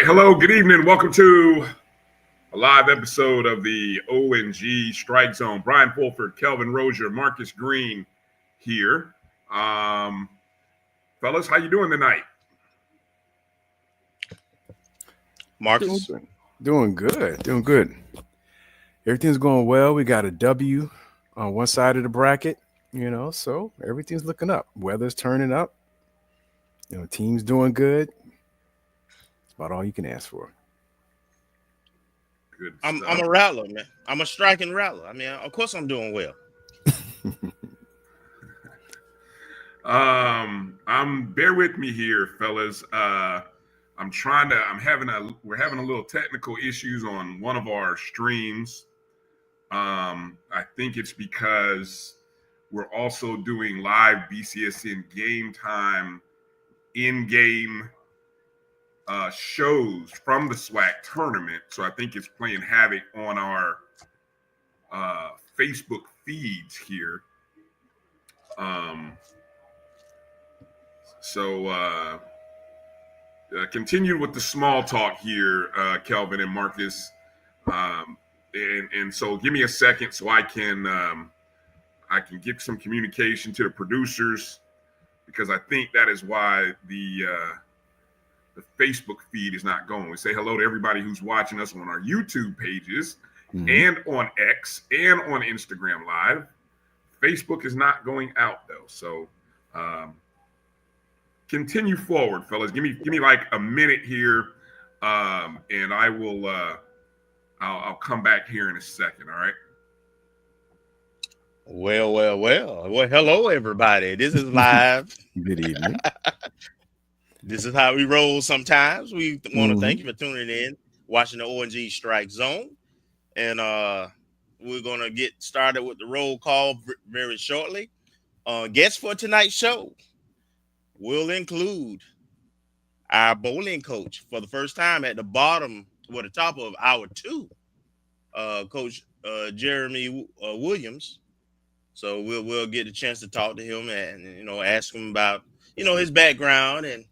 Hello, good evening. Welcome to a live episode of the O&G StrikeZone. Bryan Fulford, Kelvin Rozier, Marcus Green here. Fellas, how you doing tonight? Marcus? Doing good. Everything's going well. We got a W on one side of the bracket, so everything's looking up. Weather's turning up. Team's doing good. About all you can ask for. Good. I'm a rattler, man. I'm a striking rattler. I mean, of course, I'm doing well. Bear with me here, fellas. We're having a little technical issues on one of our streams. I think it's because we're also doing live BCSN game time in-game shows from the SWAC tournament. So I think it's playing havoc on our Facebook feeds here. Continue with the small talk here, Kelvin and Marcus. And so give me a second so I can get some communication to the producers, because I think that is why the Facebook feed is not going. We say hello to everybody who's watching us on our YouTube pages and on X and on Instagram Live. Facebook is not going out though. So continue forward, fellas. Give me like a minute here, and I will I'll come back here in a second. All right. Well, hello everybody. This is live. Good evening. This is how we roll sometimes. We want to thank you for tuning in, watching the O&G StrikeZone. And we're going to get started with the roll call very shortly. Guests for tonight's show will include our bowling coach for the first time at the top of hour 2, Coach Jeramy Williams. So we'll get a chance to talk to him and, ask him about, his background and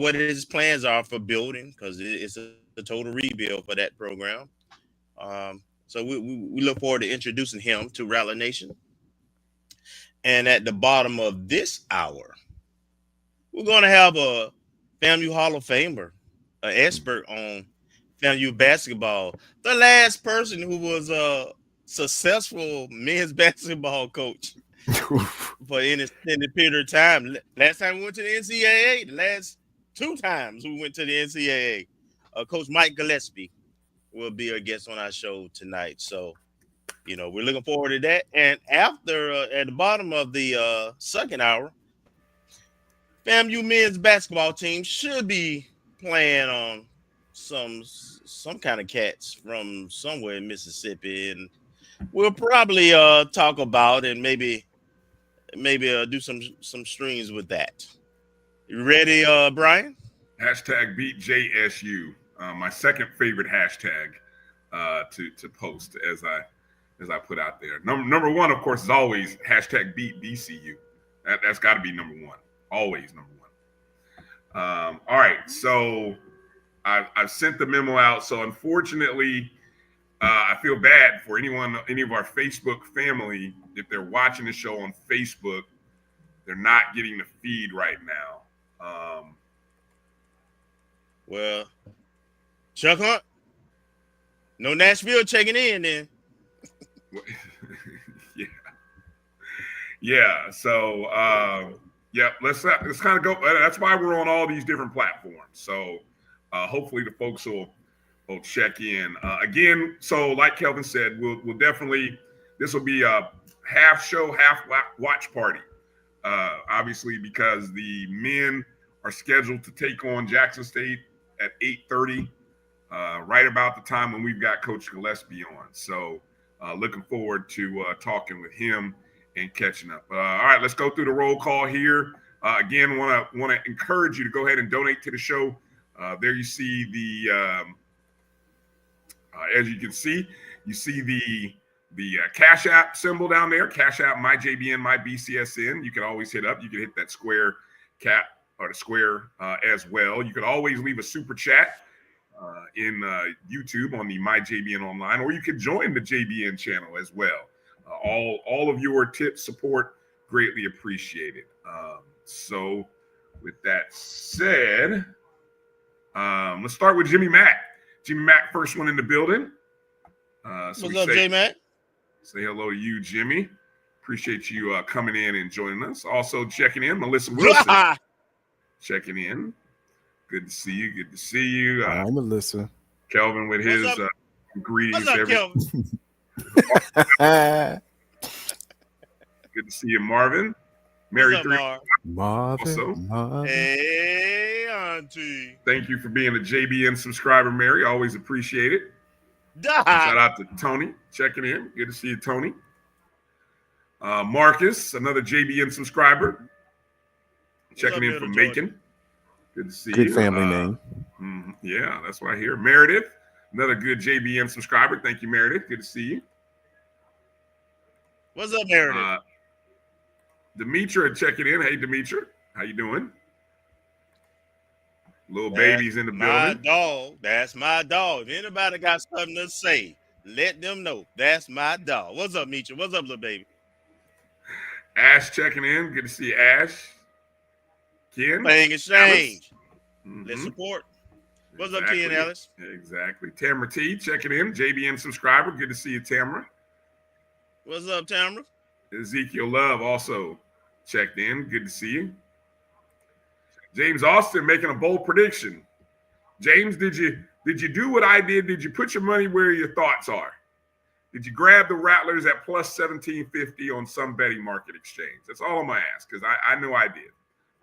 what his plans are for building, because it's a total rebuild for that program. So we look forward to introducing him to Rattler Nation. And at the bottom of this hour, we're going to have a FAMU Hall of Famer, an expert on FAMU basketball, the last person who was a successful men's basketball coach for an extended period of time. Last time we went to the NCAA, the last 2 times we went to the NCAA. Coach Mike Gillespie will be a guest on our show tonight. So, we're looking forward to that. And after, at the bottom of the second hour, FAMU men's basketball team should be playing on some kind of cats from somewhere in Mississippi, and we'll probably talk about and maybe do some strings with that. You ready, Bryan? Hashtag beat JSU. My second favorite hashtag to post as I put out there. Number one, of course, is always hashtag beat BCU. That's got to be number one. Always number one. All right, so I've sent the memo out. So unfortunately, I feel bad for any of our Facebook family. If they're watching the show on Facebook, they're not getting the feed right now. Well, Chuck Hunt, no Nashville checking in then. Yeah. So let's kind of go. That's why we're on all these different platforms. So hopefully the folks will check in again. So like Kelvin said, we'll definitely, this will be half show, half watch party. Obviously, because the men are scheduled to take on Jackson State at 8:30, right about the time when we've got Coach Gillespie on. So looking forward to talking with him and catching up. All right, let's go through the roll call here. Again, want to encourage you to go ahead and donate to the show. There you see the, as you can see, you see the Cash App symbol down there, Cash App, MyJBN, MyBCSN. You can always hit up. You can hit that square cap or the square as well. You can always leave a super chat in YouTube on the MyJBN Online, or you can join the JBN channel as well. All of your tips, support, greatly appreciated. So with that said, let's start with Jimmy Mack. Jimmy Mack, first one in the building. What's up, J-Mac? Say hello to you, Jimmy. Appreciate you coming in and joining us. Also checking in, Melissa Wilson. Checking in. Good to see you. Good to see you. Hi, Melissa. Kelvin with his greetings. What's up, Kelvin? Good to see you, Marvin. Mary What's up, Marvin. Hey, Auntie. Thank you for being a JBN subscriber, Mary. Always appreciate it. Shout out to Tony checking in. Good to see you, Tony. Marcus, another JBN subscriber, checking in from Macon. Good to see you. Good family name. Yeah, that's what I hear. Meredith, another good JBN subscriber. Thank you, Meredith. Good to see you. What's up, Meredith? Demetra checking in. Hey, Demetra, how you doing? Little baby's in the building. My dog. That's my dog. If anybody got something to say, let them know. That's my dog. What's up, Mitra? What's up, little baby? Ash checking in. Good to see you, Ash. Ken. Playing exchange. Let's support. What's up, Ken Ellis? Exactly. Tamara T checking in. JBN subscriber. Good to see you, Tamara. What's up, Tamara? Ezekiel Love also checked in. Good to see you. James Austin making a bold prediction. James, did you do what I did? Did you put your money where your thoughts are? Did you grab the Rattlers at plus 1750 on some betting market exchange? That's all I'm gonna ask, because I know I did.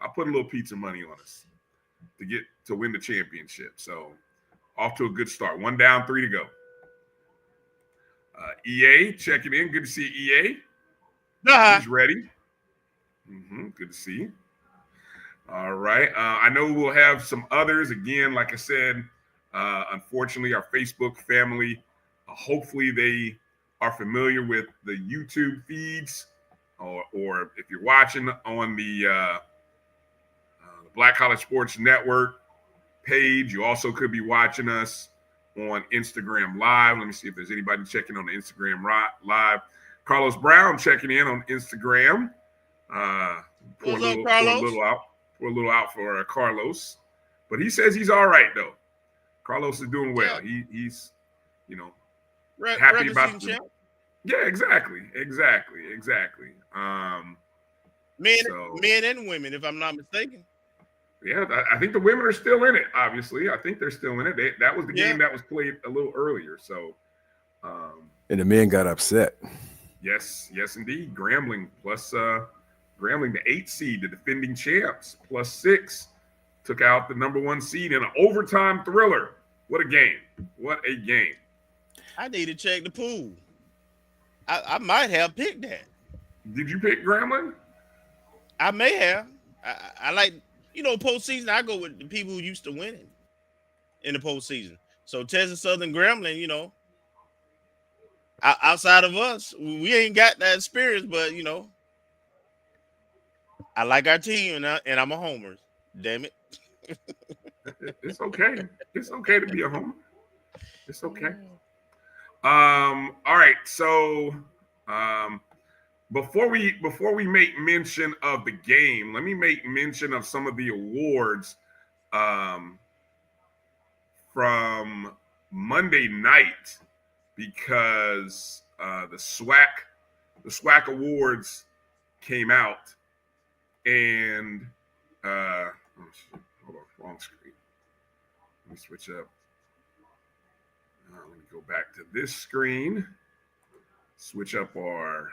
I put a little pizza money on us to win the championship. So off to a good start. 1 down, 3 to go. EA checking in. Good to see EA. He's ready. Good to see you. All right. I know we'll have some others. Again, like I said, unfortunately, our Facebook family, hopefully they are familiar with the YouTube feeds, or if you're watching on the Black College Sports Network page, you also could be watching us on Instagram Live. Let me see if there's anybody checking on the Instagram Live. Carlos Brown checking in on Instagram. Pour a little out for Carlos, but he says he's all right though. Carlos is doing well. Yeah. He's happy about the. Yeah, exactly. Men and women, if I'm not mistaken. Yeah, I think the women are still in it. Obviously, I think they're still in it. That was the game that was played a little earlier. So, and the men got upset. Yes, indeed. Grambling the 8 seed, the defending champs, +6, took out the number 1 seed in an overtime thriller. What a game! What a game! I need to check the pool. I might have picked that. Did you pick Grambling? I may have. I like, postseason. I go with the people who used to winning in the postseason. So Texas Southern Grambling, outside of us, we ain't got that experience, but I like our team, and I'm a homer. Damn it. It's okay. It's okay to be a homer. It's okay. All right. So before we make mention of the game, let me make mention of some of the awards from Monday night, because the SWAC awards came out. And hold on, wrong screen. Let me switch up. Let me go back to this screen. Switch up our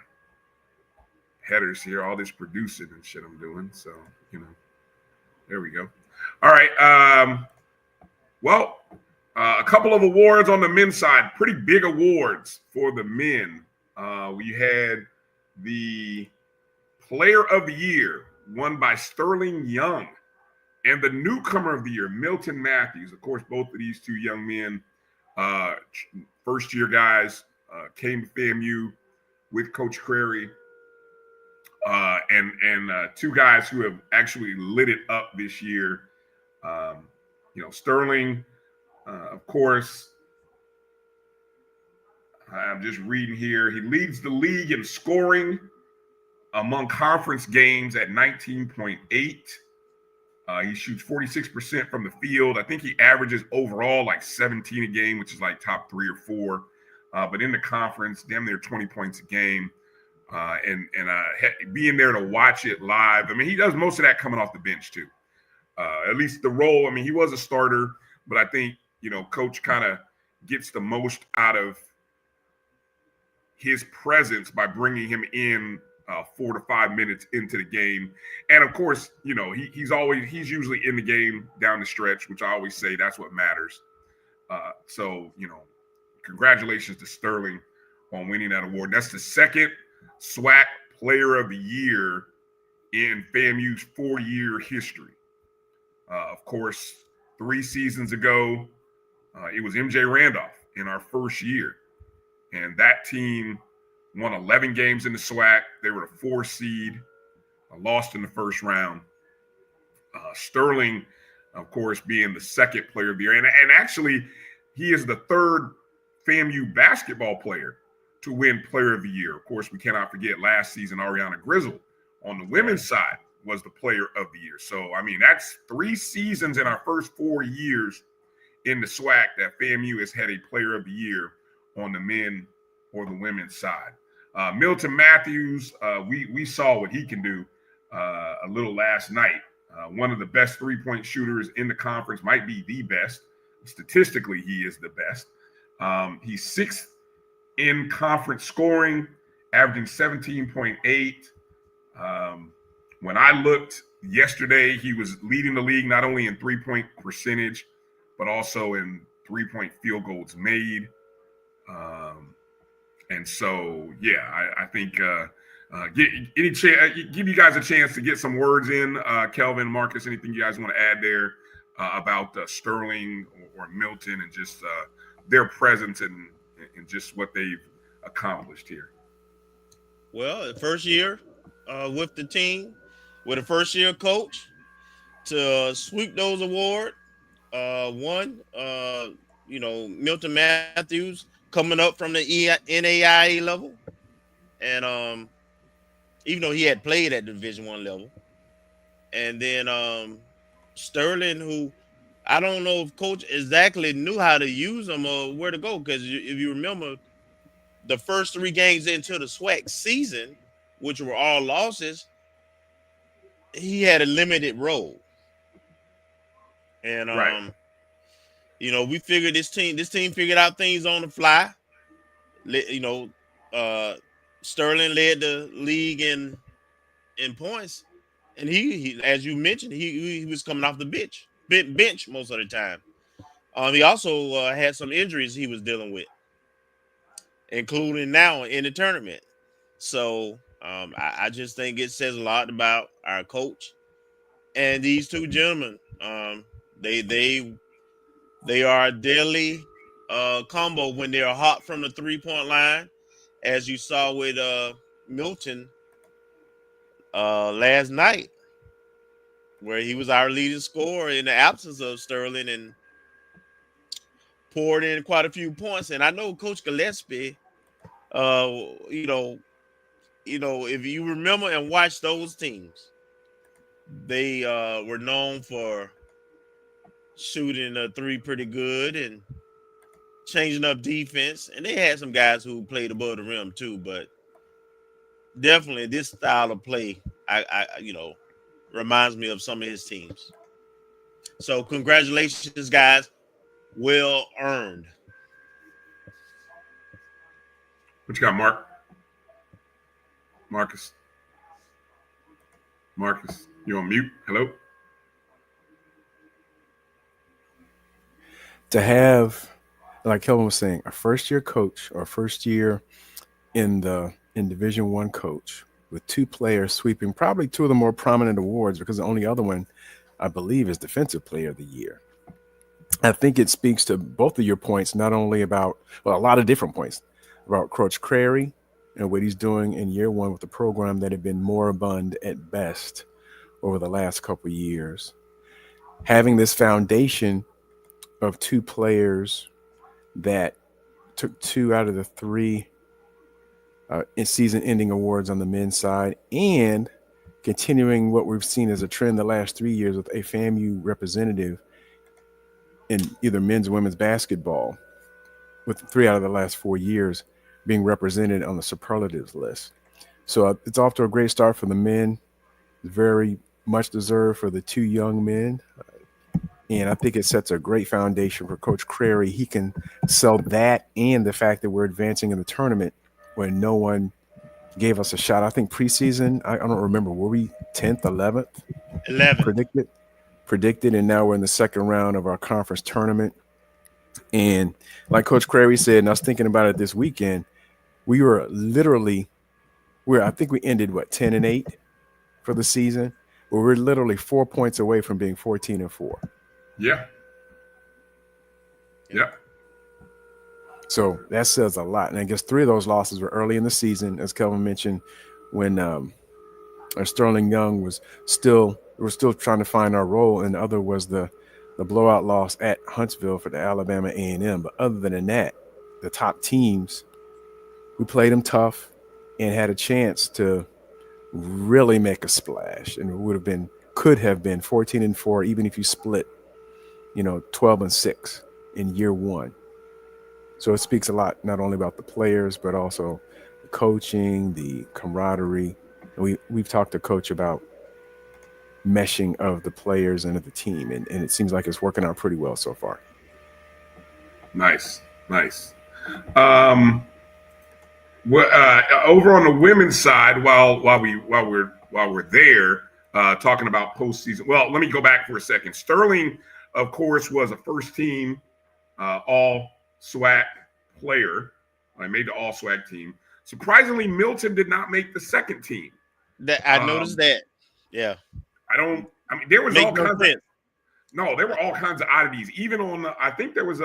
headers here, all this producing and shit I'm doing. So, there we go. All right. Well, a couple of awards on the men's side, pretty big awards for the men. We had the Player of the Year won by Sterling Young, and the Newcomer of the Year, Milton Matthews. Of course, both of these two young men, first-year guys, came to FAMU with Coach Crary, and two guys who have actually lit it up this year. Sterling, of course, I'm just reading here. He leads the league in scoring among conference games at 19.8. He shoots 46% from the field. I think he averages overall like 17 a game, which is like top 3 or 4. But in the conference, damn near 20 points a game. And being there to watch it live. I mean, he does most of that coming off the bench too. At least the role. I mean, he was a starter, but I think, Coach kind of gets the most out of his presence by bringing him in 4 to 5 minutes into the game. And of course, he's usually in the game down the stretch, which I always say that's what matters. So, congratulations to Sterling on winning that award. That's the second SWAC Player of the Year in FAMU's 4-year history. Of course, 3 seasons ago, it was MJ Randolph in our first year. And that team won 11 games in the SWAC. They were the 4 seed, lost in the first round. Sterling, of course, being the second Player of the Year. And actually, he is the third FAMU basketball player to win Player of the Year. Of course, we cannot forget last season, Ariana Grizzle on the women's side was the Player of the Year. So, I mean, that's 3 seasons in our first 4 years in the SWAC that FAMU has had a Player of the Year on the men or the women's side. Milton Matthews, we saw what he can do a little last night. One of the best 3-point shooters in the conference, might be the best. Statistically, he is the best. He's 6th in conference scoring, averaging 17.8. When I looked yesterday, he was leading the league not only in 3-point percentage, but also in 3-point field goals made. And so, yeah, I think give you guys a chance to get some words in. Kelvin, Marcus, anything you guys want to add there about Sterling or Milton and just their presence and just what they've accomplished here? Well, the first year with the team, with a first-year coach, to sweep those awards. Milton Matthews coming up from the NAIA level, and even though he had played at the Division I level, and then Sterling, who I don't know if Coach exactly knew how to use him or where to go, because if you remember, the first 3 games into the SWAC season, which were all losses, he had a limited role. And right. We figured this team figured out things on the fly. Sterling led the league in points, and he as you mentioned, he was coming off the bench most of the time. He also had some injuries he was dealing with, including now in the tournament. So I just think it says a lot about our coach and these 2 gentlemen. They are a deadly combo when they're hot from the 3-point line, as you saw with Milton last night, where he was our leading scorer in the absence of Sterling and poured in quite a few points. And I know Coach Gillespie, if you remember and watch those teams, they were known for shooting a 3 pretty good and changing up defense. And they had some guys who played above the rim too, but definitely this style of play, I reminds me of some of his teams. So congratulations, guys. Well earned. What you got, Marcus? Marcus, you're on mute. Hello. To have, like Kelvin was saying, a first-year coach or first year in Division I coach with two players sweeping probably two of the more prominent awards, because the only other one, I believe, is Defensive Player of the Year. I think it speaks to both of your points, not only about, well, a lot of different points about Coach Crary and what he's doing in year one with the program that had been moribund at best over the last couple of years. Having this foundation of two players that took two out of the three season-ending awards on the men's side, and continuing what we've seen as a trend the last 3 years with a FAMU representative in either men's or women's basketball, with 3 out of the last 4 years being represented on the superlatives list. So it's off to a great start for the men. Very much deserved for the two young men. And I think it sets a great foundation for Coach Crary. He can sell that and the fact that we're advancing in the tournament when no one gave us a shot. I think preseason, I don't remember, were we 10th, 11th? 11th. Predicted, and now we're in the second round of our conference tournament. And like Coach Crary said, and I was thinking about it this weekend, we were I think we ended, 10-8 for the season? Well, we're literally 4 points away from being 14-4. Yeah. Yeah. So that says a lot. And I guess 3 of those losses were early in the season, as Kelvin mentioned, when Sterling Young we're still trying to find our role, and the other was the blowout loss at Huntsville for the Alabama A&M. But other than that, the top teams, we played them tough and had a chance to really make a splash, and it could have been 14-4, even if you split 12-6 in year one. So it speaks a lot, not only about the players, but also the coaching, the camaraderie. And we've talked to Coach about meshing of the players and of the team, and it seems like it's working out pretty well so far. Nice. Over on the women's side, while we're there talking about postseason. Well, let me go back for a second. Sterling, of course, was a first team all SWAC player. I made the all SWAC team. Surprisingly, Milton did not make the second team. I noticed that. Yeah. There was all kinds of. No, there were all kinds of oddities. Even on I think there was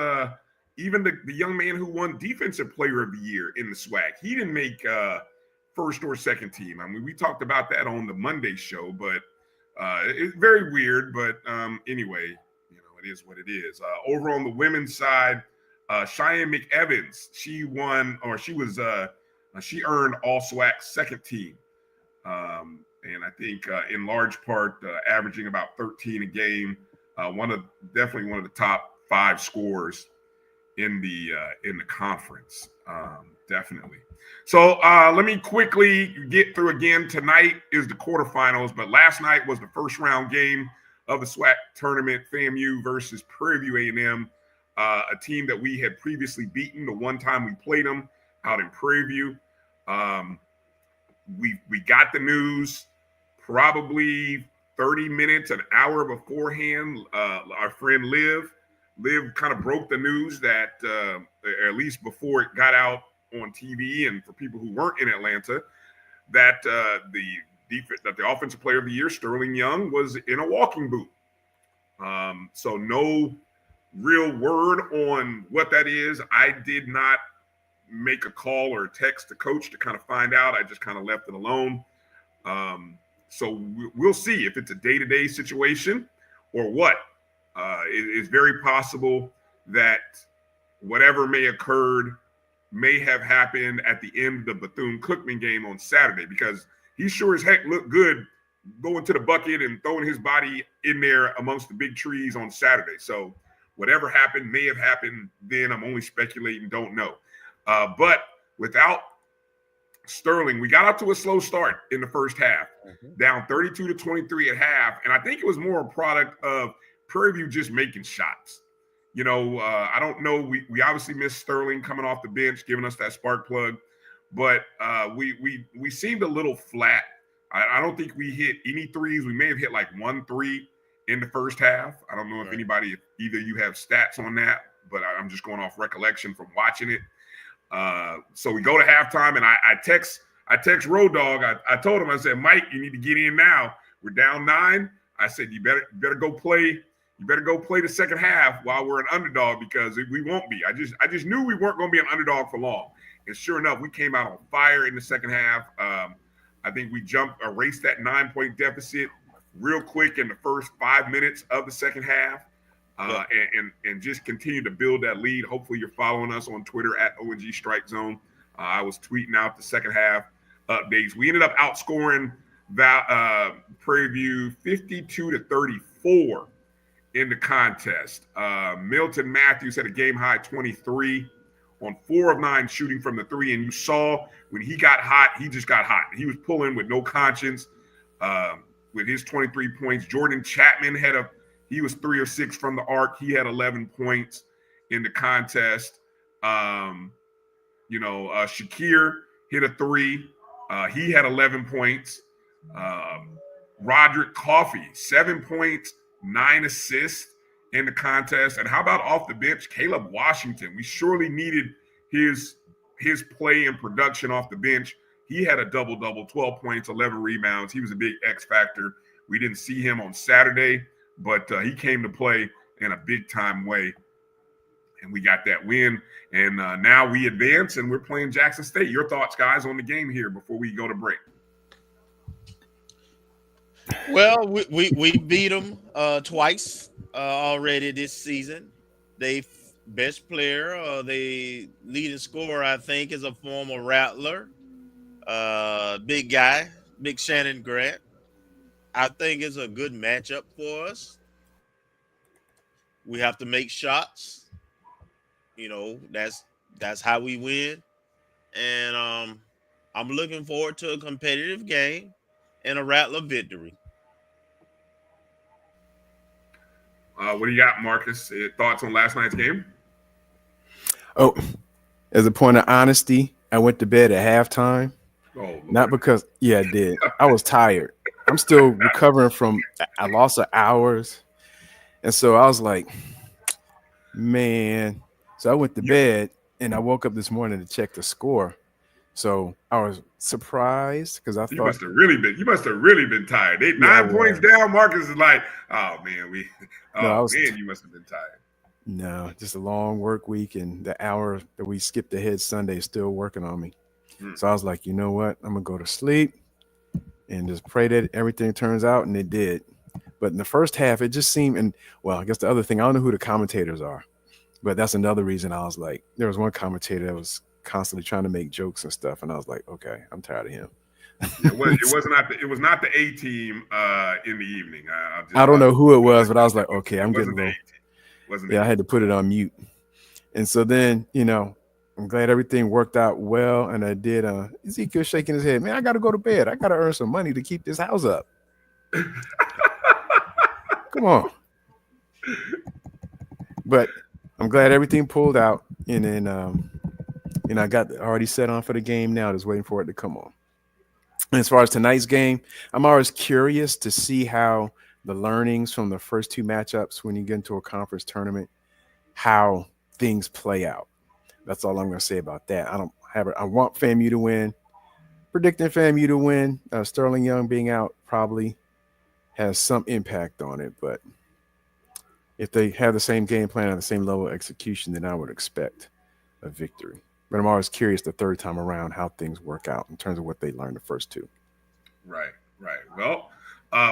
even the young man who won Defensive Player of the Year in the SWAC. He didn't make first or second team. We talked about that on the Monday show, but it's very weird. But anyway, it is what it is. Over on the women's side, Cheyenne McEvans, she earned all SWAC second team. And I think in large part averaging about 13 a game, definitely one of the top 5 scorers in the conference, definitely. So let me quickly get through again. Tonight is the quarterfinals, but last night was the first round game of the SWAC tournament, FAMU versus Prairie View A&M, a team that we had previously beaten the one time we played them out in Prairie View. We got the news probably 30 minutes, an hour beforehand. Our friend Liv kind of broke the news that, at least before it got out on TV and for people who weren't in Atlanta, that the Offensive Player of the Year, Sterling Young, was in a walking boot. So no real word on what that is. I did not make a call or a text to Coach to kind of find out. I just kind of left it alone. So we'll see if it's a day-to-day situation or what. It's very possible that whatever may have happened at the end of the Bethune-Cookman game on Saturday, because he sure as heck looked good going to the bucket and throwing his body in there amongst the big trees on Saturday. So whatever happened may have happened then. I'm only speculating, don't know. But without Sterling, we got out to a slow start in the first half, down 32-23 at half. And I think it was more a product of Prairie View just making shots. I don't know. We obviously missed Sterling coming off the bench, giving us that spark plug, but we seemed a little flat. I don't think we hit any threes. We may have hit like 1 3 in the first half. I don't know if anybody, either you have stats on that, but I'm just going off recollection from watching it. So we go to halftime, and I text Road Dogg. I told him, I said, Mike, you need to get in now. We're down 9. I said, you better go play. You better go play the second half while we're an underdog, because we won't be. I just knew we weren't going to be an underdog for long. And sure enough, we came out on fire in the second half. I think we erased that 9-point deficit real quick in the first 5 minutes of the second half, and just continue to build that lead. Hopefully you're following us on Twitter at O&G StrikeZone. I was tweeting out the second half updates. We ended up outscoring Prairie View 52-34 in the contest. Milton Matthews had a game-high 23 on 4 of 9 shooting from the 3, and you saw when he got hot, he just got hot. He was pulling with no conscience with his 23 points. Jordan Chapman he was 3 of 6 from the arc. He had 11 points in the contest. Shakir hit a 3. He had 11 points. Roderick Coffey, 7 points, 9 assists in the contest. And how about off the bench, Caleb Washington? We surely needed his play and production off the bench. He had a double-double, 12 points, 11 rebounds. He was a big X factor. We didn't see him on Saturday, but he came to play in a big-time way, and we got that win. And now we advance, and we're playing Jackson State. Your thoughts, guys, on the game here before we go to break? Well, we beat them twice already this season. They best player, the leading scorer, I think, is a former Rattler, big guy, big Shannon Grant. I think it's a good matchup for us. We have to make shots. That's how we win. And I'm looking forward to a competitive game and a Rattler victory. What do you got, Marcus? Thoughts on last night's game? Oh, as a point of honesty, I went to bed at halftime. Oh, Lord. Not because, I did. I was tired. I'm still recovering from a loss of hours. And so I was like, man. So I went to bed, and I woke up this morning to check the score. So I was surprised because I thought you must have really been tired. 9 points down. Marcus is like, oh man, you must have been tired. No, just a long work week, and the hour that we skipped ahead Sunday is still working on me. So I was like, you know what? I'm gonna go to sleep and just pray that everything turns out, and it did. But in the first half, it just seemed, I guess the other thing, I don't know who the commentators are, but that's another reason I was like, there was one commentator that was constantly trying to make jokes and stuff, and I was like, okay, I'm tired of him. It was not the A team in the evening. I don't know who it was, but I was like, okay, I'm getting low. I had to put it on mute. And so then, I'm glad everything worked out well, and I did. Ezekiel shaking his head, man, I got to go to bed. I got to earn some money to keep this house up. Come on. But I'm glad everything pulled out, and then I got already set on for the game now, just waiting for it to come on. And as far as tonight's game, I'm always curious to see how the learnings from the first 2 matchups when you get into a conference tournament, how things play out. That's all I'm going to say about that. I want FAMU to win. Predicting FAMU to win. Sterling Young being out probably has some impact on it, but if they have the same game plan and the same level of execution, then I would expect a victory. But I'm always curious the third time around how things work out in terms of what they learned the first 2. Right. Well,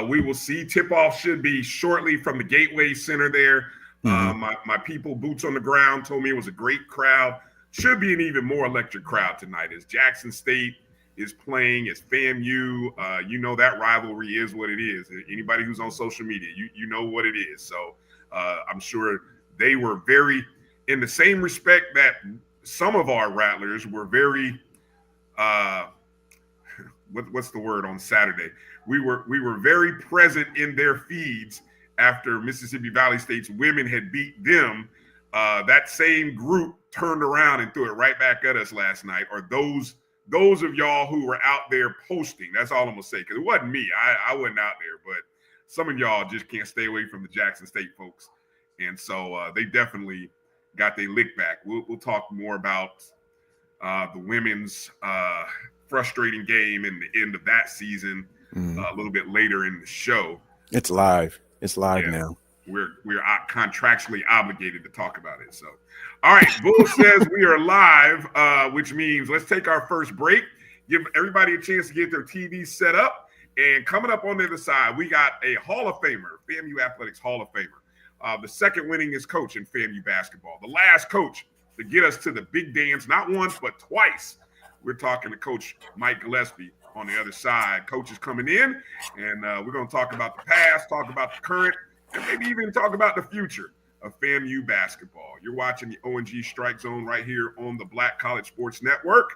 we will see. Tip-off should be shortly from the Gateway Center there. My people, boots on the ground, told me it was a great crowd. Should be an even more electric crowd tonight as Jackson State is playing. It's FAMU. That rivalry is what it is. Anybody who's on social media, you know what it is. So I'm sure they were very, in the same respect that some of our Rattlers were very, what's the word on Saturday? We were very present in their feeds after Mississippi Valley State's women had beat them. That same group turned around and threw it right back at us last night, or those those of y'all who were out there posting, that's all I'm gonna say, because it wasn't me. I wasn't out there, but some of y'all just can't stay away from the Jackson State folks, and so they definitely got their lick back. We'll talk more about the women's frustrating game and the end of that season a little bit later in the show. It's live. It's live now. We're contractually obligated to talk about it. So, all right, Bull says we are live, which means let's take our first break, give everybody a chance to get their TV set up, and coming up on the other side, we got a Hall of Famer, FAMU Athletics Hall of Famer, the second winningest coach in FAMU basketball, the last coach to get us to the big dance, not once but twice. We're talking to Coach Mike Gillespie on the other side. Coach is coming in, and we're going to talk about the past, talk about the current, and maybe even talk about the future of FAMU basketball. You're watching the O&G StrikeZone right here on the Black College Sports Network.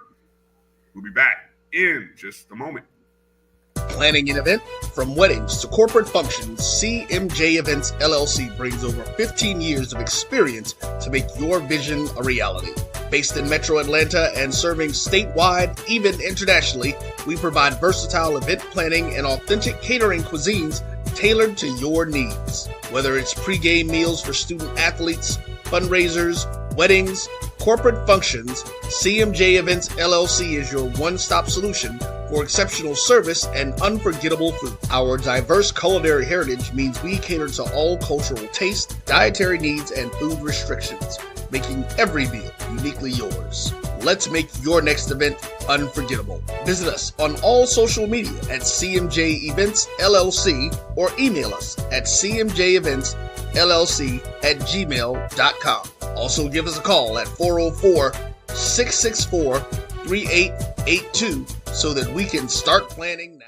We'll be back in just a moment. Planning an event? From weddings to corporate functions, CMJ Events LLC brings over 15 years of experience to make your vision a reality. Based in Metro Atlanta and serving statewide, even internationally, we provide versatile event planning and authentic catering cuisines tailored to your needs. Whether it's pre-game meals for student athletes, fundraisers, weddings, corporate functions, CMJ Events LLC is your one-stop solution for exceptional service and unforgettable food. Our diverse culinary heritage means we cater to all cultural tastes, dietary needs, and food restrictions, making every meal uniquely yours. Let's make your next event unforgettable. Visit us on all social media at CMJ Events LLC or email us at cmjeventsllc@gmail.com. Also give us a call at 404-664-3882 so that we can start planning now.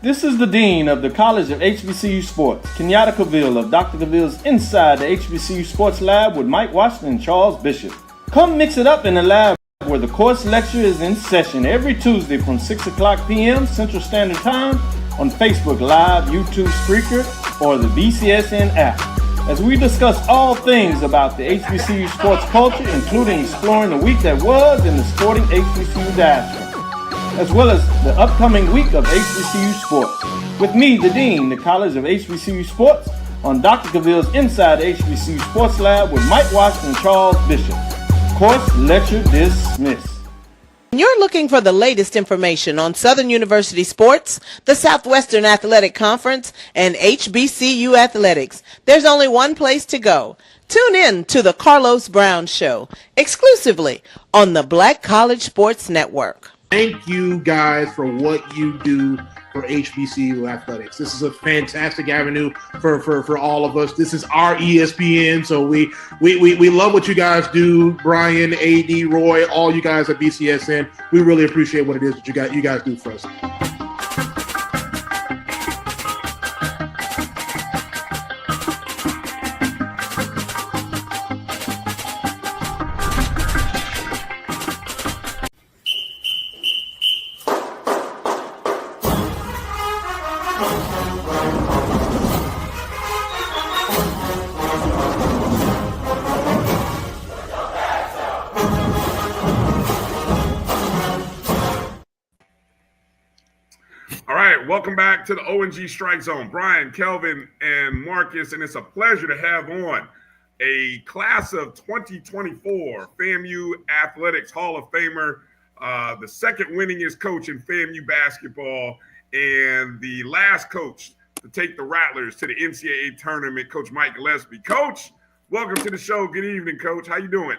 This is the Dean of the College of HBCU Sports, Kenyatta Cavill of Dr. Cavill's Inside the HBCU Sports Lab with Mike Washington and Charles Bishop. Come mix it up in the lab where the course lecture is in session every Tuesday from 6 o'clock p.m. Central Standard Time on Facebook Live, YouTube Spreaker, or the BCSN app, as we discuss all things about the HBCU sports culture, including exploring the week that was in the sporting HBCU diaspora, as well as the upcoming week of HBCU sports. With me, the Dean, the College of HBCU Sports, on Dr. Cavill's Inside the HBCU Sports Lab with Mike Washington and Charles Bishop. Course lecture dismissed. You're looking for the latest information on Southern University sports, the Southwestern Athletic Conference, and HBCU athletics. There's only one place to go. Tune in to the Carlos Brown Show, exclusively on the Black College Sports Network. Thank you guys for what you do for HBCU athletics. This is a fantastic avenue for all of us. This is our ESPN, so we love what you guys do. Bryan, AD, Roy, all you guys at BCSN, we really appreciate what it is that you guys do for us. Welcome back to the O&G StrikeZone. Bryan, Kelvin, and Marcus, and it's a pleasure to have on a class of 2024 FAMU Athletics Hall of Famer, the second winningest coach in FAMU basketball, and the last coach to take the Rattlers to the NCAA tournament, Coach Mike Gillespie. Coach, welcome to the show. Good evening, Coach. How you doing?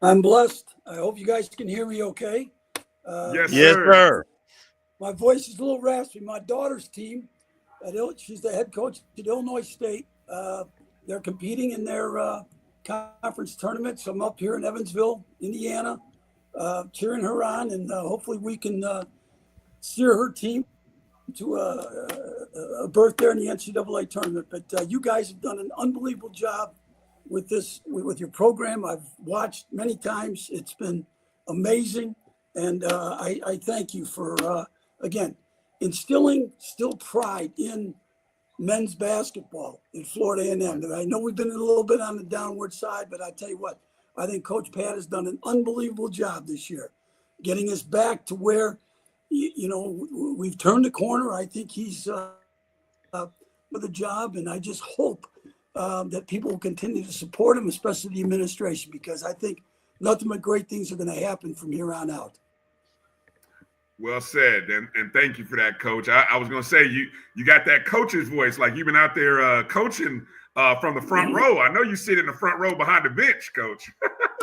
I'm blessed. I hope you guys can hear me okay. Yes, Yes, sir. My voice is a little raspy. My daughter's team, she's the head coach at Illinois State. They're competing in their conference tournament. So I'm up here in Evansville, Indiana, cheering her on, and hopefully we can steer her team to a berth there in the NCAA tournament. But you guys have done an unbelievable job with your program. I've watched many times. It's been amazing, and I thank you for again instilling still pride in men's basketball in Florida A&M. I know we've been a little bit on the downward side, but I tell you what, I think Coach Pat has done an unbelievable job this year, getting us back to where, we've turned the corner. I think he's for the job, and I just hope that people will continue to support him, especially the administration, because I think nothing but great things are going to happen from here on out. Well said, and thank you for that, Coach. I was going to say you got that coach's voice, like you've been out there coaching from the front row. I know you sit in the front row behind the bench, Coach.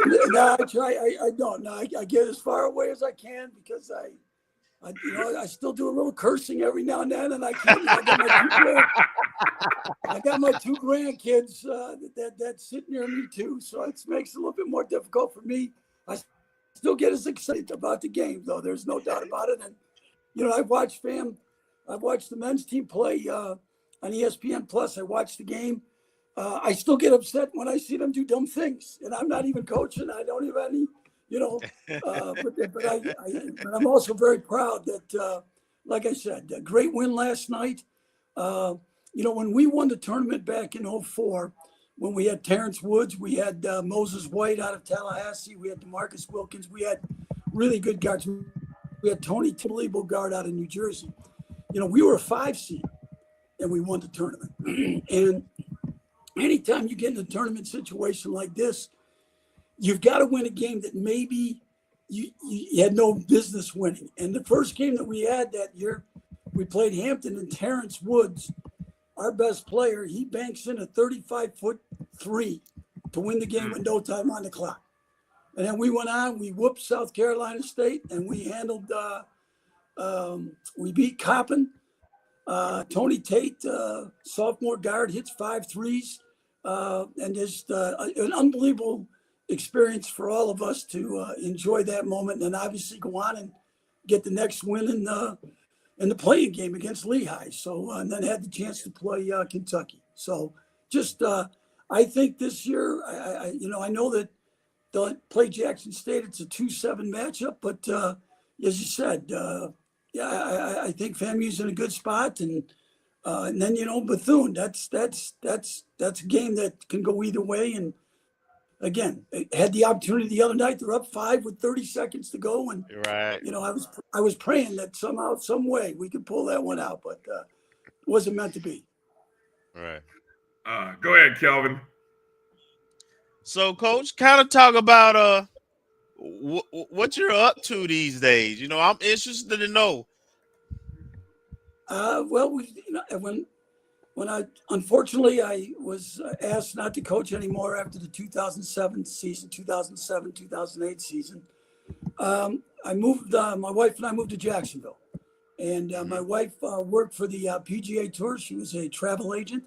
No, I try. I don't. No, I get as far away as I can because I still do a little cursing every now and then, and I got my two grandkids that sit near me too, so it makes it a little bit more difficult for me. I still get as excited about the game, though. There's no doubt about it. And I've watched the men's team play on ESPN Plus. I watched the game. I still get upset when I see them do dumb things, and I'm not even coaching. I don't even have any. But I'm also very proud that, like I said, a great win last night. When we won the tournament back in 2004, when we had Terrence Woods, we had Moses White out of Tallahassee, we had DeMarcus Wilkins, we had really good guards. We had Tony Unbelievable guard out of New Jersey. We were a 5 seed, and we won the tournament. And anytime you get in a tournament situation like this, you've got to win a game that maybe you had no business winning. And the first game that we had that year, we played Hampton, and Terrence Woods, our best player, he banks in a 35-foot three to win the game with no time on the clock. And then we went on, we whooped South Carolina State, and we handled, we beat Coppin. Tony Tate, sophomore guard, hits 5 threes. And just an unbelievable experience for all of us to enjoy that moment, and obviously go on and get the next win in the playing game against Lehigh. So and then had the chance to play Kentucky. So just I think this year, I know that they'll play Jackson State. It's a 2-7 matchup, but as you said, I think FAMU's in a good spot, and then Bethune. That's a game that can go either way. And again, had the opportunity the other night. They're up 5 with 30 seconds to go, and right. I was praying that somehow, some way, we could pull that one out, but it wasn't meant to be. Right. Go ahead, Kelvin. So, Coach, kind of talk about what you're up to these days. I'm interested to know. Well, when I unfortunately I was asked not to coach anymore after the 2007 season, 2007-2008 season. I moved. My wife and I moved to Jacksonville, and my wife worked for the PGA Tour. She was a travel agent,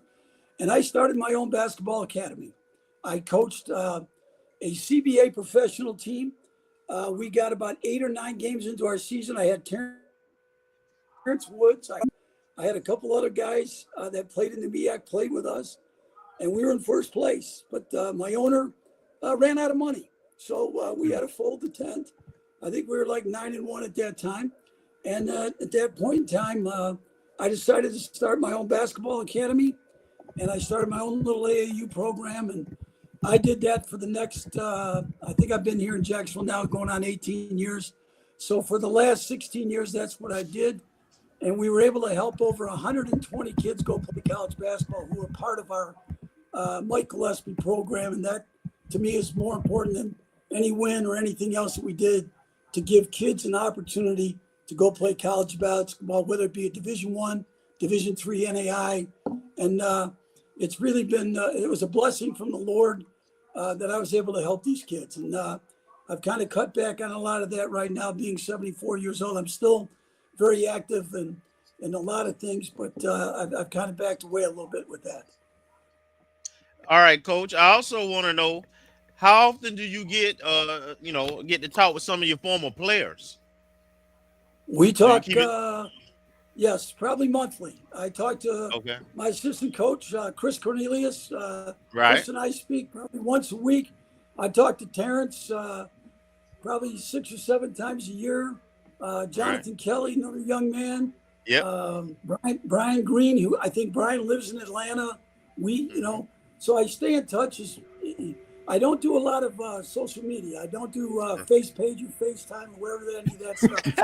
and I started my own basketball academy. I coached a CBA professional team. We got about 8 or 9 games into our season. I had Terrence Woods. I had a couple other guys that played in the MEAC, played with us, and we were in first place. But my owner ran out of money, so we had to fold the tent. I think we were like 9-1 at that time. And at that point in time, I decided to start my own basketball academy, and I started my own little AAU program. And I did that for the next, I think I've been here in Jacksonville now going on 18 years. So for the last 16 years, that's what I did. And we were able to help over 120 kids go play college basketball who were part of our Mike Gillespie program. And that, to me, is more important than any win or anything else that we did, to give kids an opportunity to go play college basketball, whether it be a Division I, Division III NAI. And it's really been, it was a blessing from the Lord that I was able to help these kids. And I've kind of cut back on a lot of that right now, being 74 years old. I'm still very active in a lot of things, but I've kind of backed away a little bit with that. All right, Coach. I also want to know, how often do you get to talk with some of your former players? We talk, yes, probably monthly. I talk to my assistant coach, Chris Cornelius. Right. Chris and I speak probably once a week. I talk to Terrence probably 6 or 7 times a year. Jonathan Kelly, another young man. Yeah. Bryan Green, who I think Bryan lives in Atlanta. So I stay in touch. I don't do a lot of social media. I don't do face page or FaceTime or wherever any of that stuff is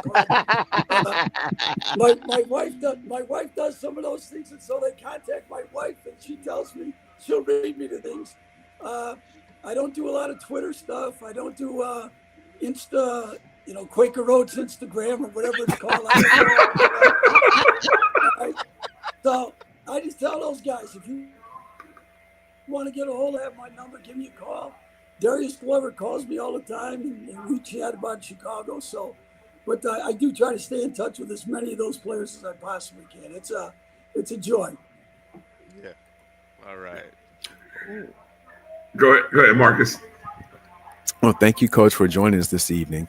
called. My wife does some of those things, and so they contact my wife, and she tells me she'll read me the things. I don't do a lot of Twitter stuff. I don't do Insta, Quaker Oats Instagram or whatever it's called. So I just tell those guys, if you want to get a hold of my number, give me a call. Darius Glover calls me all the time, and we chat about Chicago. So, but I do try to stay in touch with as many of those players as I possibly can. It's a joy. Yeah. All right. Go ahead, Marcus. Well, thank you, Coach, for joining us this evening.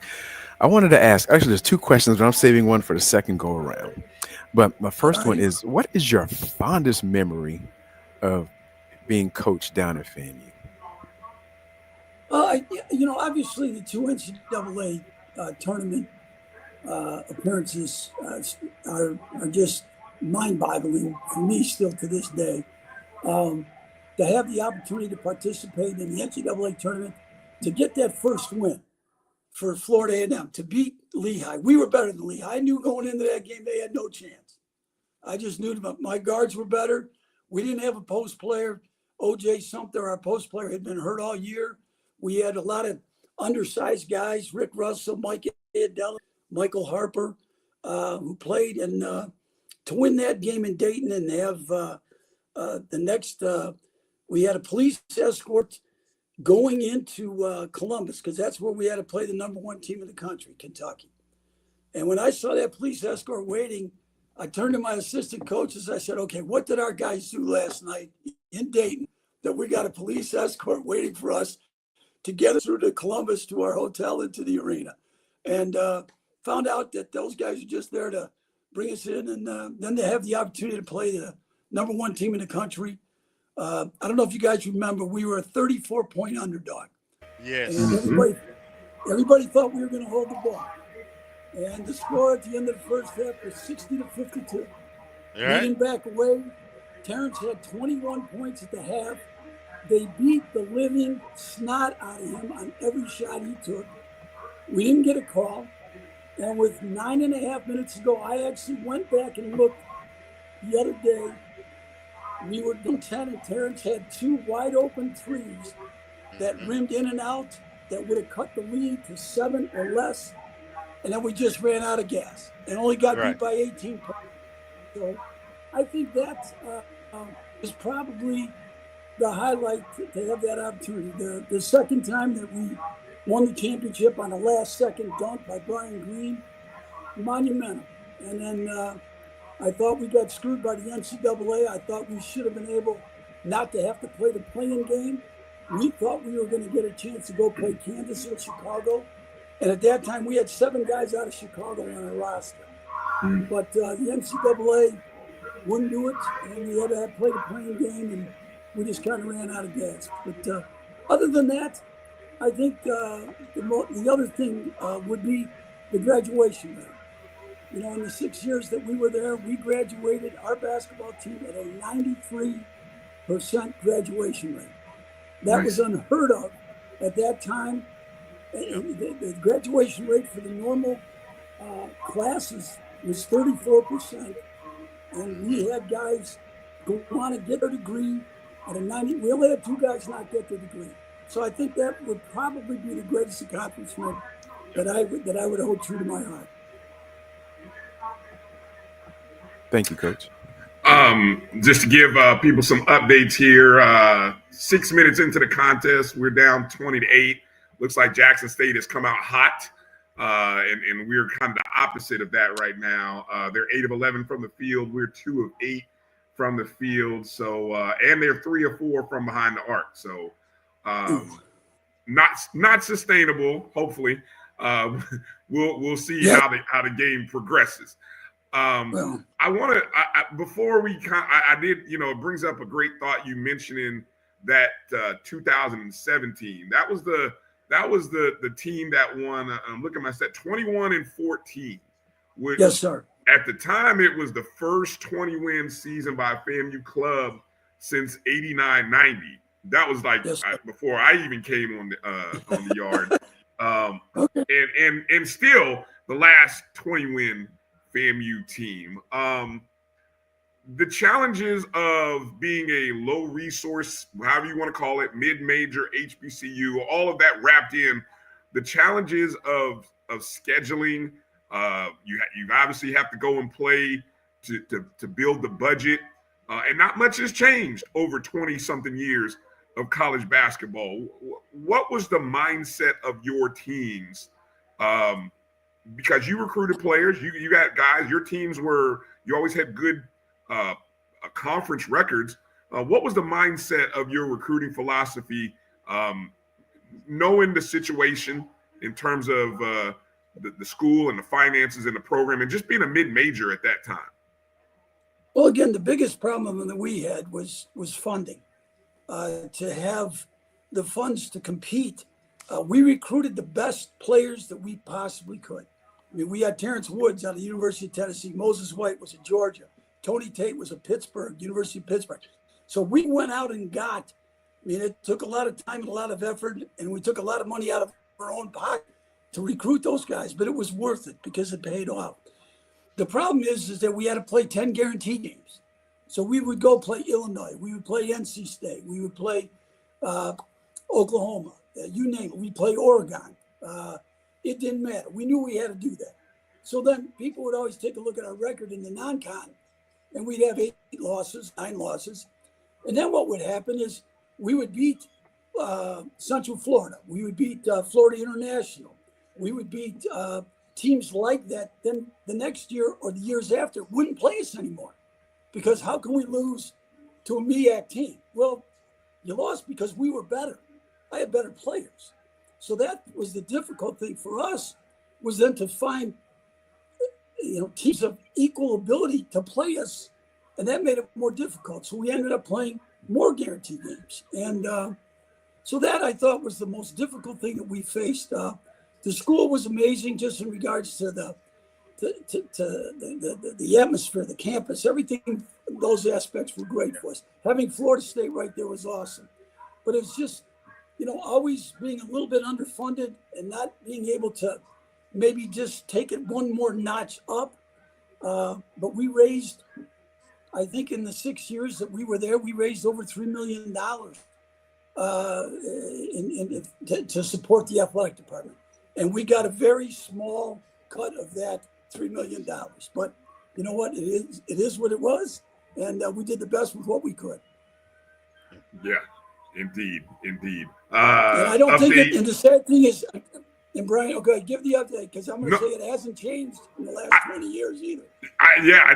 I wanted to ask, actually, there's two questions, but I'm saving one for the second go around. But my first one is, what is your fondest memory of being coached down at FAMU? Obviously the two NCAA tournament appearances are just mind-boggling for me still to this day. To have the opportunity to participate in the NCAA tournament, to get that first win for Florida A&M, to beat Lehigh. We were better than Lehigh. I knew going into that game they had no chance. I just knew my guards were better. We didn't have a post player. O.J. Sumter, our post player, had been hurt all year. We had a lot of undersized guys, Rick Russell, Mike Adele, Michael Harper, who played. And to win that game in Dayton and have we had a police escort going into Columbus, because that's where we had to play the number one team in the country, Kentucky. And when I saw that police escort waiting, I turned to my assistant coaches. I said, okay, what did our guys do last night in Dayton that we got a police escort waiting for us to get us through to Columbus, to our hotel, into the arena? And found out that those guys are just there to bring us in, and then to have the opportunity to play the number one team in the country. I don't know if you guys remember, we were a 34-point underdog. Yes. And everybody thought we were going to hold the ball. And the score at the end of the first half was 60-52. Leading back away, Terrence had 21 points at the half. They beat the living snot out of him on every shot he took. We didn't get a call. And with 9.5 minutes to go, I actually went back and looked the other day. We were down 10, and Terrence had two wide open threes that rimmed in and out that would have cut the lead to 7 or less. And then we just ran out of gas and only got beat by 18 points. So I think that is probably the highlight to have that opportunity. The second time that we won the championship on a last-second dunk by Bryan Green, monumental. And then I thought we got screwed by the NCAA. I thought we should have been able not to have to play the play-in game. We thought we were going to get a chance to go play Kansas or Chicago. And at that time, we had 7 guys out of Chicago on our roster. But the NCAA wouldn't do it, and we had to play the play-in game, and we just kind of ran out of gas. But other than that, I think the other thing would be the graduation rate. In the 6 years that we were there, we graduated our basketball team at a 93% graduation rate. That was unheard of at that time. The graduation rate for the normal classes was 34%. And we had guys go on to get their degree at a 90. We only had 2 guys not get their degree. So I think that would probably be the greatest accomplishment that I would hold true to my heart. Thank you, Coach. Just to give people some updates here, 6 minutes into the contest, we're down 20-8. Looks like Jackson State has come out hot, and we're kind of the opposite of that right now. They're 8 of 11 from the field. We're 2 of 8 from the field. So, and they're 3 of 4 from behind the arc. So, not sustainable. Hopefully, we'll see how the game progresses. I want to before we I did, it brings up a great thought you mentioning that 2017. That was the team that won. Look at my set, 21-14. Which, yes, sir. At the time, it was the first 20-win season by a FAMU club since 89-90. That was like Yes, before I even came on the yard. Okay. And still the last 20-win FAMU team. The challenges of being a low resource, however you want to call it, mid-major HBCU, all of that wrapped in the challenges of scheduling. You obviously have to go and play to build the budget, and not much has changed over 20-something years of college basketball. What was the mindset of your teams? Because you recruited players, you got guys. Your teams you always had good conference records. What was the mindset of your recruiting philosophy, knowing the situation in terms of the school and the finances and the program, and just being a mid-major at that time? Well, again, the biggest problem that we had was funding. To have the funds to compete, we recruited the best players that we possibly could. I mean, we had Terrence Woods out of the University of Tennessee. Moses White was at Georgia. Tony Tate was at Pittsburgh, University of Pittsburgh. So we went out and got, I mean, it took a lot of time and a lot of effort, and we took a lot of money out of our own pocket to recruit those guys, but it was worth it because it paid off. The problem is that we had to play 10 guaranteed games. So we would go play Illinois. We would play NC State. We would play Oklahoma. You name it. We play Oregon. It didn't matter. We knew we had to do that. So then people would always take a look at our record in the non-con, and we'd have 8 losses, 9 losses. And then what would happen is we would beat Central Florida. We would beat Florida International. We would beat teams like that. Then the next year or the years after wouldn't play us anymore. Because how can we lose to a MEAC team? Well, you lost because we were better. I had better players. So that was the difficult thing for us, was then to find, teams of equal ability to play us, and that made it more difficult. So we ended up playing more guaranteed games. And so that, I thought, was the most difficult thing that we faced. The school was amazing just in regards to the atmosphere, the campus, everything. Those aspects were great for us. Having Florida State right there was awesome. But it was just, always being a little bit underfunded and not being able to maybe just take it one more notch up. But we raised, I think in the 6 years that we were there, we raised over $3 million to support the athletic department. And we got a very small cut of that $3 million. But you know what? It is what it was. And we did the best with what we could. Yeah, indeed. And I don't think it, and the sad thing is, and Bryan, okay, give the update, because I'm going to say it hasn't changed in the last 20 years either.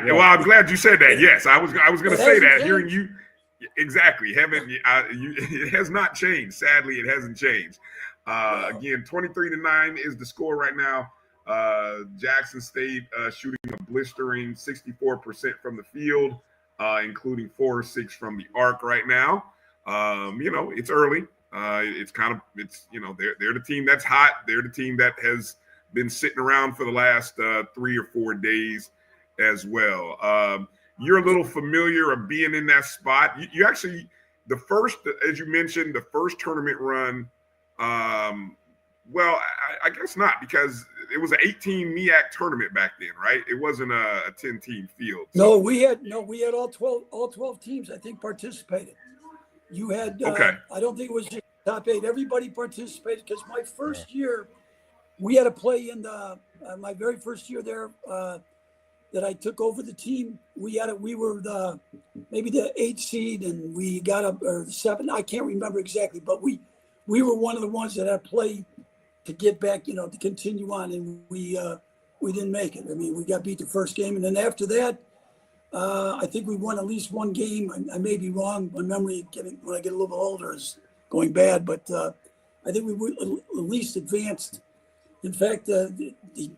Well, I'm glad you said that. Yes, I was going to say that. Changed. Hearing you, exactly. It has not changed. Sadly, it hasn't changed. Again, 23-9 is the score right now. Jackson State shooting a blistering 64% from the field, including 4 or 6 from the arc right now. It's early. They're the team that's hot. They're the team that has been sitting around for the last 3 or 4 days as well. You're a little familiar of being in that spot. You actually, as you mentioned, the first tournament run. Well, I guess not, because it was an 18 MEAC tournament back then, right? It wasn't a 10-team field. So. No, we had all 12 teams, I think, participated. You had, okay. I don't think it was just top 8. Everybody participated, because my first year, we had to play in my very first year there that I took over the team. We were maybe the 8th seed, and we got up, or the 7th. I can't remember exactly, but we were one of the ones that had to play to get back, to continue on, and we didn't make it. I mean, we got beat the first game, and then after that, I think we won at least one game. I may be wrong. My memory, when I get a little bit older, is going bad, but I think we at least advanced. In fact, the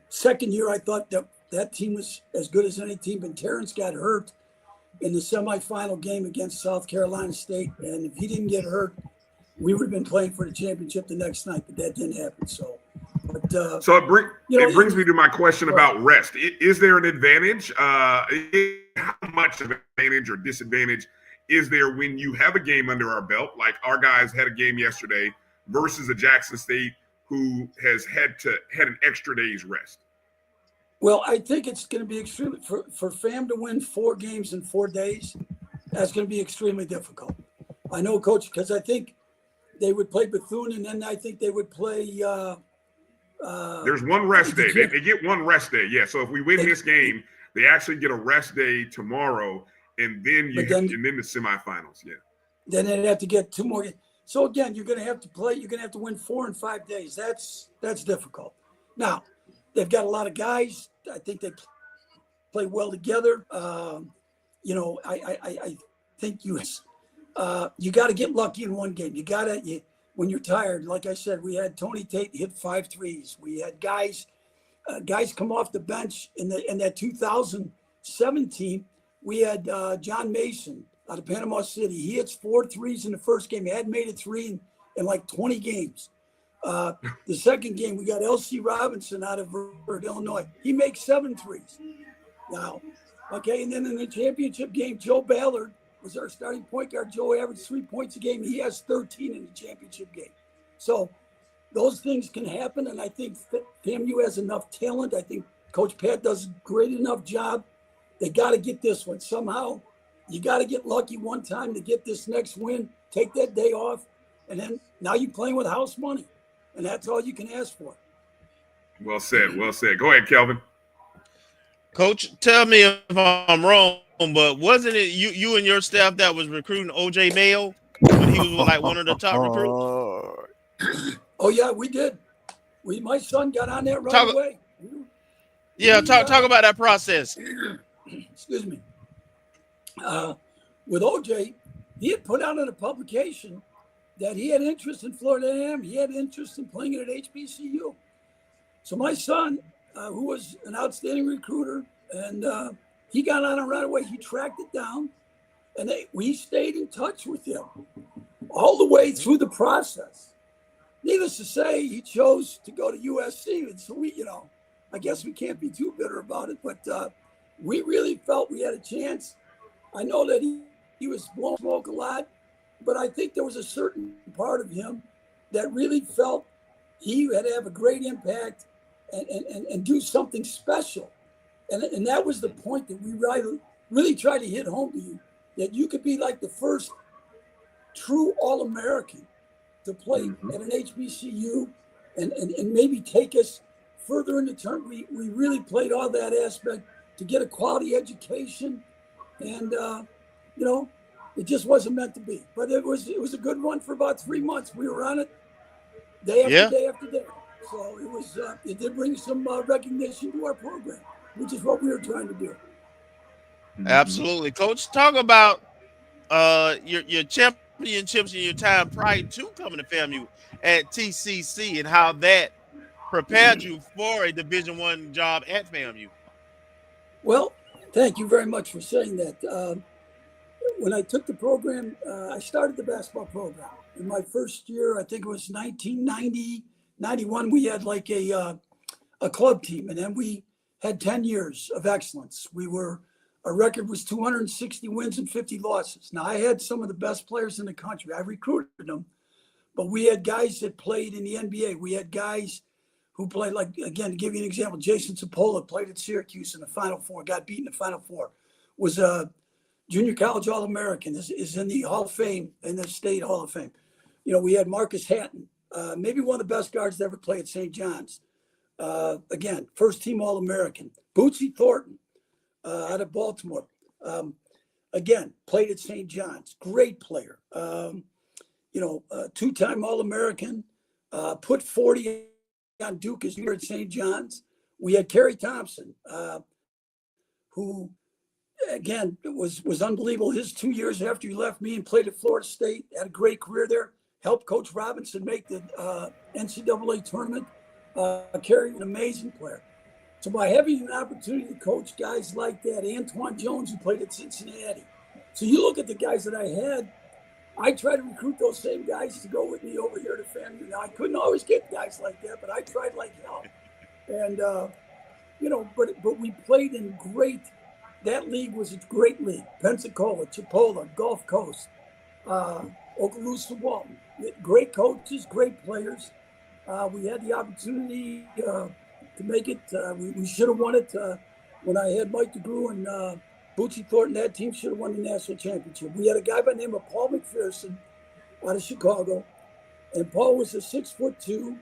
second year, I thought that team was as good as any team, and Terrence got hurt in the semifinal game against South Carolina State, and if he didn't get hurt, we would have been playing for the championship the next night, but that didn't happen. So it brings me to my question about rest. Is there an advantage? How much of an advantage or disadvantage is there when you have a game under our belt, like our guys had a game yesterday versus a Jackson State who has had an extra day's rest? Well, I think it's going to be extremely for FAM to win 4 games in 4 days. That's going to be extremely difficult. I know, Coach, because I think they would play Bethune, and then I think they would play. There's one rest day. They get one rest day. Yeah. So if we win this game, they actually get a rest day tomorrow, and then and then the semifinals. Yeah. Then they'd have to get 2 more games. So again, you're going to have to play. You're going to have to win 4 in 5 days. That's difficult. Now, they've got a lot of guys. I think they play well together. You know, I think you got to get lucky in one game. When you're tired, like I said, we had Tony Tate hit 5 threes. We had guys come off the bench in that 2017. We had John Mason out of Panama City. He hits 4 threes in the first game. He hadn't made a 3 in like 20 games. The second game, we got L.C. Robinson out of Illinois. He makes 7 threes. Now, okay, and then in the championship game, Joe Ballard was our starting point guard. Joe averaged 3 points a game. He has 13 in the championship game. So those things can happen, and I think FAMU has enough talent. I think Coach Pat does a great enough job. They got to get this one. Somehow, you got to get lucky one time to get this next win, take that day off, and then now you're playing with house money, and that's all you can ask for. Well said. Well said. Go ahead, Kelvin. Coach, tell me if I'm wrong, but wasn't it you and your staff that was recruiting O.J. Mayo when he was like one of the top recruits? Oh yeah, we did. My son got on there right away. Yeah, talk about that process. Excuse me. With O.J., he had put out in a publication that he had interest in Florida A&M. He had interest in playing it at HBCU. So my son, who was an outstanding recruiter, and he got on it right away. He tracked it down, and we stayed in touch with him all the way through the process. Needless to say, he chose to go to USC, and so I guess we can't be too bitter about it, but we really felt we had a chance. I know that he was blowing smoke a lot, but I think there was a certain part of him that really felt he had to have a great impact and do something special. And that was the point that we really tried to hit home to you, that you could be like the first true All-American to play at an HBCU and maybe take us further in the term. We really played all that aspect to get a quality education, and it just wasn't meant to be. But it was a good run for about 3 months. We were on it day after day after day. So it did bring some recognition to our program, which is what we were trying to do. Absolutely, Coach. Talk about your championships and your time prior to coming to FAMU at TCC and how that prepared you for a Division I job at FAMU. Well, thank you very much for saying that. When I took the program, I started the basketball program. In my first year, I think it was 1990, 91, we had like a club team, and then we had 10 years of excellence. Our record was 260 wins and 50 losses. Now, I had some of the best players in the country. I recruited them, but we had guys that played in the NBA. We had guys who played, like, again, to give you an example, Jason Cipolla played at Syracuse in the Final Four, got beat in the Final Four, was a junior college All-American, is in the Hall of Fame, in the State Hall of Fame. We had Marcus Hatton, maybe one of the best guards to ever play at St. John's. Again, first-team All-American. Bootsy Thornton out of Baltimore. Again, played at St. John's. Great player. Two-time All-American. Put 40 on Duke as year at St. John's. We had Kerry Thompson, who, again, was unbelievable. His 2 years after he left me and played at Florida State, had a great career there. Helped Coach Robinson make the NCAA tournament. Kerry, an amazing player. So by having an opportunity to coach guys like that, Antoine Jones, who played at Cincinnati. So you look at the guys that I had, I tried to recruit those same guys to go with me over here to FAMU. Now, I couldn't always get guys like that, but I tried like hell. And, but we played in great that league was a great league. Pensacola, Chipola, Gulf Coast, Okaloosa, Walton. Great coaches, great players. We had the opportunity to make it. We should have won it when I had Mike DeGrew and Bucci Thornton. That team should have won the national championship. We had a guy by the name of Paul McPherson out of Chicago, and Paul was a 6'2",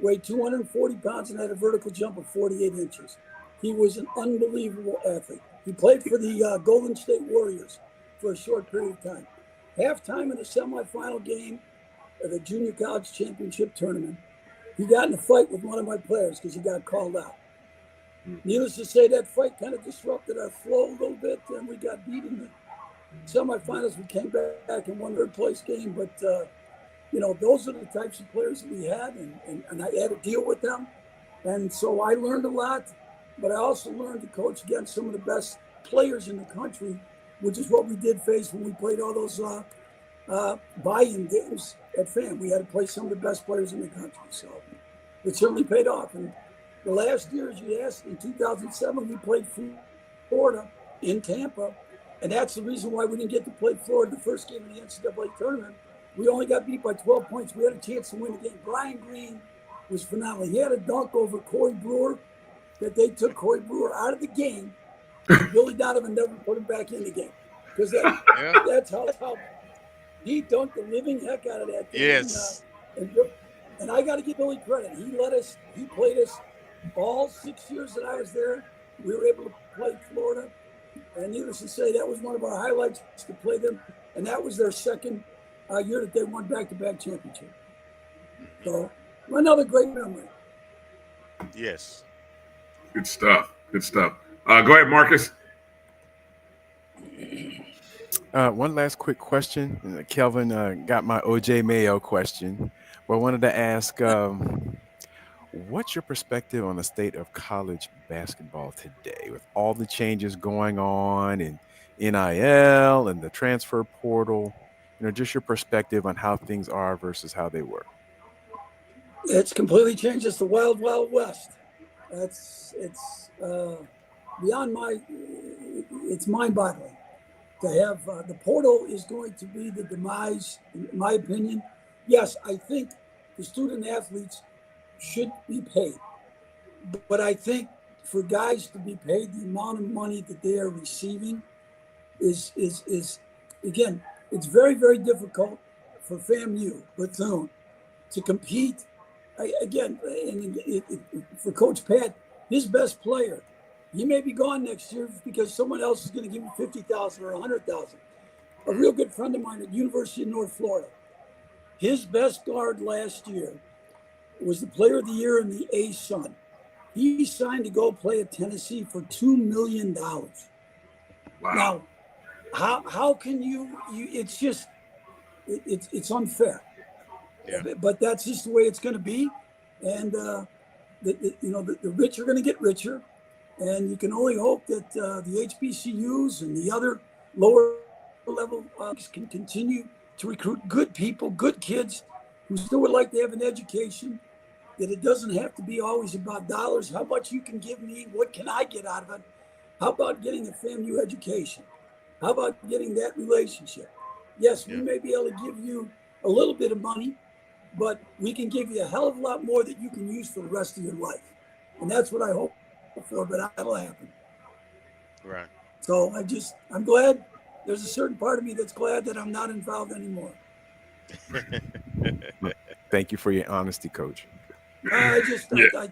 weighed 240 pounds, and had a vertical jump of 48 inches. He was an unbelievable athlete. He played for the Golden State Warriors for a short period of time. Halftime in the semifinal game of the junior college championship tournament, he got in a fight with one of my players because he got called out. Needless to say, that fight kind of disrupted our flow a little bit, and we got beat in the semifinals. We came back and won third place game, but those are the types of players that we had, and I had to deal with them. And so I learned a lot, but I also learned to coach against some of the best players in the country, which is what we did face when we played all those buy-in games at FAM. We had to play some of the best players in the country, so it certainly paid off. And the last year, as you asked, in 2007, we played Florida in Tampa, and that's the reason why we didn't get to play Florida the first game of the NCAA tournament. We only got beat by 12 points. We had a chance to win the game. Bryan Green was phenomenal. He had a dunk over Corey Brewer that they took Corey Brewer out of the game. Billy Donovan never put him back in the game because that's how he dunked the living heck out of that game. Yes. And I got to give Billy credit. He played us all 6 years that I was there. We were able to play Florida. And needless to say, that was one of our highlights to play them. And that was their second year that they won back-to-back championship. So another great memory. Yes. Good stuff. Good stuff. Go ahead, Marcus. One last quick question. Kelvin got my OJ Mayo question, but I wanted to ask, what's your perspective on the state of college basketball today with all the changes going on in NIL and the transfer portal? Just your perspective on how things are versus how they were. It's completely changed. It's the wild, wild west. It's beyond it's mind-boggling to have the portal is going to be the demise, in my opinion. Yes, I think the student athletes should be paid, but I think for guys to be paid the amount of money that they are receiving is again, it's very, very difficult for FAMU, Bethune, to compete. For Coach Pat, his best player, he may be gone next year because someone else is going to give him $50,000 or $100,000. A real good friend of mine at University of North Florida, his best guard last year was the player of the year in the A-Sun. He signed to go play at Tennessee for $2 million. Wow. Now, how can you it's just it's unfair. Yeah. But that's just the way it's going to be, and the rich are going to get richer, and you can only hope that the HBCUs and the other lower level can continue to recruit good people, good kids who still would like to have an education. That it doesn't have to be always about dollars. How much you can give me? What can I get out of it? How about getting a FAMU education? How about getting that relationship? Yes, we may be able to give you a little bit of money, but we can give you a hell of a lot more that you can use for the rest of your life. And that's what I hope for, but that'll happen. Right. So I'm glad. There's a certain part of me that's glad that I'm not involved anymore. Thank you for your honesty, Coach. I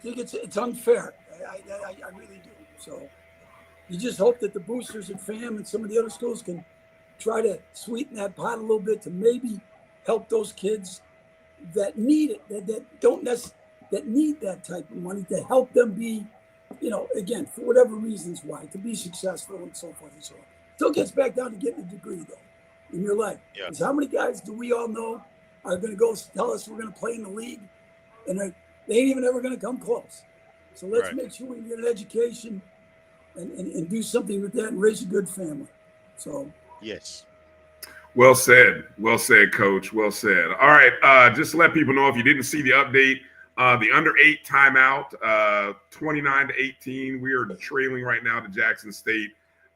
think it's unfair. I really do. So you just hope that the boosters at FAM and some of the other schools can try to sweeten that pot a little bit to maybe help those kids that need it, that need that type of money to help them be, again, for whatever reasons why, to be successful and so forth and so on. Still gets back down to getting a degree, though, in your life. Because how many guys do we all know are going to go tell us we're going to play in the league, and they ain't even ever going to come close? So let's make sure we can get an education and do something with that and raise a good family. So yes. Well said, Coach. Well said. All right, just to let people know, if you didn't see the update, the under-8 timeout, 29-18. We are trailing right now to Jackson State.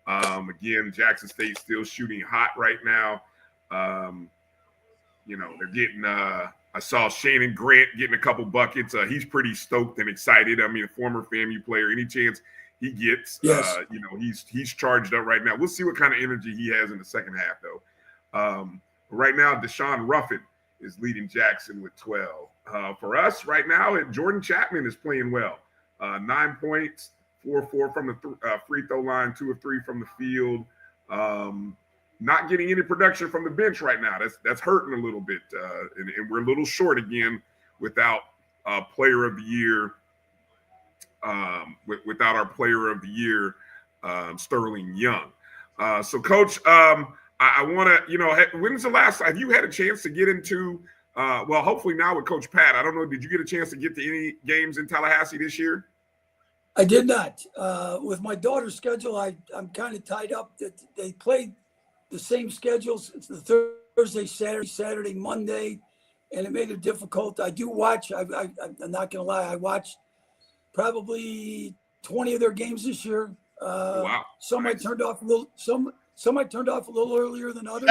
Again, Jackson State still shooting hot right now. They're getting. I saw Shannon Grant getting a couple buckets. He's pretty stoked and excited. I mean, a former FAMU player. Any chance he gets, Yes. He's charged up right now. We'll see what kind of energy he has in the second half, though. Right now, Deshaun Ruffin is leading Jackson with 12. For us right now, Jordan Chapman is playing well. 9 points, 4-4 from the free throw line, 2 of 3 from the field. Not getting any production from the bench right now. That's hurting a little bit, and we're a little short again without player of the year. Without our player of the year, Sterling Young. So, Coach, I want to, when's the last time have you had a chance to get into? Hopefully now with Coach Pat. I don't know. Did you get a chance to get to any games in Tallahassee this year? I did not. With my daughter's schedule, I'm kind of tied up. That they played the same schedules. It's the Thursday, Saturday, Monday, and it made it difficult. I do watch. I'm not going to lie. I watched probably 20 of their games this year. Wow. Some nice. I turned off a little. Some I turned off a little earlier than others.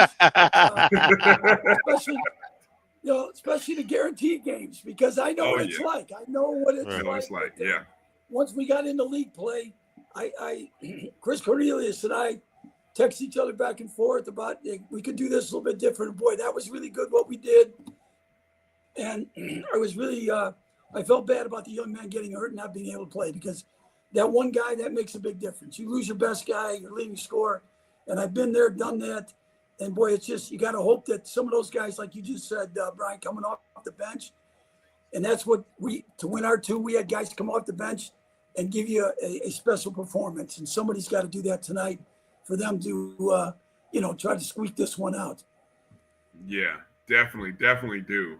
Especially the guaranteed games, because I know what it's like. I know what it's like. Yeah. Once we got into league play, I Chris Cornelius and I text each other back and forth about we could do this a little bit different. Boy, that was really good what we did. And I was really I felt bad about the young man getting hurt and not being able to play, because that one guy, that makes a big difference. You lose your best guy, your leading scorer, and I've been there, done that. And boy, it's just, you got to hope that some of those guys, like you just said, Bryan, coming off the bench, and that's what to win our two, we had guys come off the bench and give you a special performance. And somebody's got to do that tonight for them to, try to squeak this one out. Yeah, definitely do.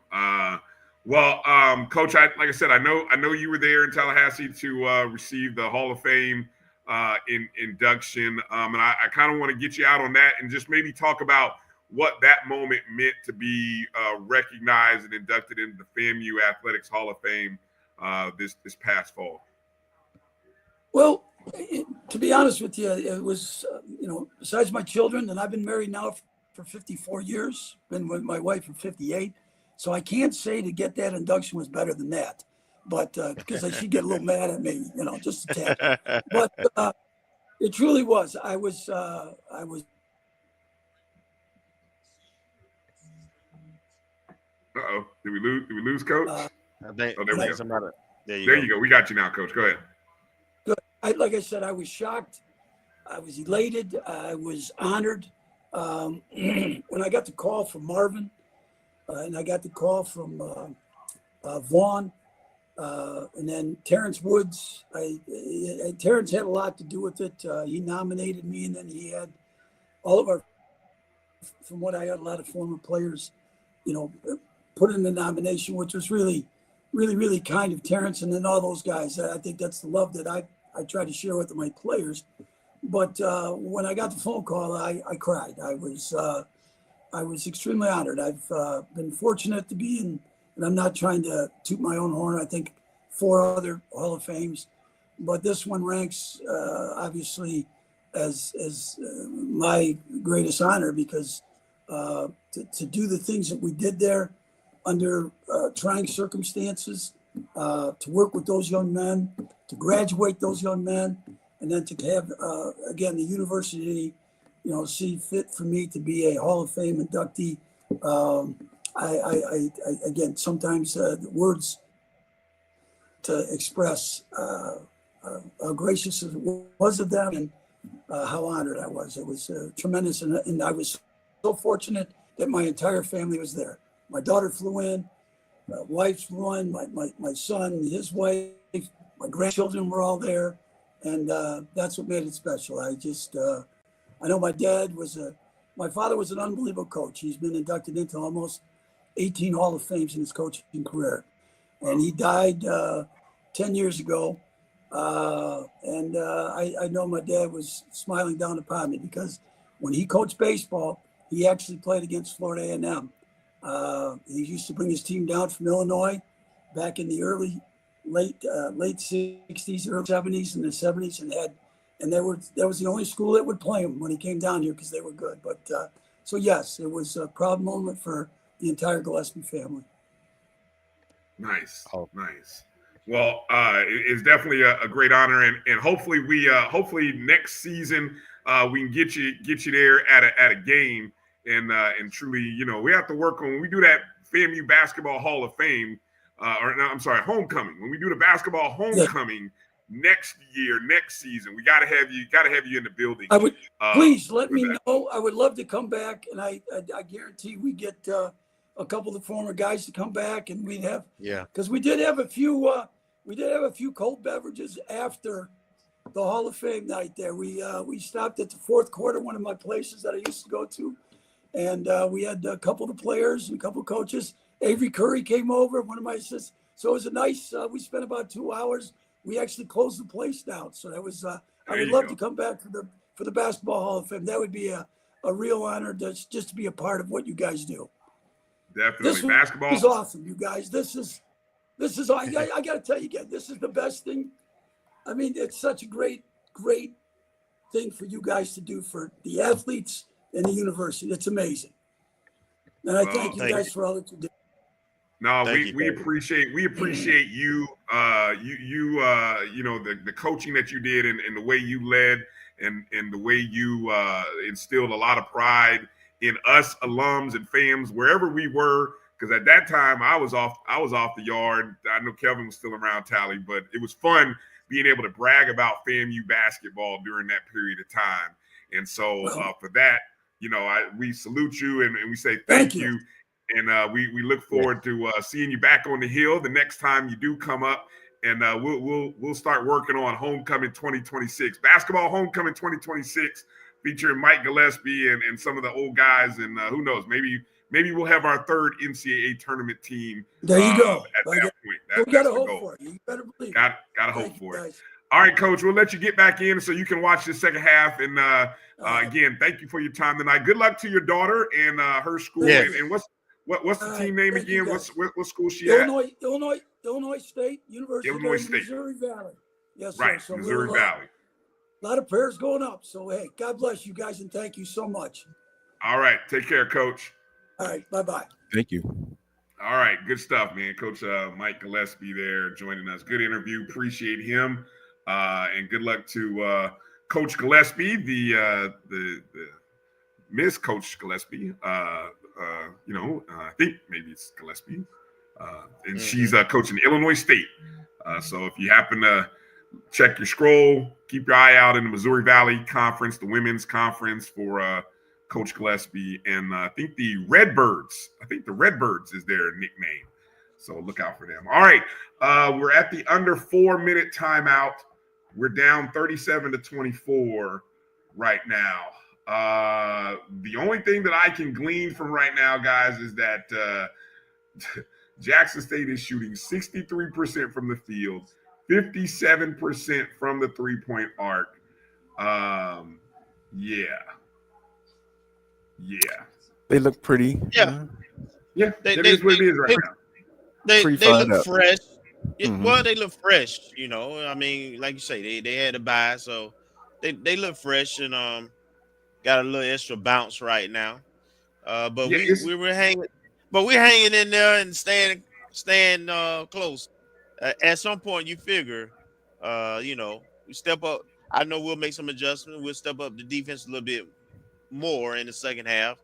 Coach, like I said, I know you were there in Tallahassee to receive the Hall of Fame induction, and I kind of want to get you out on that and just maybe talk about what that moment meant to be recognized and inducted into the FAMU Athletics Hall of Fame this past fall. Well, to be honest with you, it was, besides my children, and I've been married now for 54 years, been with my wife for 58. So I can't say to get that induction was better than that, but because she'd get a little mad at me, just a tad. But it truly was. I was. Uh-oh. Did we lose Coach? I think, there we go. Somebody, there you go. We got you now, Coach. Go ahead. Good. Like I said, I was shocked. I was elated. I was honored. When I got the call from Marvin, and I got the call from Vaughn, and then Terrence Woods. Terrence had a lot to do with it. He nominated me, and then he had all of our, from what I heard, a lot of former players, put in the nomination, which was really, really, really kind of Terrence, and then all those guys. I think that's the love that I try to share with my players. But when I got the phone call, I cried. I was extremely honored. I've been fortunate to be in, and I'm not trying to toot my own horn. I think 4 other Hall of Fames, but this one ranks obviously as my greatest honor, because to do the things that we did there under trying circumstances, to work with those young men, to graduate those young men, and then to have again the university, see fit for me to be a Hall of Fame inductee. I again, sometimes the words to express how gracious it was of them, and how honored I was. It was tremendous, and I was so fortunate that my entire family was there. My daughter flew in, my wife flew in, my son, his wife, my grandchildren were all there, and that's what made it special. I know my father was an unbelievable coach. He's been inducted into almost 18 Hall of Fames in his coaching career. And he died 10 years ago. And I know my dad was smiling down upon me, because when he coached baseball, he actually played against Florida A&M. He used to bring his team down from Illinois back in the late 60s, early 70s, and the 70s, and had and that was the only school that would play him when he came down here because they were good. But so yes, it was a proud moment for the entire Gillespie family. Nice, nice. Well, it's definitely a great honor, and hopefully hopefully next season we can get you there at a game, and truly, you know, we have to work on when we do that FAMU Basketball Hall of Fame, homecoming. When we do the basketball homecoming next season, we gotta have you in the building. I would please let me know. I would love to come back, and I guarantee we get a couple of the former guys to come back, and we'd have because we did have a few cold beverages after the Hall of Fame night there. We stopped at the fourth quarter, one of my places that I used to go to, and we had a couple of the players and a couple of coaches. Avery Curry came over, one of my assistants. So it was a nice. We spent about 2 hours. We actually closed the place down. So that was. I would love to come back for the Basketball Hall of Fame. That would be a real honor just to be a part of what you guys do. Definitely, basketball is awesome, you guys. This is. I got to tell you again. This is the best thing. I mean, it's such a great thing for you guys to do for the athletes and the university. It's amazing, and I thank you guys for all that you do. No, we appreciate you. You know, the coaching that you did and the way you led and the way you instilled a lot of pride in us alums and fams wherever we were. Because at that time I was off the yard. I know Kelvin was still around Tally, but it was fun being able to brag about FAMU basketball during that period of time. And so for that, you know, we salute you and we say thank you. And we look forward to seeing you back on the hill the next time you do come up. And we'll start working on Homecoming 2026, Basketball Homecoming 2026, featuring Mike Gillespie and some of the old guys. And who knows, maybe we'll have our third NCAA tournament team. There you go. At that point, we got to hope for it. You better believe. Got to hope for it. All right, Coach. We'll let you get back in so you can watch the second half. And again, thank you for your time tonight. Good luck to your daughter and her school. Yes. And what's the team name again? What school she Illinois State University. Illinois State. Missouri Valley. Yes, right. Sir. So Missouri Valley. A lot of prayers going up. So hey, God bless you guys and thank you so much. All right, take care, Coach. All right, bye-bye. Thank you. All right, good stuff, man. Coach Mike Gillespie there joining us. Good interview. Appreciate him. And good luck to Coach Gillespie, the Miss Coach Gillespie. I think maybe it's Gillespie. And she's coaching Illinois State. So if you happen to check your scroll, keep your eye out in the Missouri Valley Conference, the women's conference for Coach Gillespie, and I think the Redbirds is their nickname. So look out for them. All right. We're at the under 4-minute timeout. We're down 37-24 right now. The only thing that I can glean from right now, guys, is that Jackson State is shooting 63% from the field, 57% from the three-point arc. Yeah. They look pretty. Yeah. That is what it is right now. They look up. fresh. Mm-hmm. Well, they look fresh, you know. I mean, like you say, they had a bye, so they look fresh and got a little extra bounce right now. But we were hanging, but we're hanging in there and staying close. At some point, you figure, we step up. I know we'll make some adjustments. We'll step up the defense a little bit more in the second half.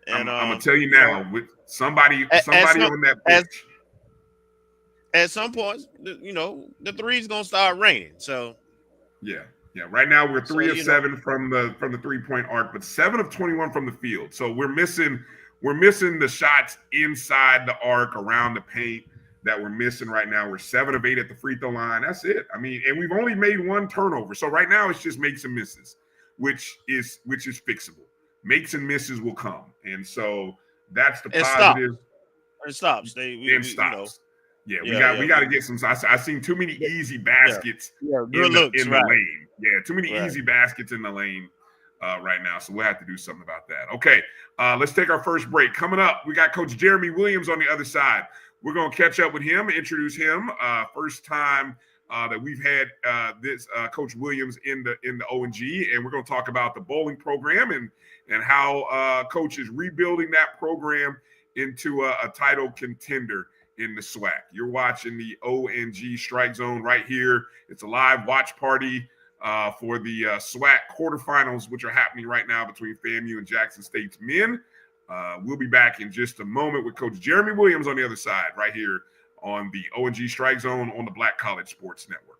And I'm gonna tell you now, with somebody on that pitch. At some point, the three's gonna start raining. So yeah. Right now we're 3 of 7 from the 3-point arc, but 7 of 21 from the field. So we're missing the shots inside the arc around the paint that we're missing right now. We're 7 of 8 at the free throw line. That's it. I mean, and we've only made 1 turnover. So right now it's just makes and misses, which is fixable. Makes and misses will come, and so that's the positive. It stops. Stops. We got to get some. I seen too many easy baskets in the lane. Yeah, too many easy baskets in the lane right now. So we'll have to do something about that. Okay, let's take our first break. Coming up, we got Coach Jeramy Williams on the other side. We're going to catch up with him, introduce him. First time that we've had this Coach Williams in the O&G, and we're going to talk about the bowling program and how Coach is rebuilding that program into a title contender in the SWAC. You're watching the O&G StrikeZone right here. It's a live watch party for the SWAC quarterfinals, which are happening right now between FAMU and Jackson State's men. We'll be back in just a moment with Coach Jeramy Williams on the other side right here on the O&G StrikeZone on the Black College Sports Network.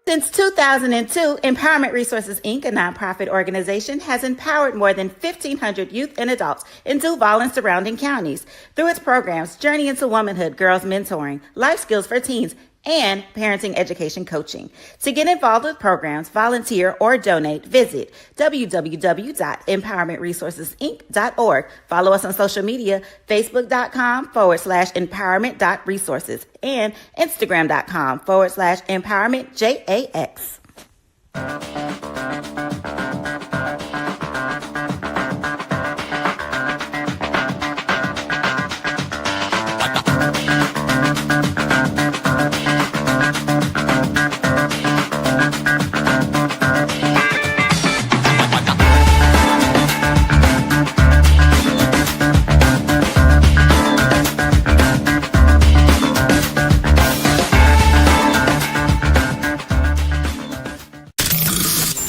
Since 2002, Empowerment Resources, Inc., a nonprofit organization, has empowered more than 1,500 youth and adults in Duval and surrounding counties through its programs Journey into Womanhood, Girls Mentoring, Life Skills for Teens, and Parenting Education Coaching. To get involved with programs, volunteer, or donate, visit www.empowermentresourcesinc.org. Follow us on social media, facebook.com/empowerment.resources and instagram.com/empowermentJAX.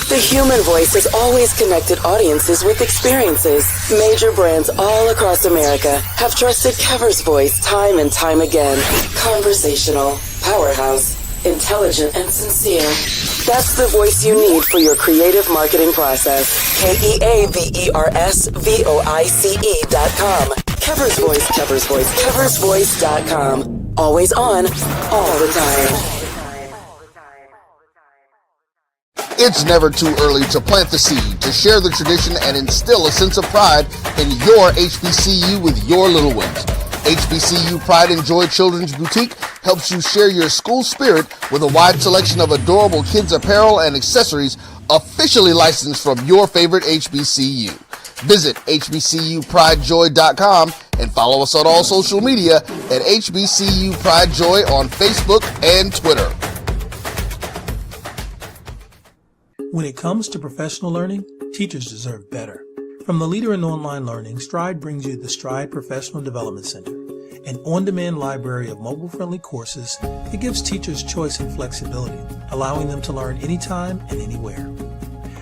The human voice has always connected audiences with experiences. Major brands all across America have trusted Kever's voice time and time again. Conversational, powerhouse, intelligent, and sincere. That's the voice you need for your creative marketing process. KEAVERSVOICE.com. Kever's Voice, Kever's Voice, KeversVoice.com. Always on, all the time. It's never too early to plant the seed, to share the tradition, and instill a sense of pride in your HBCU with your little ones. HBCU Pride and Joy Children's Boutique helps you share your school spirit with a wide selection of adorable kids' apparel and accessories officially licensed from your favorite HBCU. Visit hbcupridejoy.com and follow us on all social media at HBCU Pride Joy on Facebook and Twitter. When it comes to professional learning, teachers deserve better. From the leader in online learning, Stride brings you the Stride Professional Development Center, an on-demand library of mobile-friendly courses that gives teachers choice and flexibility, allowing them to learn anytime and anywhere.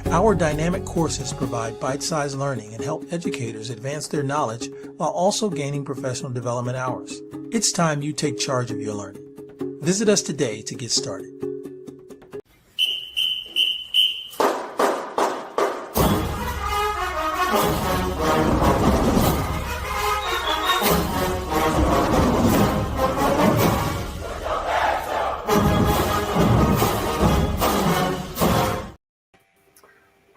Our dynamic courses provide bite-sized learning and help educators advance their knowledge while also gaining professional development hours. It's time you take charge of your learning. Visit us today to get started.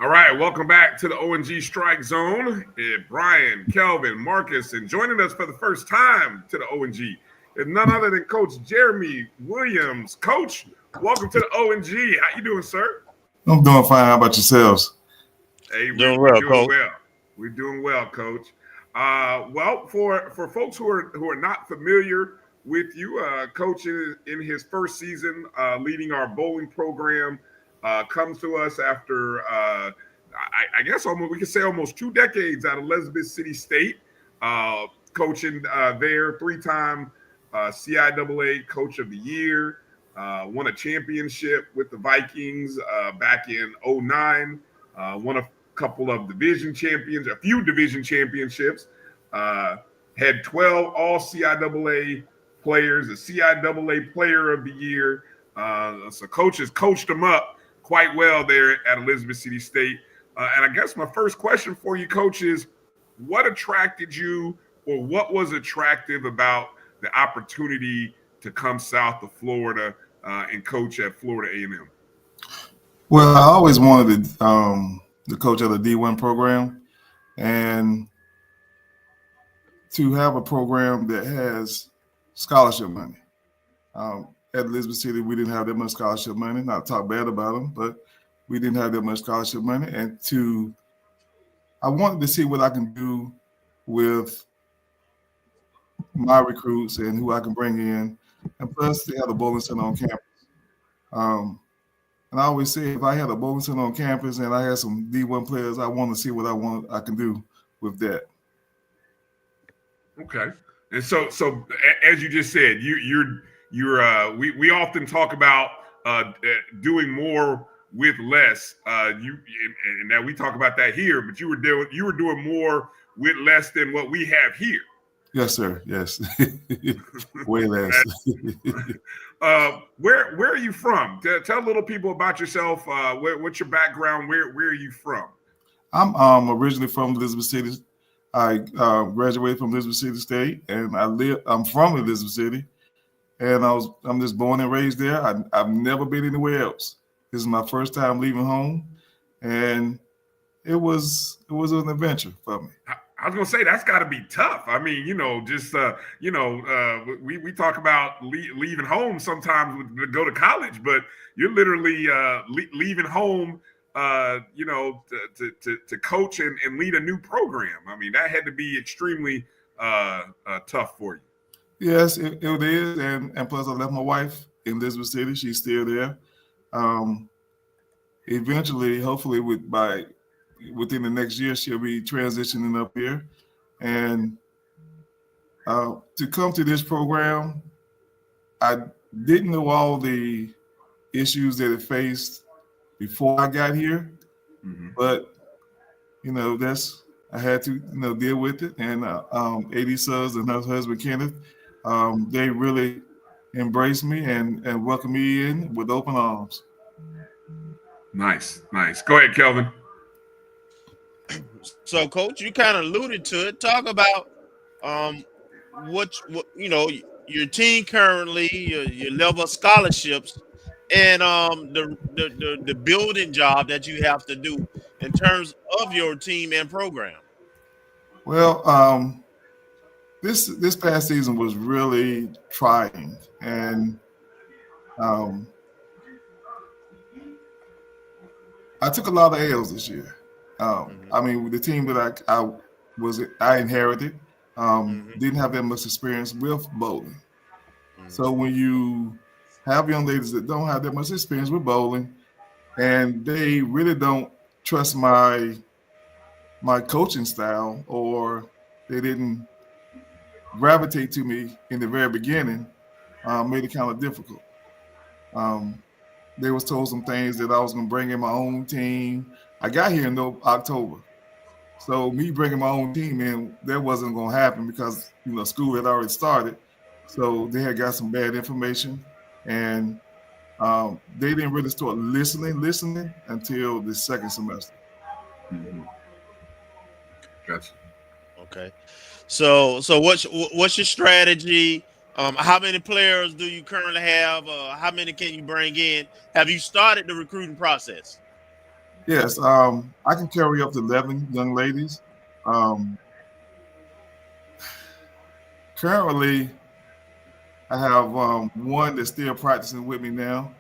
All right, welcome back to the O&G StrikeZone. Bryan, Kelvin, Marcus, and joining us for the first time to the O&G is none other than Coach Jeramy Williams. Coach, welcome to the O&G. How you doing, sir? I'm doing fine. How about yourselves? Hey, Doing we're well, doing Coach. well. We're doing well, Coach. Well, for folks who are not familiar with you, Coach in his first season leading our bowling program comes to us after I guess we could say almost 2 decades out of Elizabeth City State, coaching there, 3-time CIAA Coach of the Year, won a championship with the Vikings back in 2009, won a couple of a few division championships, had 12 all CIAA players, a CIAA Player of the Year. So Coach has coached them up quite well there at Elizabeth City State. And I guess my first question for you, Coach, is what attracted you, or what was attractive about the opportunity to come south of Florida and coach at Florida A&M? Well, I always wanted to coach at a D1 program, and to have a program that has scholarship money. At Elizabeth City, we didn't have that much scholarship money. Not to talk bad about them, but we didn't have that much scholarship money. And I wanted to see what I can do with my recruits and who I can bring in, and plus to have a bowling center on campus. And I always say, if I had a bowling center on campus and I had some D1 players, I want to see what I can do with that. Okay. And so as you just said, we often talk about doing more with less. And now we talk about that here, but you were doing more with less than what we have here. Yes, sir. Yes. Way less. Where are you from? Tell little people about yourself. What's your background? Where are you from? I'm originally from Elizabeth City. I graduated from Elizabeth City State, and I'm from Elizabeth City, and I'm just born and raised there. I've never been anywhere else. This is my first time leaving home, and it was an adventure for me. I was gonna say that's got to be tough. I mean, we talk about leaving home sometimes to go to college, but you're literally leaving home, to coach and lead a new program. I mean, that had to be extremely tough for you. Yes, it is, and plus I left my wife in Elizabeth City. She's still there. Eventually, hopefully, within the next year, she'll be transitioning up here. And to come to this program, I didn't know all the issues that it faced before I got here. Mm-hmm. But, I had to, deal with it. And AD Suggs and her husband, Kenneth, they really embraced me and welcomed me in with open arms. Nice. Go ahead, Kelvin. So, Coach, you kind of alluded to it. Talk about what your team currently, your level of scholarships, and the building job that you have to do in terms of your team and program. Well, this past season was really trying, and I took a lot of L's this year. I mean, the team that I inherited didn't have that much experience with bowling. So when you have young ladies that don't have that much experience with bowling, and they really don't trust my coaching style, or they didn't gravitate to me in the very beginning, made it kind of difficult. They was told some things that I was going to bring in my own team. I got here in October. So me bringing my own team in, that wasn't going to happen because, school had already started. So they had got some bad information, and they didn't really start listening until the second semester. Mm-hmm. Gotcha. Okay. So what's your strategy? How many players do you currently have? How many can you bring in? Have you started the recruiting process? Yes, I can carry up to 11 young ladies. Currently, I have one that's still practicing with me now.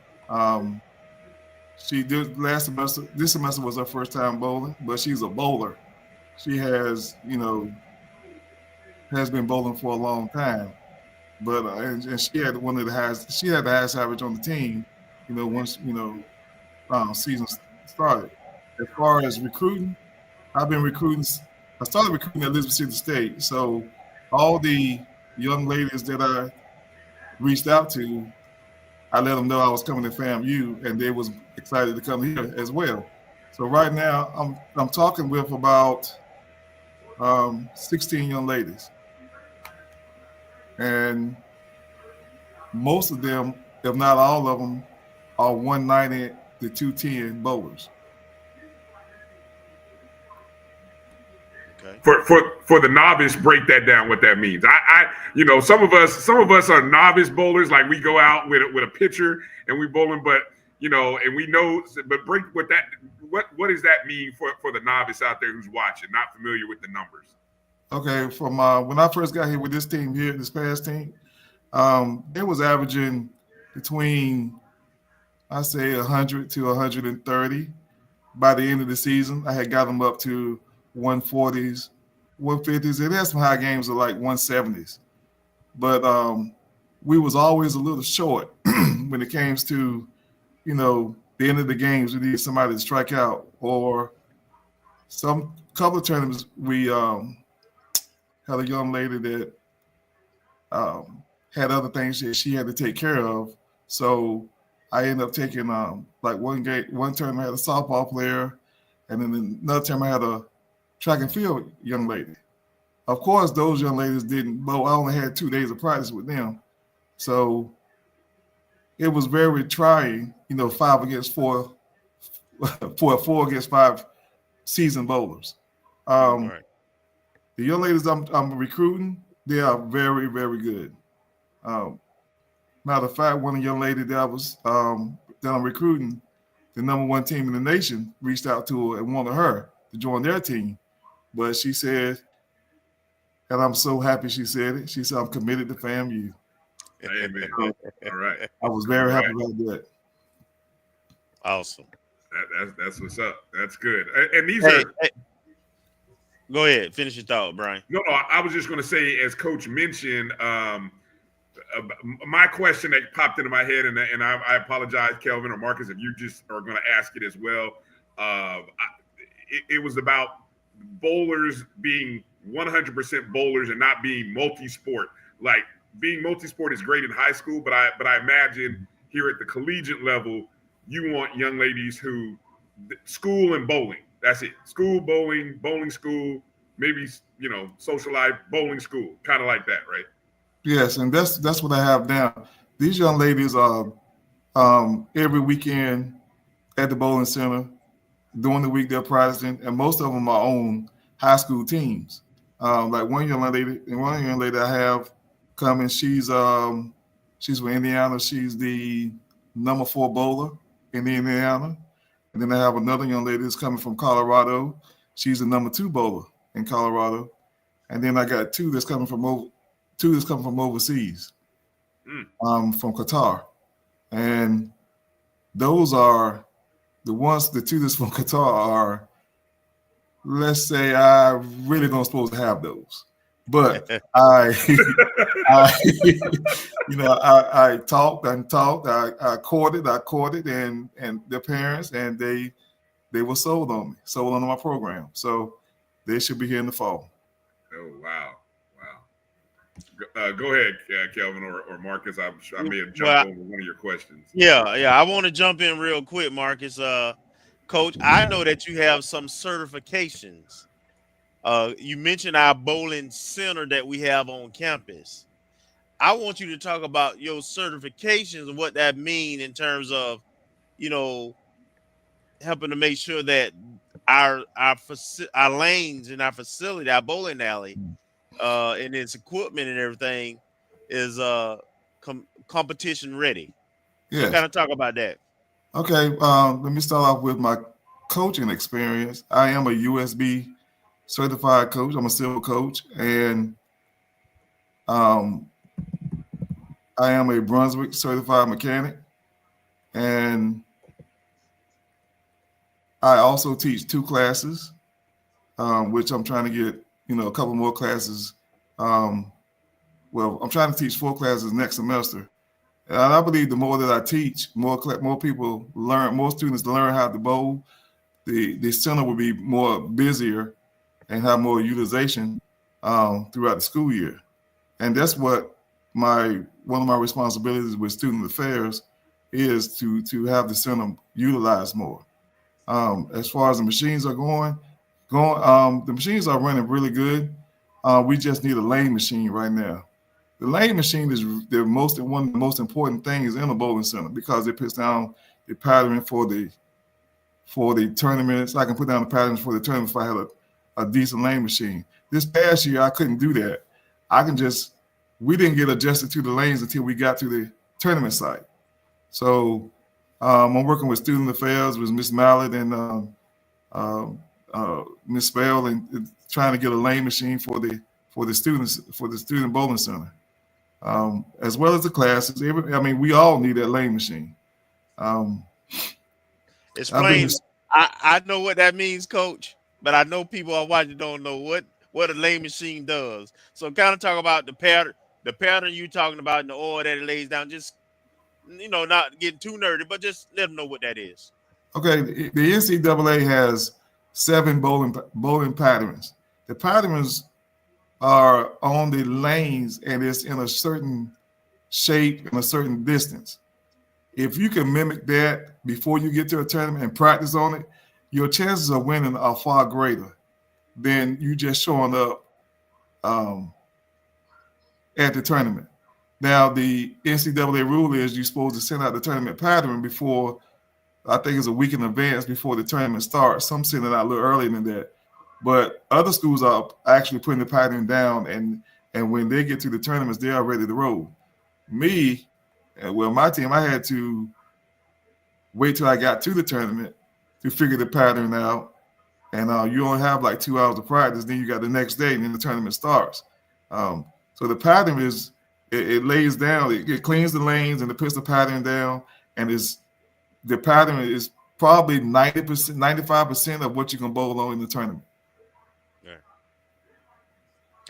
She did last semester. This semester was her first time bowling, but she's a bowler. She has, has been bowling for a long time. But and she had one of the highest. She had the highest average on the team. Once season started. As far as recruiting, I've been recruiting. I started recruiting at Elizabeth City State. So all the young ladies that I reached out to, I let them know I was coming to FAMU, and they was excited to come here as well. So right now, I'm talking with about 16 young ladies. And most of them, if not all of them, are 190 to 210 bowlers. Okay. For the novice, break that down. What that means. Some of us are novice bowlers. Like we go out with a pitcher and we bowling, but and we know. But break what what does that mean for the novice out there who's watching, not familiar with the numbers? Okay, from when I first got here with this team here, this past team, they was averaging between, I say, 100 to 130. By the end of the season, I had got them up to 140s, 150s. It had some high games of like 170s. But we was always a little short when it came to the end of the games, we need somebody to strike out, or some couple of tournaments we had a young lady that had other things that she had to take care of. So I ended up taking like one tournament I had a softball player, and then another time I had a track and field young lady. Of course, those young ladies didn't bowl. I only had 2 days of practice with them. So it was very trying, 5 against 4, 4 against 5 seasoned bowlers. Right. The young ladies I'm recruiting, they are very, very good. Matter of fact, one young lady that I'm recruiting, the #1 team in the nation, reached out to her and wanted her to join their team. But she said, and I'm so happy she said it, she said, I'm committed to FAMU. Amen. All right. I was very happy about that. Awesome. That's what's up. That's good. And these are. Hey, go ahead. Finish your thought, Bryan. No, I was just going to say, as Coach mentioned, my question that popped into my head, and I apologize, Kelvin or Marcus, if you just are going to ask it as well. It was about bowlers being 100% bowlers and not being multi-sport. Like, being multi-sport is great in high school, but I imagine here at the collegiate level, you want young ladies who school and bowling. That's it. School, bowling, bowling school, maybe, social life, bowling school, kind of like that, right? Yes, and that's what I have now. These young ladies are every weekend at the bowling center. During the week they're practicing, and most of them are on high school teams. Like one young lady I have coming, she's from Indiana. She's the #4 bowler in Indiana. And then I have another young lady that's coming from Colorado. She's the #2 bowler in Colorado. And then I got two that's coming from overseas, from Qatar. And those are the two that's from Qatar are, let's say, I really don't supposed to have those. But I talked and talked. I courted, and their parents, and they were sold on my program. So they should be here in the fall. Oh, wow. Go ahead, Kelvin or Marcus. I may have jumped over one of your questions. Yeah. I want to jump in real quick, Marcus. Coach, I know that you have some certifications. You mentioned our bowling center that we have on campus. I want you to talk about your certifications and what that means in terms of, helping to make sure that our lanes in our facility, our bowling alley, and its equipment and everything is competition ready. Yeah. So kind of talk about that. Okay. Let me start off with my coaching experience. I am a USB certified coach. I'm a civil coach, and I am a Brunswick certified mechanic, and I also teach 2 classes, which I'm trying to get a couple more classes. I'm trying to teach 4 classes next semester, and I believe the more that I teach, more people learn, more students learn how to bowl. The center will be more busier and have more utilization throughout the school year. And that's what one of my responsibilities with student affairs is, to have the center utilized more. As far as the machines are going, the machines are running really good. We just need a lane machine right now. The lane machine is one of the most important things in a bowling center, because it puts down the pattern for the tournaments. I can put down the patterns for the tournaments if I had a decent lane machine. This past year, I couldn't do that. We didn't get adjusted to the lanes until we got to the tournament site. So I'm working with student affairs with Miss Mallett and Miss Spell, and trying to get a lane machine for the students, for the student bowling center, as well as the classes. We all need that lane machine. Explain. I know what that means, Coach, but I know people are watching don't know what a lane machine does. So kind of talk about the pattern you're talking about and the order that it lays down. Just not getting too nerdy, but just let them know what that is. Okay, the NCAA has 7 bowling patterns. The patterns are on the lanes, and it's in a certain shape and a certain distance. If you can mimic that before you get to a tournament and practice on it, your chances of winning are far greater than you just showing up at the tournament. Now, the NCAA rule is you're supposed to send out the tournament pattern before, I think it's a week in advance before the tournament starts. Some send it out a little earlier than that. But other schools are actually putting the pattern down, and when they get to the tournaments, they are ready to roll. My team, I had to wait till I got to the tournament to figure the pattern out. And you only have like 2 hours of practice. Then you got the next day, and then the tournament starts. So the pattern is, it lays down, it cleans the lanes, and it puts the pattern down. And the pattern is probably 90%, 95% of what you can bowl on in the tournament. Yeah.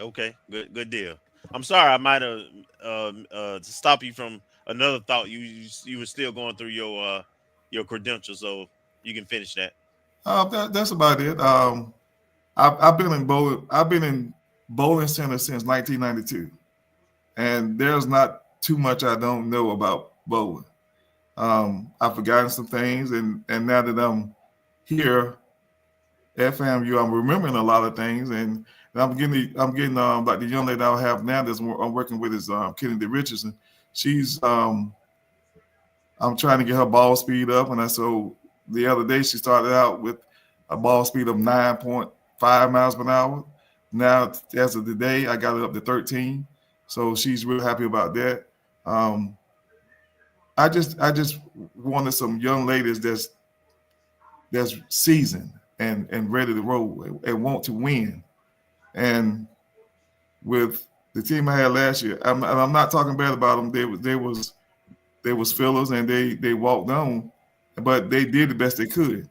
Okay, good deal. I'm sorry, I might have to stop you from another thought. You were still going through your credentials, so you can finish that. That's about it. I've been in bowling center since 1992, and there's not too much I don't know about bowling. I've forgotten some things, and now that I'm here at FAMU, I'm remembering a lot of things, and I'm getting like the young lady I have now I'm working with is Kennedy Richardson. She's I'm trying to get her ball speed up, and so the other day she started out with a ball speed of 9.5 miles per hour. Now, as of today, I got it up to 13, so she's real happy about that. I just wanted some young ladies that's seasoned and ready to roll and want to win. And with the team I had last year, I'm not talking bad about them. They was fillers, and they walked on, but they did the best they could.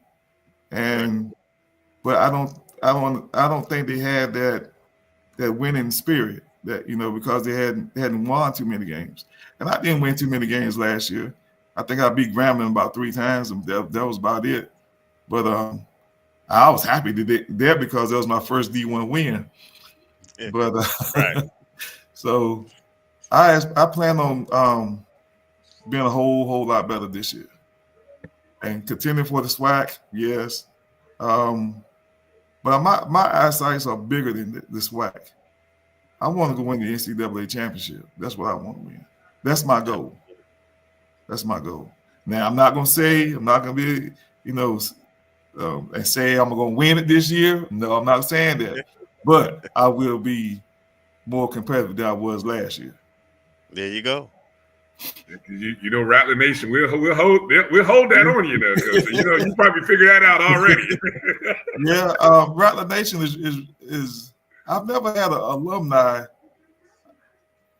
But I don't think they had that winning spirit that, because they hadn't won too many games. And I didn't win too many games last year. I think I beat Grambling about 3 times, and that was about it. But I was happy there because that was my first D1 win. Yeah. But right. So I plan on being a whole lot better this year and contending for the SWAC. Yes, but my eyesights are bigger than the SWAC. I want to go win the NCAA championship. That's what I want to win. That's my goal. Now, I'm not going to be, and say I'm going to win it this year. No, I'm not saying that. But I will be more competitive than I was last year. There you go. Rattler Nation, we'll hold that on you now, because you probably figured that out already. Yeah, Rattler Nation is I've never had an alumni.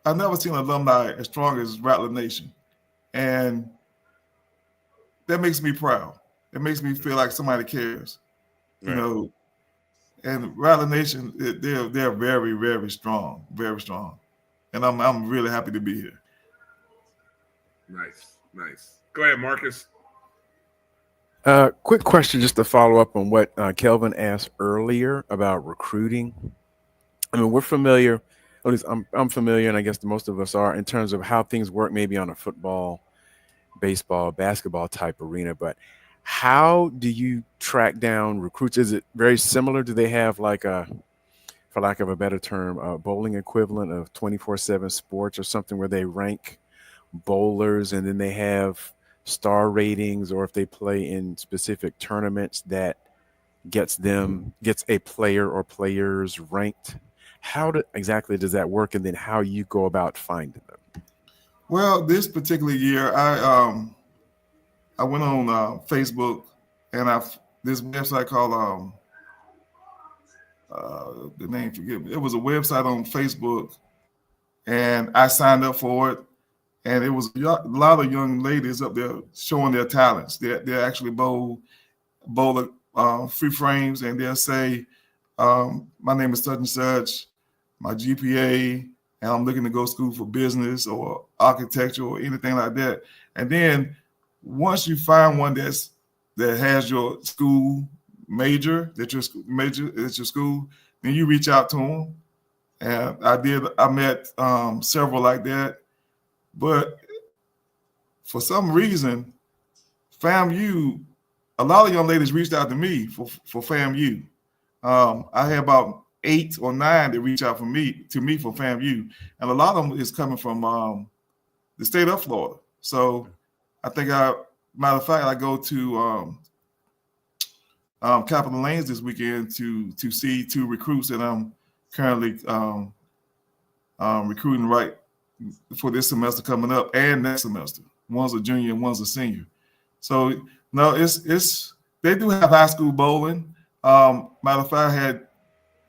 I've never seen an alumni as strong as Rattler Nation, and that makes me proud. It makes me feel like somebody cares, right. And Rattler Nation, they're very, very strong, and I'm really happy to be here. Nice. Go ahead, Marcus. Quick question, just to follow up on what Kelvin asked earlier about recruiting. I mean, we're familiar, at least I'm familiar, and I guess most of us are, in terms of how things work maybe on a football, baseball, basketball type arena. But how do you track down recruits? Is it very similar? Do they have like for lack of a better term, a bowling equivalent of 24/7 sports or something where they rank bowlers and then they have star ratings, or if they play in specific tournaments that gets a player or players ranked? How exactly does that work, and then how you go about finding them? Well, this particular year, I went on Facebook, and this website called the name, forgive me. It was a website on Facebook, and I signed up for it. And it was a lot of young ladies up there showing their talents. They actually bowl free frames, and they'll say, "My name is such and such, my GPA, and I'm looking to go to school for business or architecture or anything like that." And then once you find one that has your school major, at your school, then you reach out to them. And I met several like that. But for some reason, FAMU, a lot of young ladies reached out to me for FAMU. I had about 8 or 9 that reach out to me for FAMU, and a lot of them is coming from the state of Florida. So I think matter of fact, I go to Capitol Lanes this weekend to see 2 recruits that I'm currently recruiting right for this semester coming up and next semester. One's a junior and one's a senior. So no, it's they do have high school bowling. Matter of fact,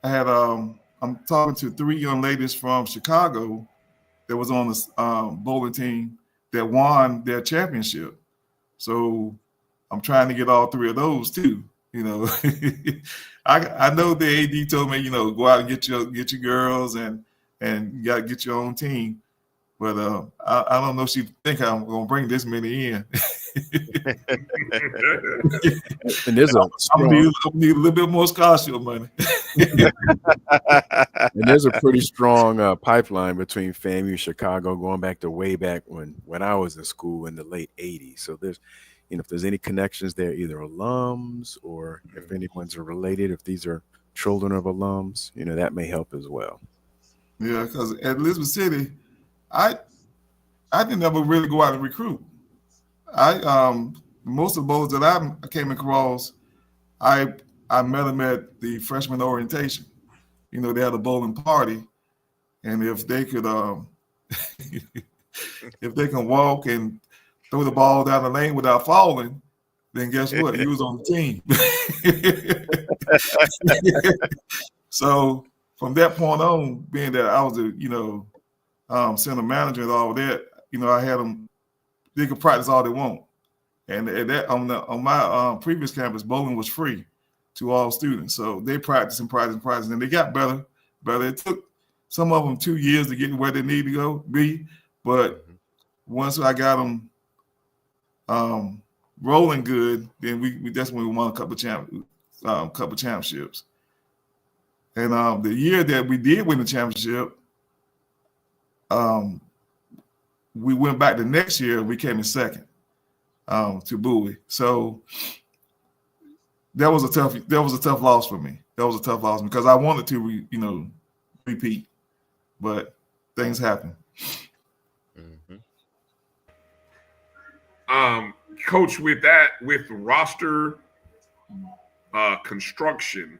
I'm talking to 3 young ladies from Chicago that was on the bowling team that won their championship. So I'm trying to get all 3 of those too. You know, I know the AD told me, go out and get your girls and you got to get your own team. But I don't know if she think I'm going to bring this many in. And there's I'm need a little bit more scholarship money. And there's a pretty strong pipeline between FAMU and Chicago going back to way back when I was in school in the late 80s. So there's, if there's any connections there, either alums or if anyone's related, if these are children of alums, that may help as well. Yeah, because at Elizabeth City, I didn't ever really go out and recruit. Most of the bowlers that I came across, I met them at the freshman orientation. They had a bowling party, and if they could, if they can walk and throw the ball down the lane without falling, then guess what? He was on the team. So from that point on, being that I was a center manager and all that, I had them. They could practice all they want, and that on my previous campus, bowling was free to all students. So they practiced and and they got better. It took some of them 2 years to get where they need to be, but once I got them rolling good, then we that's when we won a couple championships. And the year that we did win the championship, we went back the next year. We came in second to Bowie. So that was a tough loss for me. That was a tough loss because I wanted to repeat, but things happen. Coach, with roster construction,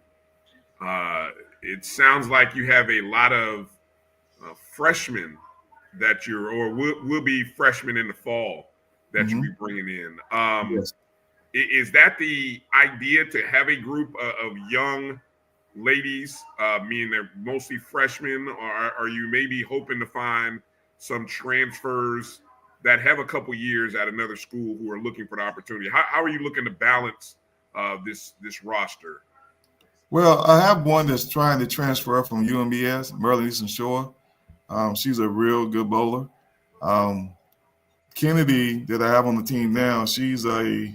it sounds like you have a lot of freshmen that will be freshmen in the fall that you'll be bringing in. Yes. Is that the idea, to have a group of young ladies, meaning they're mostly freshmen, or are you maybe hoping to find some transfers that have a couple years at another school who are looking for the opportunity? How are you looking to balance this roster? Well, I have one that's trying to transfer from UMBS, Maryland Eastern Shore. She's a real good bowler. Kennedy, that I have on the team now, she's a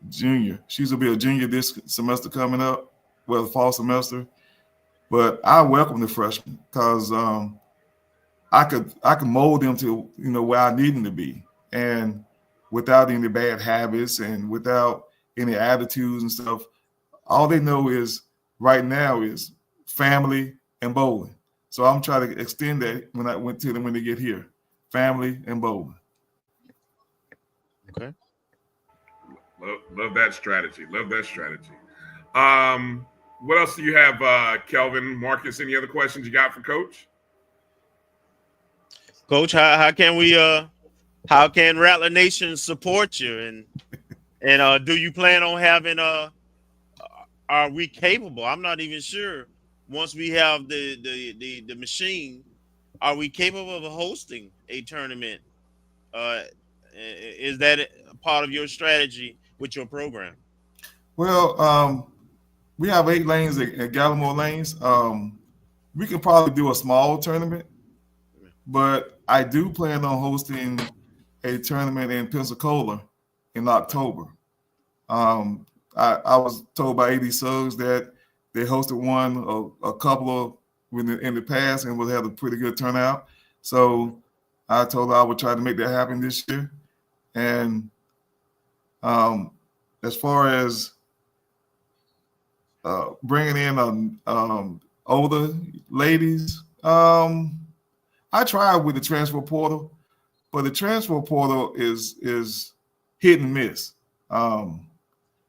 junior. She's going to be a junior this semester coming up, the fall semester. But I welcome the freshmen because I could mold them to where I need them to be, and without any bad habits and without any attitudes and stuff. All they know is right now is family and bowling. So I'm trying to extend that when I went to them when they get here, family and bowling. Okay. Love that strategy. What else do you have, Kelvin, Marcus? Any other questions you got for Coach? Coach, how can Rattler Nation support you, and do you plan on having are we capable? I'm not even sure. Once we have the machine, are we capable of hosting a tournament? Is that a part of your strategy with your program? Well, we have 8 lanes at Gallimore Lanes. We can probably do a small tournament, but I do plan on hosting a tournament in Pensacola in October. I was told by AD Suggs that they hosted one a couple of in the past and would have a pretty good turnout. So I told her I would try to make that happen this year. And as far as bringing in older ladies, I tried with the transfer portal, but the transfer portal is hit and miss.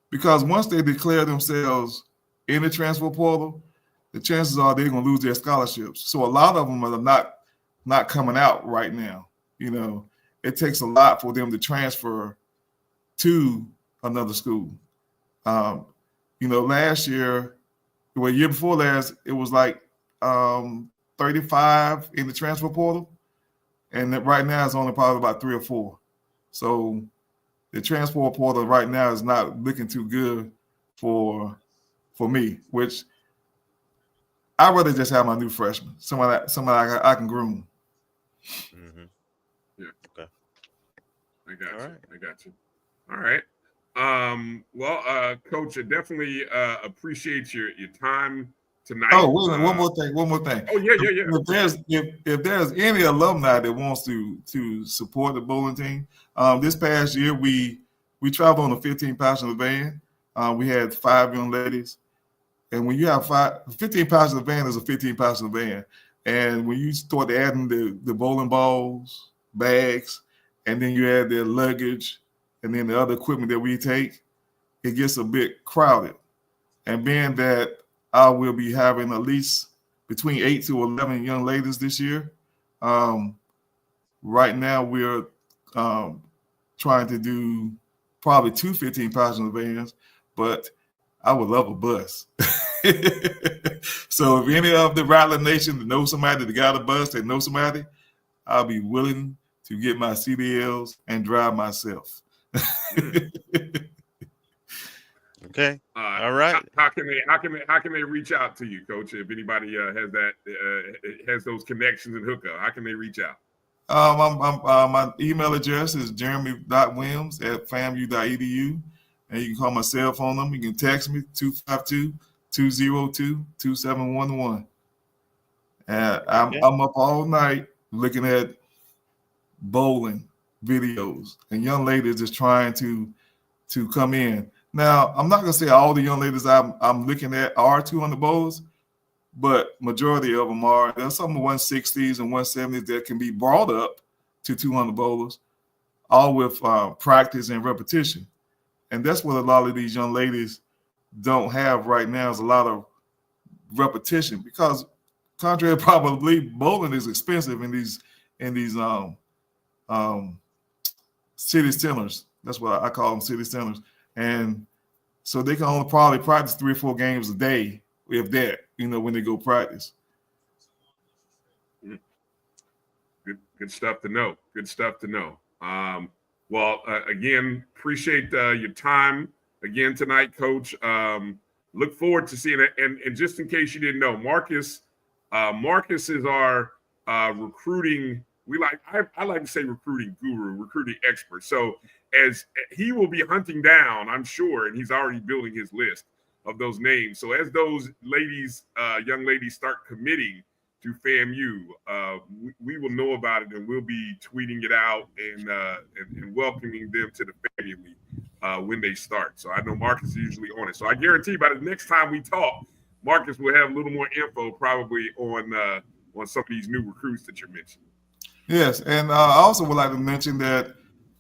Because once they declare themselves in the transfer portal, the chances are they're going to lose their scholarships. So a lot of them are not coming out right now. You know, it takes a lot for them to transfer to another school. You know, last year, well, year before last, it was like 35 in the transfer portal, and right now it's only probably about 3 or 4. So the transfer portal right now is not looking too good for me, which I'd rather just have my new freshman, somebody I can groom. Mm-hmm. Yeah. Okay. I got All you. right. I got you. All right. Well, Coach, I definitely appreciate your time tonight. Oh, wait a minute, one more thing. Oh, yeah. If there's any alumni that wants to support the bowling team, this past year we traveled on a 15-passenger van. We had 5 young ladies, and when you have 15-passenger van is a 15-passenger van, and when you start adding the bowling balls, bags, and then you add their luggage, and then the other equipment that we take, it gets a bit crowded. And being that I will be having at least between 8 to 11 young ladies this year, right now we're trying to do probably 2 15-passenger vans, but I would love a bus. So if any of the Rattler Nation that knows somebody that got a bus, that knows somebody, I'll be willing to get my CDLs and drive myself. Okay. All right. How can they reach out to you, Coach? If anybody has those connections and hookup, how can they reach out? My email address is jeramy.williams@famu.edu, and you can call my cell phone number. You can text me 252-202-2711. And I'm up all night looking at bowling videos, and young ladies is trying to come in. Now, I'm not gonna say all the young ladies I'm looking at are 200 bowlers, but majority of them are. There's some 160s and 170s that can be brought up to 200 bowlers, all with practice and repetition. And that's what a lot of these young ladies don't have right now, is a lot of repetition, because contrary to probably, bowling is expensive in these city centers. That's what I call them, city centers. And so they can only probably practice 3 or 4 games a day, if that, when they go practice. Good stuff to know. Good stuff to know. Again, appreciate your time again tonight, Coach. Look forward to seeing it. And just in case you didn't know, Marcus is our recruiting. I like to say recruiting guru, recruiting expert. So as he will be hunting down, I'm sure, and he's already building his list of those names. So as those ladies, young ladies, start committing to FAMU, we will know about it, and we'll be tweeting it out and welcoming them to the family when they start. So I know Marcus is usually on it. So I guarantee by the next time we talk, Marcus will have a little more info probably on some of these new recruits that you're mentioning. Yes, and I also would like to mention that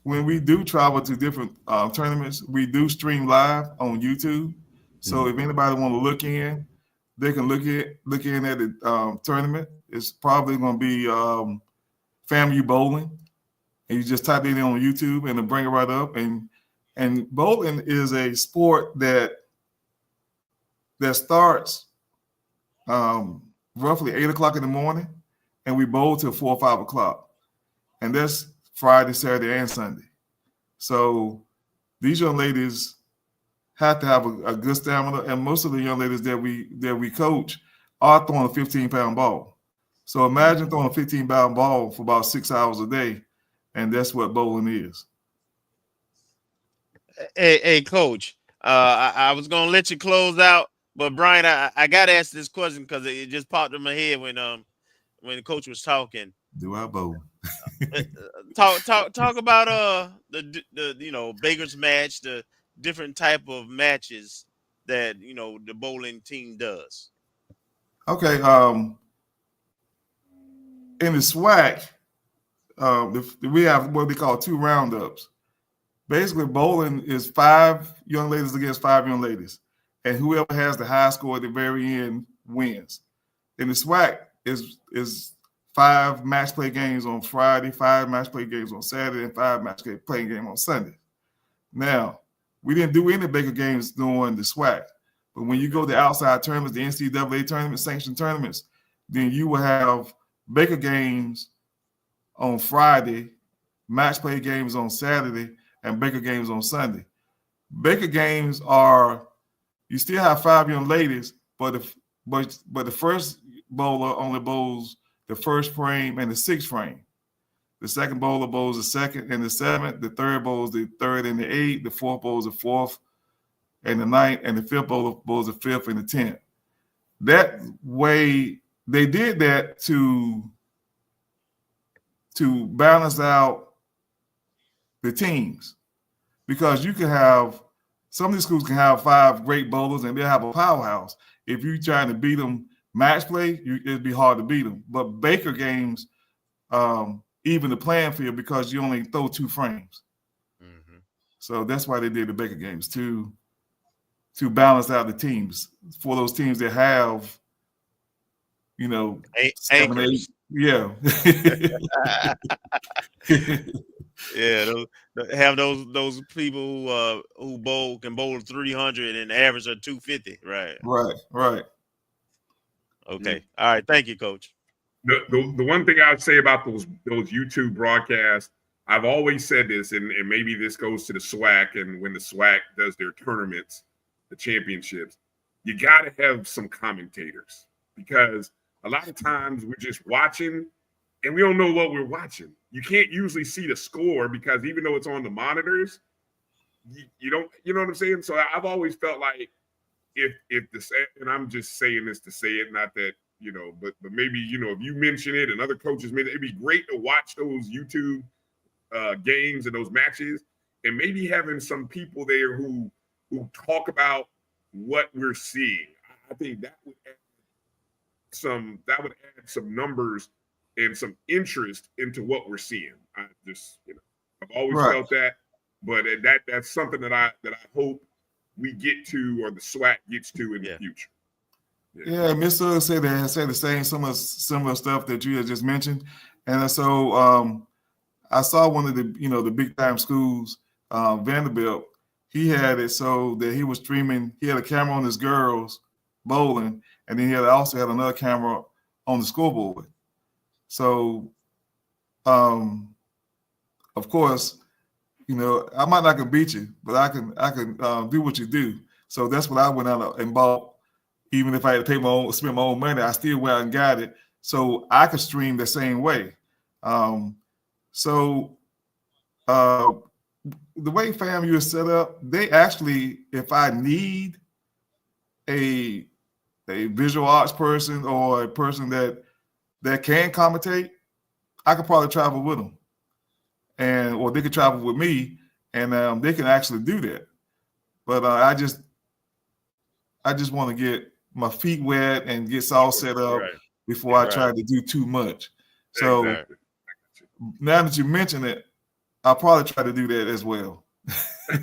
when we do travel to different tournaments, we do stream live on YouTube. So if anybody want to look in, they can look in at the tournament. It's probably going to be FAMU Bowling, and you just type it in on YouTube and it'll bring it right up. And bowling is a sport that starts roughly 8 o'clock in the morning, and we bowl till 4 or 5 o'clock, and that's Friday, Saturday, and Sunday. So these young ladies have to have a good stamina, and most of the young ladies that we coach are throwing a 15-pound ball. So imagine throwing a 15-pound ball for about 6 hours a day, and that's what bowling is. Hey, Coach. I was gonna let you close out, but Bryan, I gotta ask this question because it just popped in my head when the coach was talking. Do I bowl? Talk about the Baker's match, the different type of matches that the bowling team does. Okay. In the SWAC, we have what they call 2 roundups. Basically, bowling is 5 young ladies against 5 young ladies, and whoever has the high score at the very end wins. In the SWAC is 5 match play games on Friday, 5 match play games on Saturday, and 5 match play games on Sunday. Now, we didn't do any Baker games during the SWAC, but when you go to outside tournaments, the NCAA tournament, sanctioned tournaments, then you will have Baker games on Friday, match play games on Saturday, and Baker games on Sunday. Baker games are, you still have 5 young ladies, but the first bowler only bowls the first frame and the 6th frame. The second bowler bowls the 2nd and the 7th. The third bowls the 3rd and the 8th. The fourth bowls the 4th and the 9th, and the 5th bowler bowls the 5th and the 10th. That way, they did that to balance out the teams, because you can have some of these schools can have 5 great bowlers and they'll have a powerhouse. If you're trying to beat them match play, it'd be hard to beat them. But Baker games even the playing field because you only throw 2 frames. Mm-hmm. So that's why they did the Baker games to balance out the teams for those teams that have 7, 8. Yeah. Yeah, have those people who can bowl 300 and average of 250, right? Right. Okay. All right. Thank you, Coach. The one thing I would say about those YouTube broadcasts, I've always said this, and maybe this goes to the SWAC, and when the SWAC does their tournaments, the championships, you got to have some commentators, because a lot of times we're just watching and we don't know what we're watching. You can't usually see the score because even though it's on the monitors, you don't, you know what I'm saying? So I've always felt like if this, and I'm just saying this to say it, not that, but maybe, if you mention it and other coaches mention it, it'd be great to watch those YouTube games and those matches, and maybe having some people there who talk about what we're seeing. I think that would add some numbers and some interest into what we're seeing. I've always felt that, but that's something that I hope we get to, or the SWAC gets to in the future. Yeah, Mr. said the same similar stuff that you had just mentioned, and so I saw one of the big time schools, Vanderbilt. He had it so that he was streaming. He had a camera on his girls bowling, and then he also had another camera on the scoreboard. So, of course, I might not can beat you, but I can do what you do. So that's what I went out and bought. Even if I had to spend my own money, I still went out and got it so I could stream the same way. So the way FAMU is set up, they actually, if I need a visual arts person or a person that can commentate, I could probably travel with them, or they could travel with me, and they can actually do that. But I just want to get my feet wet and get all set up before I try to do too much. So now that you mention it, I'll probably try to do that as well. Well,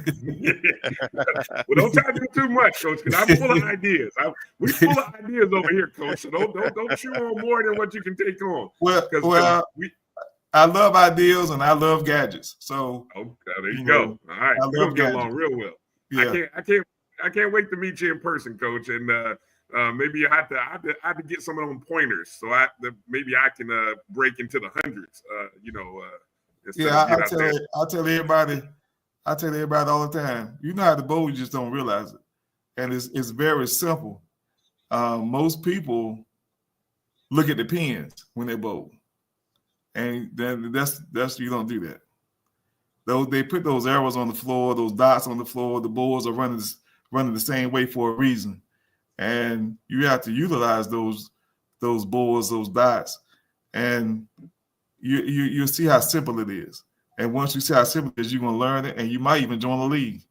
don't try to do too much, Coach, because I'm full of ideas. We're full of ideas over here, Coach. So don't chew on more than what you can take on. I love ideas and I love gadgets. So there you go. All right, we're gonna get along real well. Yeah. I can't wait to meet you in person, Coach, and maybe I have to get some of them pointers so maybe I can break into the hundreds. I tell everybody all the time. You know how to bowl, you just don't realize it, and it's very simple. Most people look at the pins when they bowl, and then that's you don't do that. they put those arrows on the floor, those dots on the floor. The bulls are running the same way for a reason, and you have to utilize those bulls, those dots, and you'll see how simple it is. And once you see how simple it is, you're gonna learn it, and you might even join the league.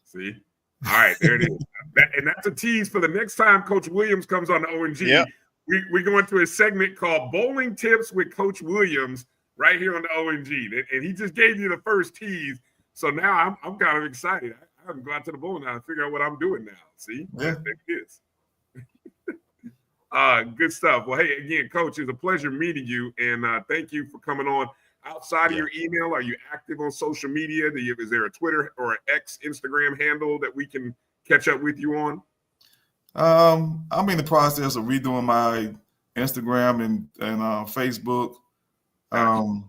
See, all right, there it is, and that's a tease for the next time Coach Williams comes on the O&G. Yep. We're going to a segment called Bowling Tips with Coach Williams right here on the O&G, and he just gave you the first tease. So now I'm kind of excited. I haven't gone to the bowling now and figure out what I'm doing now. See, Yeah. There it is. Good stuff. Well, hey, again, Coach, it's a pleasure meeting you, and thank you for coming on. Outside of your email, are you active on social media? Is there a Twitter or an X Instagram handle that we can catch up with you on? I'm in the process of redoing my Instagram and Facebook. I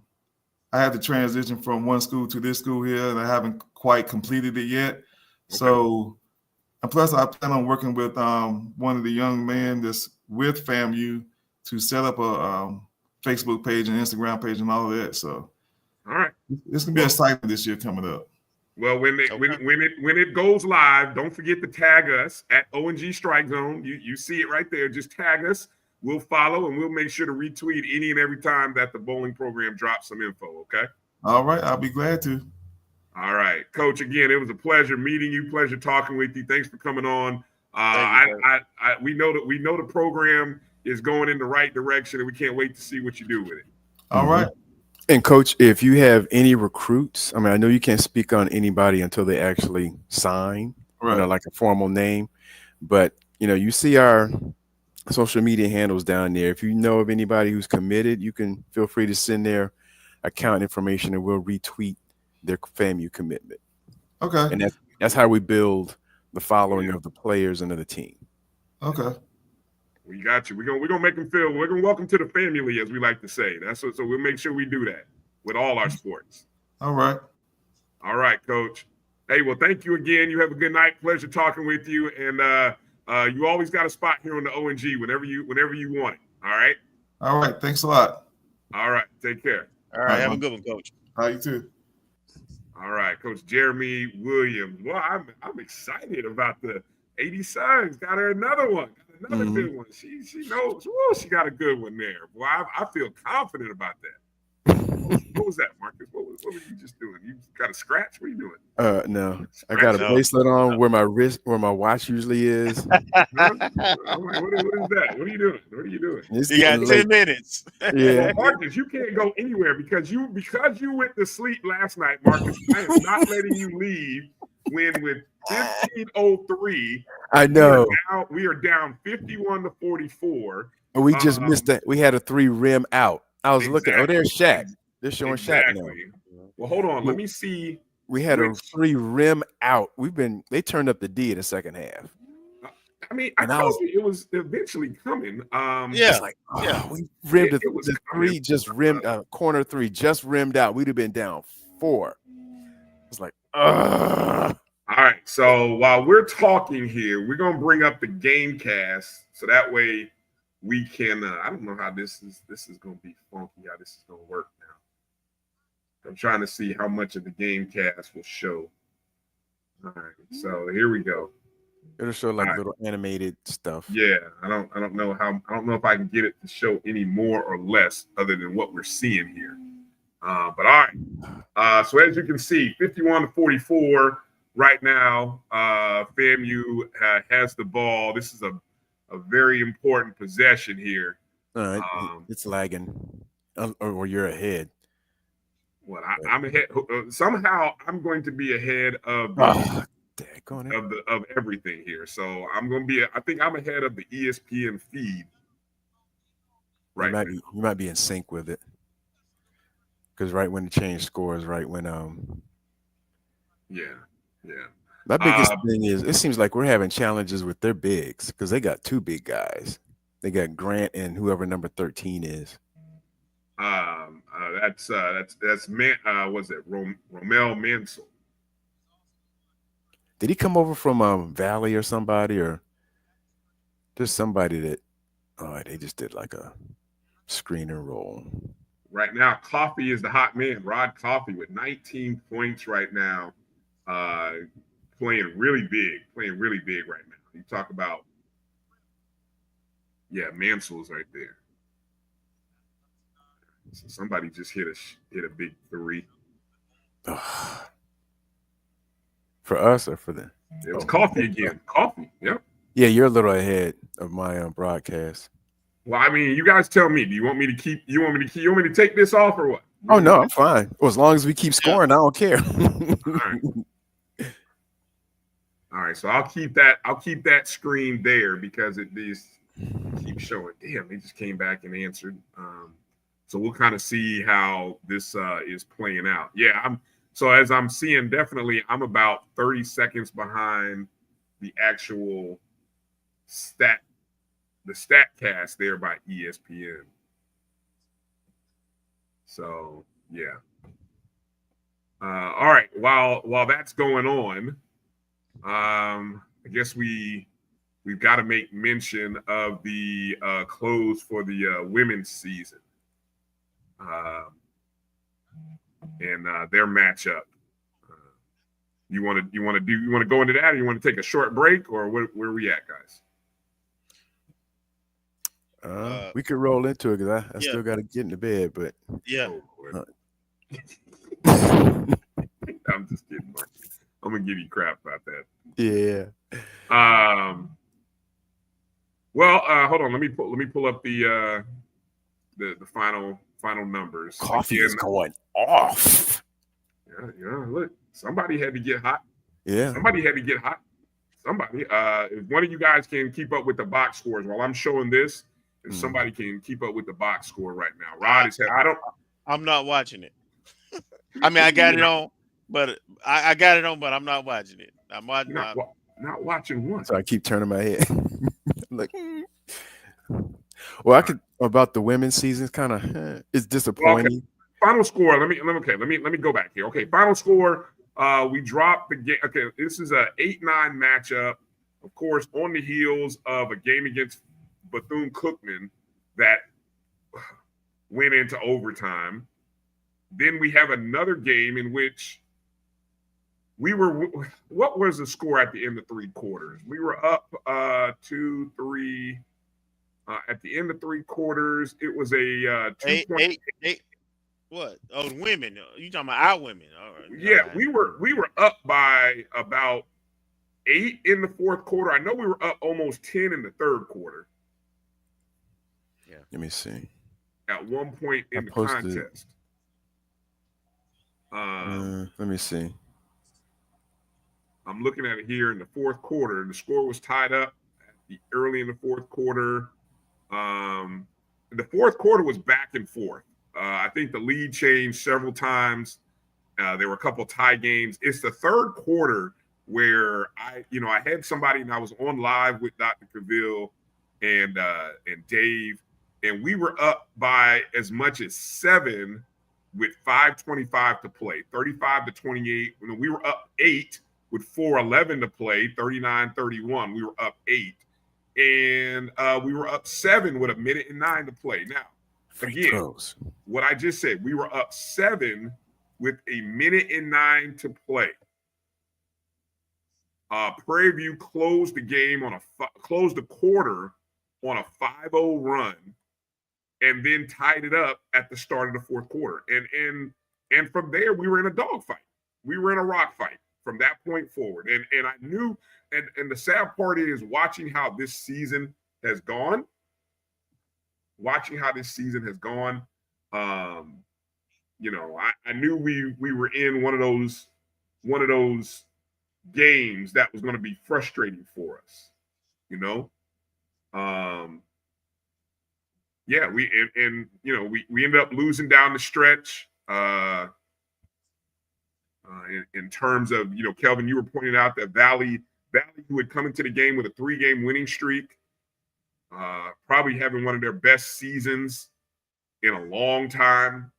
had to transition from one school to this school here, and I haven't quite completed it yet. Okay. So, and plus, I plan on working with one of the young men that's with FAMU to set up a Facebook page and Instagram page and all of that. So, all right, it's gonna be exciting this year coming up. Well, when it goes live, don't forget to tag us at O&G StrikeZone. You see it right there. Just tag us. We'll follow, and we'll make sure to retweet any and every time that the bowling program drops some info. Okay. All right, I'll be glad to. All right, Coach. Again, it was a pleasure meeting you. Pleasure talking with you. Thanks for coming on. We know the program is going in the right direction, and we can't wait to see what you do with it. All right. And Coach, if you have any recruits, I mean, I know you can't speak on anybody until they actually sign, right, like a formal name, but you see our social media handles down there. If you know of anybody who's committed, you can feel free to send their account information, and we'll retweet their FAMU commitment. Okay. And that's how we build the following of the players and of the team. Okay. We got you. We're gonna make them feel. We're gonna welcome to the family, as we like to say. So we'll make sure we do that with all our sports. All right. All right, Coach. Hey, well, thank you again. You have a good night. Pleasure talking with you. And you always got a spot here on the O&G whenever you want it. All right. All right. Thanks a lot. All right. Take care. All right. Have a good one, Coach. All right, you too. All right, Coach Jeramy Williams. Well, I'm excited about the 80 Sons. Got her another one. Got another good one. She knows. Whoa, she got a good one there. Boy, I feel confident about that. What was that, Marcus? What were you just doing? You got a scratch? What are you doing? No. I got a bracelet on where my watch usually is. What is that? What are you doing? You got 10 minutes. Yeah. Marcus, you can't go anywhere because you went to sleep last night, Marcus. I am not letting you leave when with 15:03. I know. We are down 51-44. We just missed that. We had a 3 rim out. I was looking. Oh, there's Shaq. They're showing Shaq now. Well, hold on. Let me see. We had a 3 rim out. They turned up the D in the second half. I mean, I told you it was eventually coming. It's like, we rimmed the 3 just rimmed corner 3 just rimmed out. We'd have been down 4. It's like, All right. So while we're talking here, we're gonna bring up the game cast so that way we can. I don't know how this is gonna be funky. How this is gonna work now. I'm trying to see how much of the game cast will show. All right. So here we go. It'll show like little animated stuff. Yeah, I don't know if I can get it to show any more or less other than what we're seeing here. But all right. So as you can see, 51-44 right now. FAMU has the ball. This is a very important possession here. All right, it's lagging, or you're ahead. Well, I'm ahead. Somehow I'm going to be ahead of of everything here. So I'm going to be. I think I'm ahead of the ESPN feed. Right. You might be in sync with it. Because right when the change scores, right when Yeah. My biggest thing is it seems like we're having challenges with their bigs because they got 2 big guys. They got Grant and whoever number 13 is. That's was it Romel Mansell? Did he come over from Valley or somebody, or just somebody that they just did like a screen and roll? right now, Coffee is the hot man. Rod Coffee with 19 points right now, playing really big right now. You talk about, Mansell's right there. So somebody just hit a big three. For us or for them? It was Coffee again. Coffee, yep. Yeah, you're a little ahead of my broadcast. Well, I mean, you guys tell me. Do you want me to keep? You want me to take this off or what? Oh no, I'm fine. Well, as long as we keep scoring, I don't care. All right. So I'll keep that screen there because it is keeps showing. Damn, they just came back and answered. So we'll kind of see how this is playing out. Yeah, so as I'm seeing, definitely I'm about 30 seconds behind the actual StatCast there by ESPN. So yeah. All right. While that's going on, I guess we've got to make mention of the close for the women's season. And their matchup. You want to go into that, or you want to take a short break, or where are we at, guys? We could roll into it because I still got to get into bed, but I'm just kidding, Mark. I'm gonna give you crap about that. Yeah. Well, hold on. Let me pull up the final numbers. Coffee is going off. Yeah. Look, somebody had to get hot. Yeah. Somebody had to get hot. Somebody. If one of you guys can keep up with the box scores while I'm showing this, if somebody can keep up with the box score right now. Rod is. I'm not watching it. I mean, I got it on, but I got it on, but I'm not watching it. I'm watching. Not watching one. So I keep turning my head. Like, well, I could about the women's season. Kind of, it's disappointing. Okay. Final score. Let me go back here. Okay, final score. We dropped the game. Okay, this is a 8-9 matchup. Of course, on the heels of a game against Bethune-Cookman that went into overtime. Then we have another game in which we were. What was the score at the end of three quarters? We were up 2-3. At the end of three quarters, it was a 2-point. Eight. What? Oh, women. You talking about our women? All right. Yeah, we were up by about 8 in the fourth quarter. I know we were up almost 10 in the third quarter. Yeah. Let me see. At one point in the contest. Let me see. I'm looking at it here in the fourth quarter. The score was tied up early in the fourth quarter. The fourth quarter was back and forth. I think the lead changed several times. There were a couple tie games. It's the third quarter where I had somebody and I was on live with Dr. Cavill and Dave, and we were up by as much as 7 with 5:25 to play, 35-28. We were up 8 with 4:11 to play, 39-31. We were up 8. And we were up 7 with 1:09 to play. Now, again, what I just said, we were up 7 with 1:09 to play. Prairie View closed the game closed the quarter on a 5-0 run, and then tied it up at the start of the fourth quarter. And from there, we were in a dogfight. We were in a rock fight from that point forward. And I knew, and the sad part is watching how this season has gone. I knew we were in one of those games that was going to be frustrating for us, Yeah, we ended up losing down the stretch. In terms of, Kelvin, you were pointing out that Valley, who had come into the game with a 3-game winning streak, probably having one of their best seasons in a long time.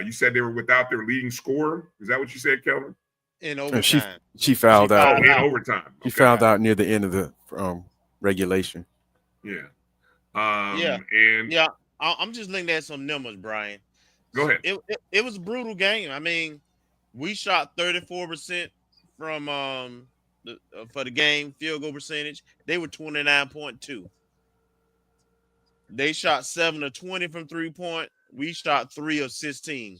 You said they were without their leading scorer. Is that what you said, Kelvin? In overtime. She fouled out. In overtime. She fouled out near the end of the regulation. Yeah. I'm just looking at some numbers, Brian. Go ahead. It was a brutal game. I mean, we shot 34% from for the game field goal percentage. They were 29.2. They shot 7 of 20 from 3-point. We shot 3 of 16.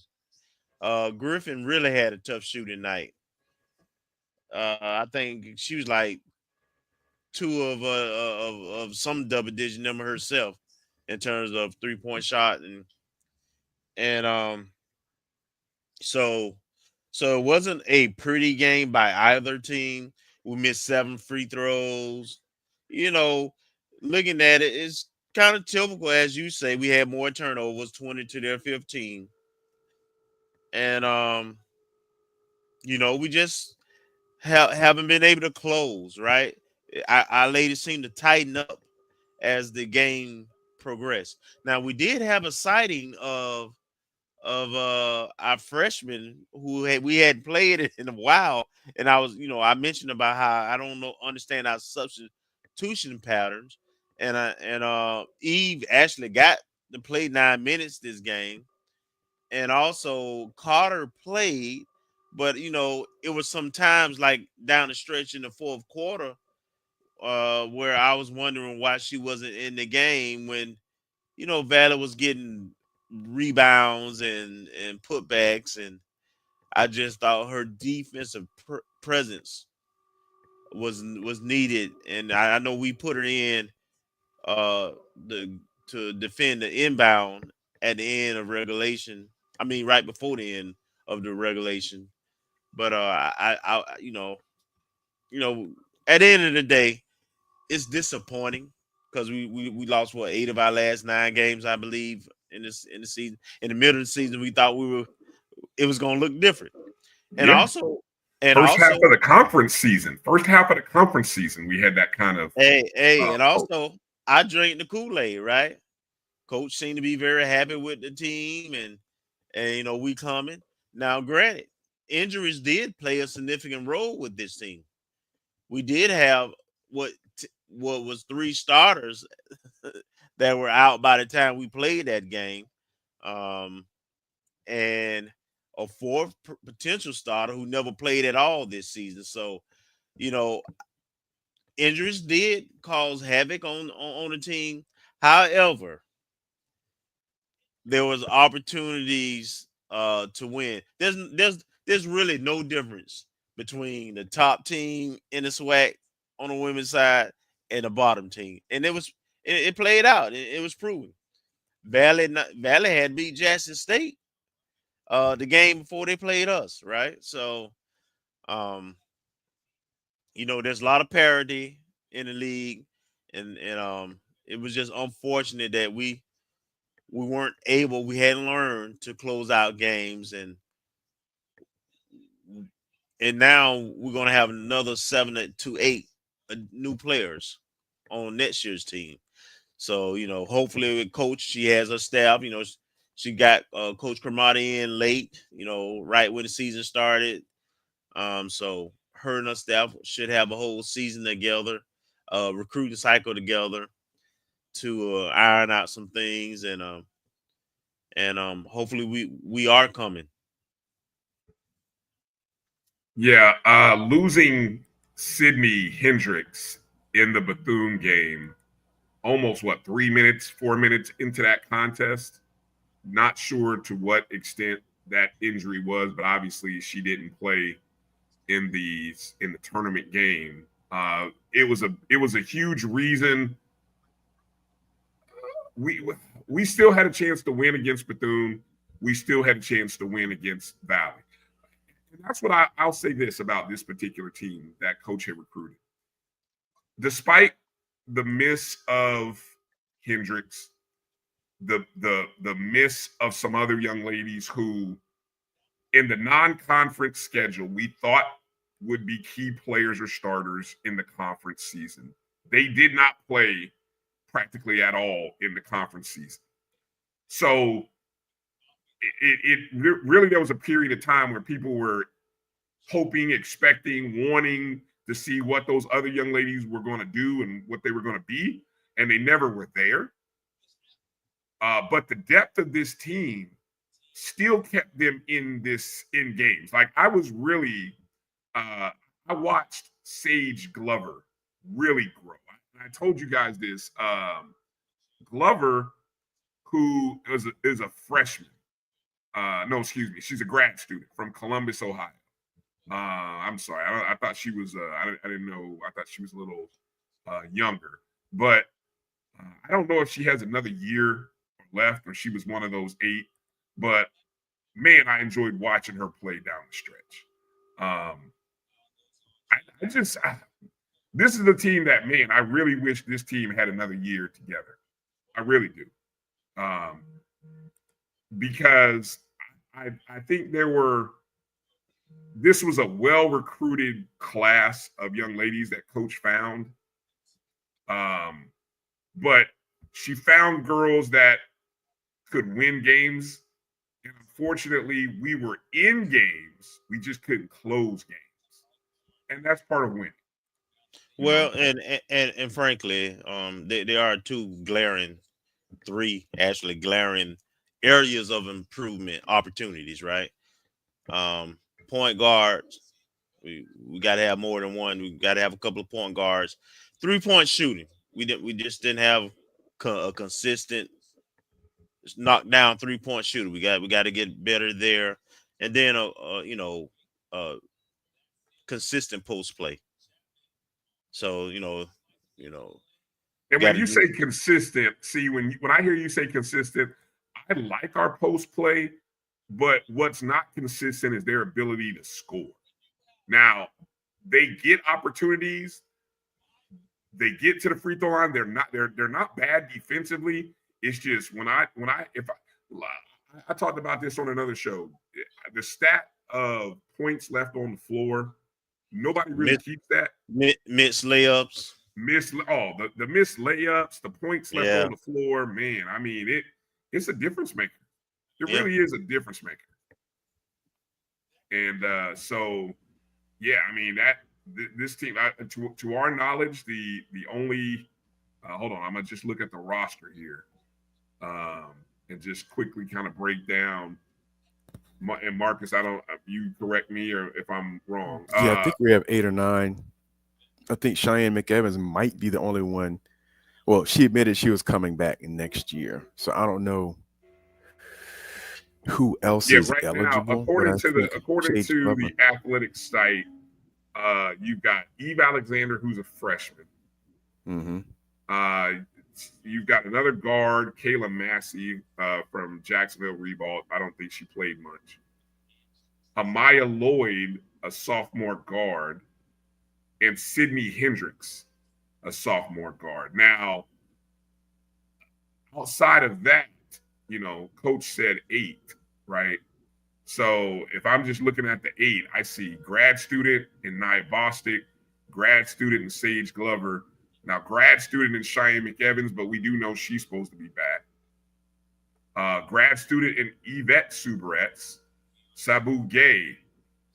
Griffin really had a tough shooting night. I think she was like 2 of some double digit number herself in terms of 3-point shot and so it wasn't a pretty game by either team. We missed 7 free throws. You know, looking at it, it's kind of typical, as you say. We had more turnovers, 20 to their 15, and you know, we just haven't been able to close. Right, our ladies seem to tighten up as the game progressed. Now, we did have a sighting of our freshman who we hadn't played it in a while, and I mentioned about how I don't understand our substitution patterns, and Eve actually got to play 9 minutes this game, and also Carter played, but it was sometimes like down the stretch in the fourth quarter where I was wondering why she wasn't in the game when Valley was getting rebounds and putbacks, and I just thought her defensive presence was needed, and I know we put her in to defend the inbound at the end of regulation. I mean, right before the end of the regulation, but I at the end of the day, it's disappointing because we lost 8 of our last 9 games, I believe, in the season. In the middle of the season, we thought it was going to look different, and half of the conference season. First half of the conference season, we had that kind of. And also I drank the Kool-Aid, right? Coach seemed to be very happy with the team, and we coming now. Granted, injuries did play a significant role with this team. We did have what was 3 starters that were out by the time we played that game, and a 4th potential starter who never played at all this season. So, injuries did cause havoc on the team. However, there was opportunities to win. There's really no difference between the top team in the SWAC on the women's side and the bottom team, and it played out. It was proven. Valley had beat Jackson State the game before they played us, right? So, there's a lot of parity in the league, and it was just unfortunate that we weren't able. We hadn't learned to close out games, and now we're gonna have another 7 to 8 new players on next year's team. So, hopefully with Coach, she has her staff. She got Coach Cremati in late, right when the season started. So her and her staff should have a whole season together, recruiting cycle together to iron out some things, and hopefully we are coming. Yeah, losing Sydney Hendricks in the Bethune game, almost 4 minutes into that contest. Not sure to what extent that injury was, but obviously she didn't play in the tournament game. It was a huge reason. We still had a chance to win against Bethune. We still had a chance to win against Valley. And that's what I'll say this about this particular team that Coach had recruited. Despite the miss of Hendricks, the miss of some other young ladies who in the non-conference schedule we thought would be key players or starters in the conference season, they did not play practically at all in the conference season. So it really, there was a period of time where people were hoping, expecting, wanting to see what those other young ladies were going to do and what they were going to be, and they never were there. But the depth of this team still kept them in games. Like I was really, I watched Sage Glover really grow. I told you guys this. Glover, who is a freshman. No, excuse me. She's a grad student from Columbus, Ohio. I'm sorry. I thought she was. I didn't know. I thought she was a little younger. But I don't know if she has another year left or she was one of those 8. But man, I enjoyed watching her play down the stretch. This is a team that, man, I really wish this team had another year together. I really do. Because I think this was a well-recruited class of young ladies that Coach found. But she found girls that could win games. And unfortunately, we were in games. We just couldn't close games. And that's part of winning. Well, and frankly, there are three glaring areas of improvement opportunities, right? Point guards, we got to have more than one. We got to have a couple of point guards. 3-point shooting, we just didn't have a consistent knockdown 3-point shooter. We got to get better there, and then consistent post play. So and when you say consistent, see when I hear you say consistent, I like our post play, but what's not consistent is their ability to score. Now, they get opportunities, they get to the free throw line. They're not bad defensively. It's just I talked about this on another show. The stat of points left on the floor, nobody really keeps that. Missed layups. The missed layups, the points left on the floor, man. I mean, it's a difference maker. It really is a difference maker. And I mean this team, to our knowledge, the only hold on, I'm gonna just look at the roster here, and just quickly kind of break down. And Marcus, you correct me or if I'm wrong. I think we have 8 or 9. I think Cheyenne McEvans might be the only one. Well, she admitted she was coming back next year, so I don't know who else is right eligible. Now, according to the athletics site, you've got Eve Alexander, who's a freshman. Mm-hmm. You've got another guard, Kayla Massey from Jacksonville Revolt. I don't think she played much. Amaya Lloyd, a sophomore guard, and Sydney Hendricks, a sophomore guard. Now, outside of that, Coach said 8, right? So if I'm just looking at the 8, I see grad student in Nia Bostic, grad student in Sage Glover. Now, grad student in Cheyenne McEvans, but we do know she's supposed to be back. Grad student in Yvette Subaretz, Sabu Gay,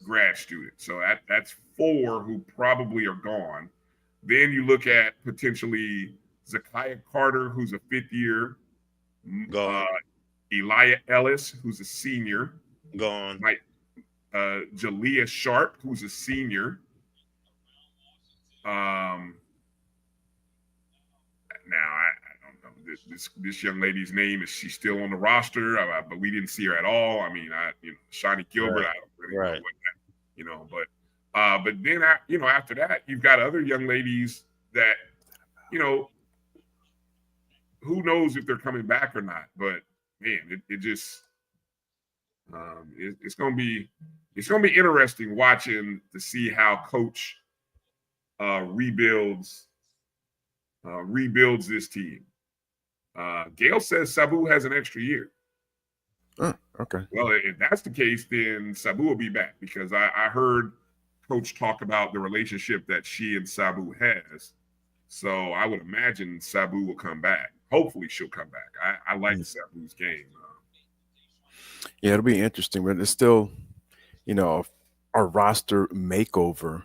grad student. So that's 4 who probably are gone. Then you look at potentially Zakiah Carter, who's a 5th year. Gone. Elia Ellis, who's a senior. Gone. Jalea Sharp, who's a senior. Now I don't know this young lady's name. Is she still on the roster? But we didn't see her at all. I mean, Shani Gilbert. I don't really know what that. But then after that, you've got other young ladies that who knows if they're coming back or not. But man, it just it's gonna be interesting watching to see how Coach rebuilds this team. Gail says Sabu has an extra year. Oh, okay. Well, if that's the case, then Sabu will be back because I heard Coach talk about the relationship that she and Sabu has. So I would imagine Sabu will come back. Hopefully she'll come back. I like Sabu's game. Yeah, it'll be interesting, but it's still, a roster makeover.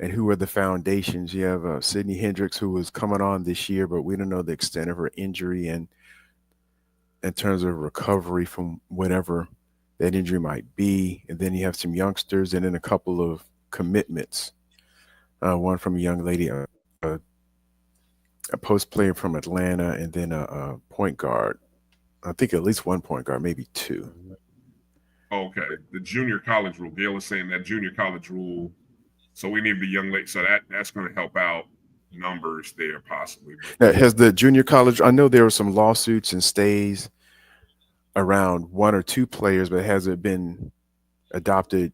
And who are the foundations? You have Sydney Hendricks, who was coming on this year, but we don't know the extent of her injury and in terms of recovery from whatever that injury might be. And then you have some youngsters and then a couple of commitments. One from a young lady, a post player from Atlanta, and then a point guard. I think at least one point guard, maybe two. Okay, the junior college rule. Gail is saying that junior college rule. So we need the young lady. So that's going to help out numbers there possibly. Now, has the junior college? I know there were some lawsuits and stays around one or two players, but has it been adopted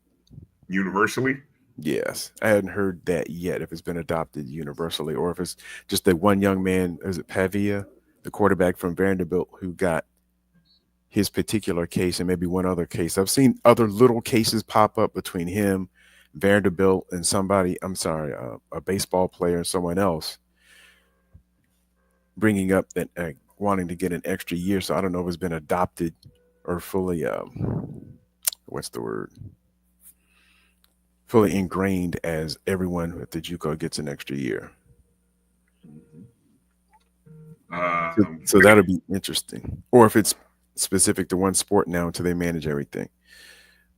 universally? Yes, I hadn't heard that yet. If it's been adopted universally, or if it's just that one young man, is it Pavia, the quarterback from Vanderbilt, who got his particular case and maybe one other case. I've seen other little cases pop up between him, Vanderbilt, and somebody. I'm sorry, a baseball player and someone else, bringing up that wanting to get an extra year. So I don't know if it's been adopted or fully. What's the word? Fully ingrained as everyone with the JUCO gets an extra year. So that'll be interesting. Or if it's specific to one sport now until they manage everything.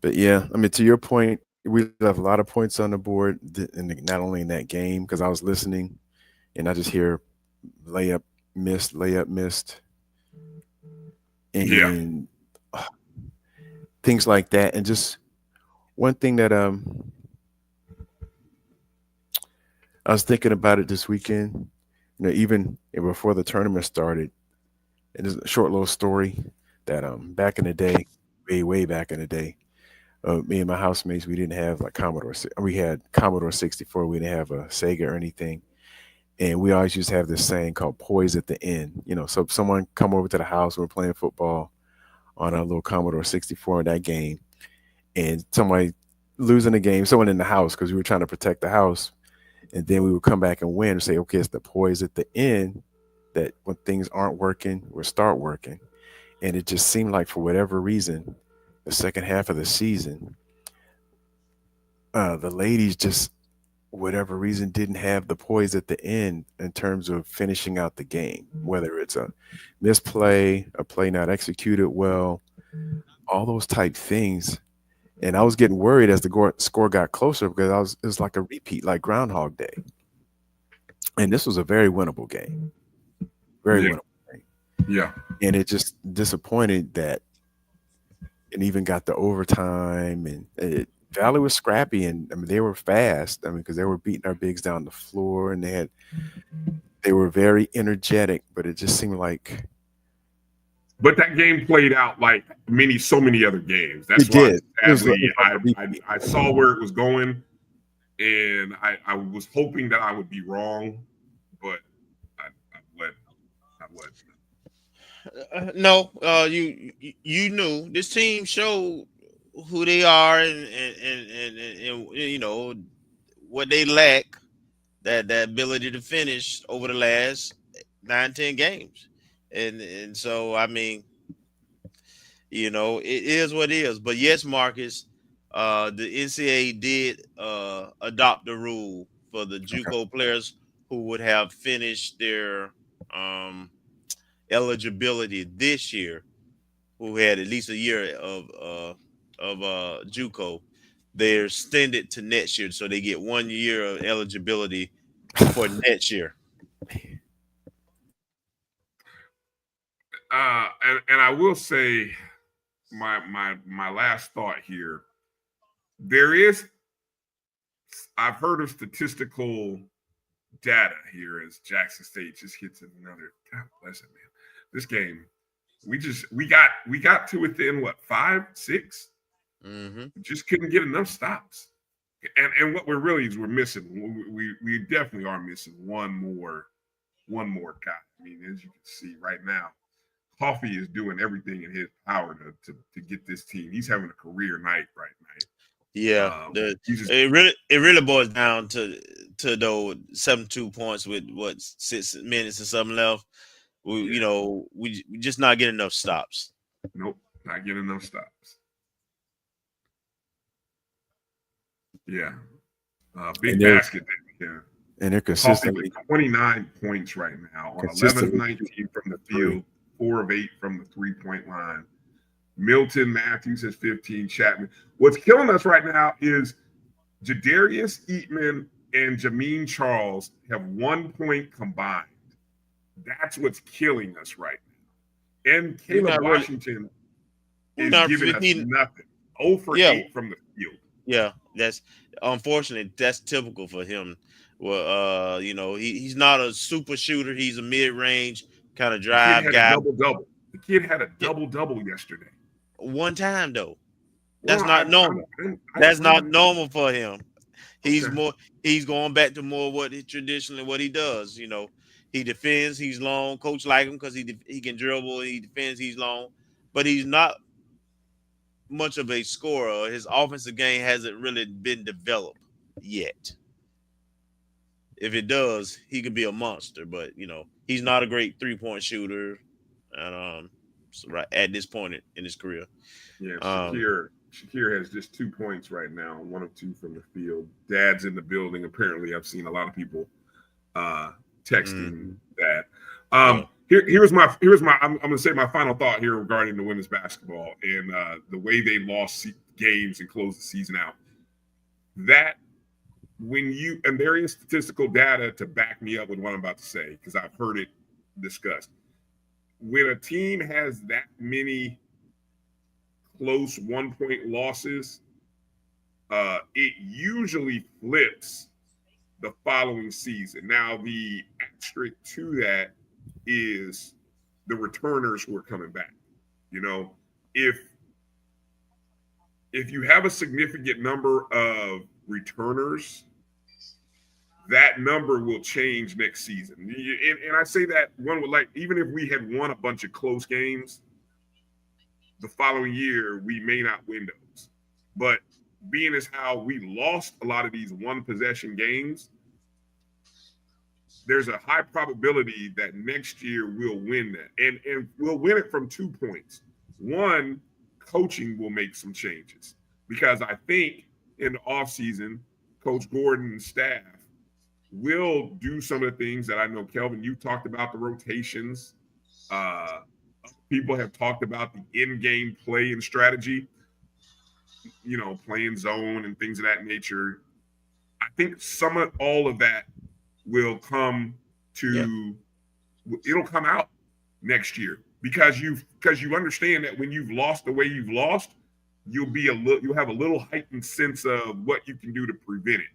But yeah, I mean, to your point, we have a lot of points on the board, and not only in that game, because I was listening and I just hear layup missed, and things like that. And just one thing that I was thinking about it this weekend, even before the tournament started. And it's a short little story that back in the day, way back in the day, me and my housemates, we didn't have like Commodore. We had Commodore 64. We didn't have a Sega or anything. And we always used to have this saying called poise at the end. So if someone come over to the house, we're playing football on a little Commodore 64 in that game, and somebody losing the game, someone in the house, because we were trying to protect the house. And then we would come back and win and say, okay, it's the poise at the end that when things aren't working, we'll start working. And it just seemed like for whatever reason, the second half of the season, the ladies just, whatever reason, didn't have the poise at the end in terms of finishing out the game, whether it's a misplay, a play not executed well, all those type things. And I was getting worried as the score got closer because it was like a repeat, like Groundhog Day. And this was a very winnable game. Winnable game. Yeah. And it just disappointed that it even got the overtime. And Valley was scrappy, and I mean, they were fast. I mean, because they were beating our bigs down the floor, and they were very energetic, but it just seemed like. But that game played out like so many other games. That's why I saw where it was going, and I was hoping that I would be wrong, but I let. No, you knew this team showed who they are and what they lack, that ability to finish over the last 9-10 games. And so, I mean, it is what it is. But yes, Marcus, the NCAA did adopt the rule for the JUCO players who would have finished their eligibility this year, who had at least a year of JUCO. They're extended to next year, so they get 1 year of eligibility for next year. And I will say my last thought here. I've heard of statistical data here as Jackson State just hits another. God bless it, man. This game, we got to within 5, 6. Mm-hmm. Just couldn't get enough stops. And what we're missing. We definitely are missing one more guy. I mean, as you can see right now, Coffee is doing everything in his power to get this team. He's having a career night right now. Yeah, it really boils down to those 72 points with 6 minutes or something left. We just not getting enough stops. Nope, not getting enough stops. Yeah, big basket. Yeah. And they're consistently 29 points right now on 11 of 19 from the field, 4 of 8 from the 3-point line. Milton Matthews has 15. Chapman. What's killing us right now is Jadarius Eatman and Jameen Charles have 1 point combined. That's what's killing us right now. And Caleb Washington is giving us nothing. 0 for 8 from the field. Yeah, that's unfortunate. That's typical for him. Well, he's not a super shooter. He's a mid-range kind of drive guy. Double-double. The kid had a double-double yesterday. One time though. That's not normal. That's not normal for him. He's going back to more what he does. He defends. He's long. Coach like him because he can dribble. He defends. He's long, but he's not much of a scorer. His offensive game hasn't really been developed yet. If it does, he could be a monster, but he's not a great 3-point shooter, and right at this point in his career. Yeah, Shakir has just 2 points right now, 1 of 2 from the field. Dad's in the building. Apparently, I've seen a lot of people texting that. Here's my I'm going to say my final thought here regarding the women's basketball and the way they lost games and closed the season out. That and there is statistical data to back me up with what I'm about to say because I've heard it discussed. When a team has that many close 1-point losses, it usually flips the following season. Now, the asterisk to that is the returners who are coming back. If you have a significant number of returners, that number will change next season. And I say that one would like, even if we had won a bunch of close games, the following year, we may not win those. But being as how we lost a lot of these one-possession games, there's a high probability that next year we'll win that. And we'll win it from 2 points. One, coaching will make some changes. Because I think in the offseason, Coach Gordon's staff will do some of the things that I know, Kelvin, you talked about the rotations. People have talked about the in-game play and strategy, playing zone and things of that nature. I think all of that will come it'll come out next year because you understand that when you've lost the way you've lost, you'll have a little heightened sense of what you can do to prevent it.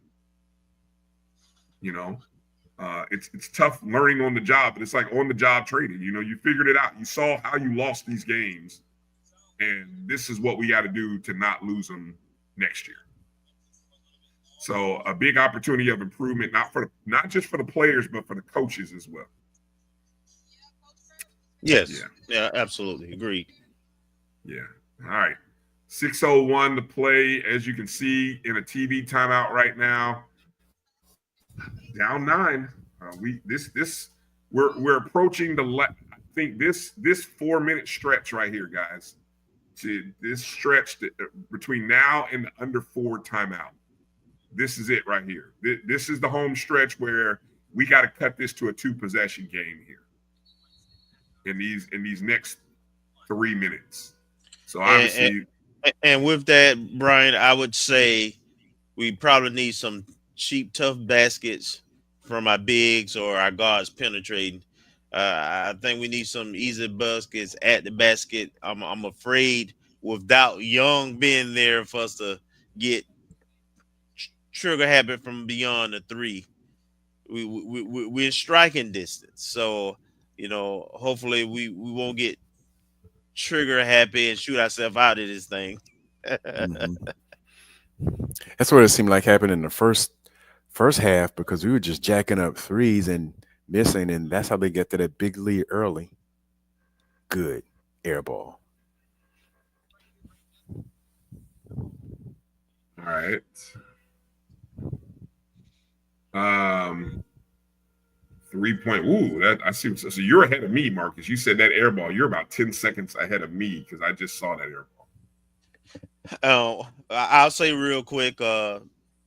It's tough learning on the job, but it's like on the job training. You figured it out. You saw how you lost these games, and this is what we got to do to not lose them next year. So a big opportunity of improvement, not just for the players, but for the coaches as well. Yes. Yeah, absolutely. Agreed. Yeah. All right. 6:01 to play, as you can see, in a TV timeout right now. Down 9. We're approaching I think this 4-minute stretch right here, guys. This stretch between now and the under 4 timeout. This is it right here. This is the home stretch where we got to cut this to a 2-possession game here in these next 3 minutes. So obviously, and with that, Bryan, I would say we probably need some cheap, tough baskets from our bigs or our guards penetrating. I think we need some easy baskets at the basket. I'm afraid without Young being there for us to get trigger habit from beyond the 3. We're in striking distance. So, hopefully we won't get trigger happy and shoot ourselves out of this thing. Mm-hmm. That's what it seemed like happened in the first half because we were just jacking up threes and missing, and that's how they get to that big lead early. Good air ball. All right. 3-point. Ooh, that I see. So you're ahead of me, Marcus. You said that air ball. You're about 10 seconds ahead of me because I just saw that air ball. I'll say real quick.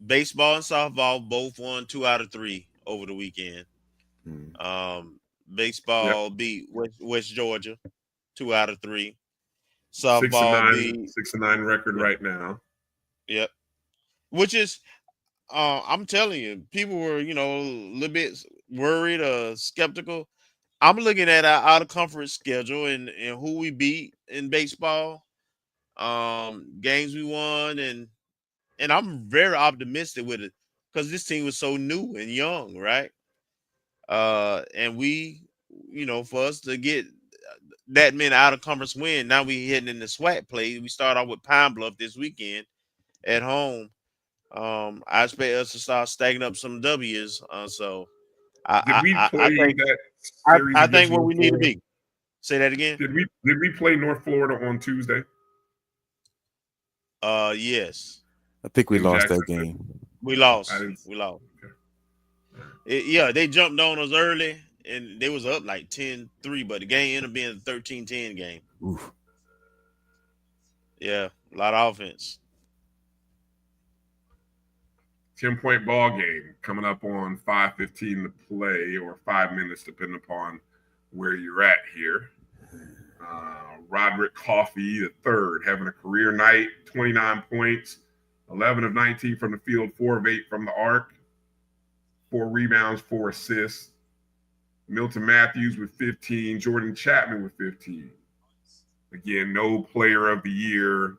Baseball and softball both won 2 out of 3 over the weekend. Baseball beat West Georgia 2 out of 3. Softball be 6-9 record right now. Yep. Which is, I'm telling you, people were, a little bit worried or skeptical. I'm looking at our out of conference schedule and who we beat in baseball, games we won, and I'm very optimistic with it because this team was so new and young, right? And we, for us to get that many out of conference win, now we heading in the SWAC play. We start off with Pine Bluff this weekend at home. I expect us to start stacking up some W's. So Did we play that series I think against where North we need to Florida? be. Say that again. Did we play North Florida on Tuesday? Yes. I think we In lost that Jacksonville? game. We lost. Okay. They jumped on us early, and they was up like 10-3, but the game ended up being a 13-10 game. Oof. Yeah, a lot of offense. 10-point ball game coming up on 5:15 to play, or 5 minutes, depending upon where you're at here. Roderick Coffey III having a career night, 29 points, 11 of 19 from the field, 4 of 8 from the arc, 4 rebounds, 4 assists. Milton Matthews with 15, Jordan Chapman with 15. Again, no player of the year,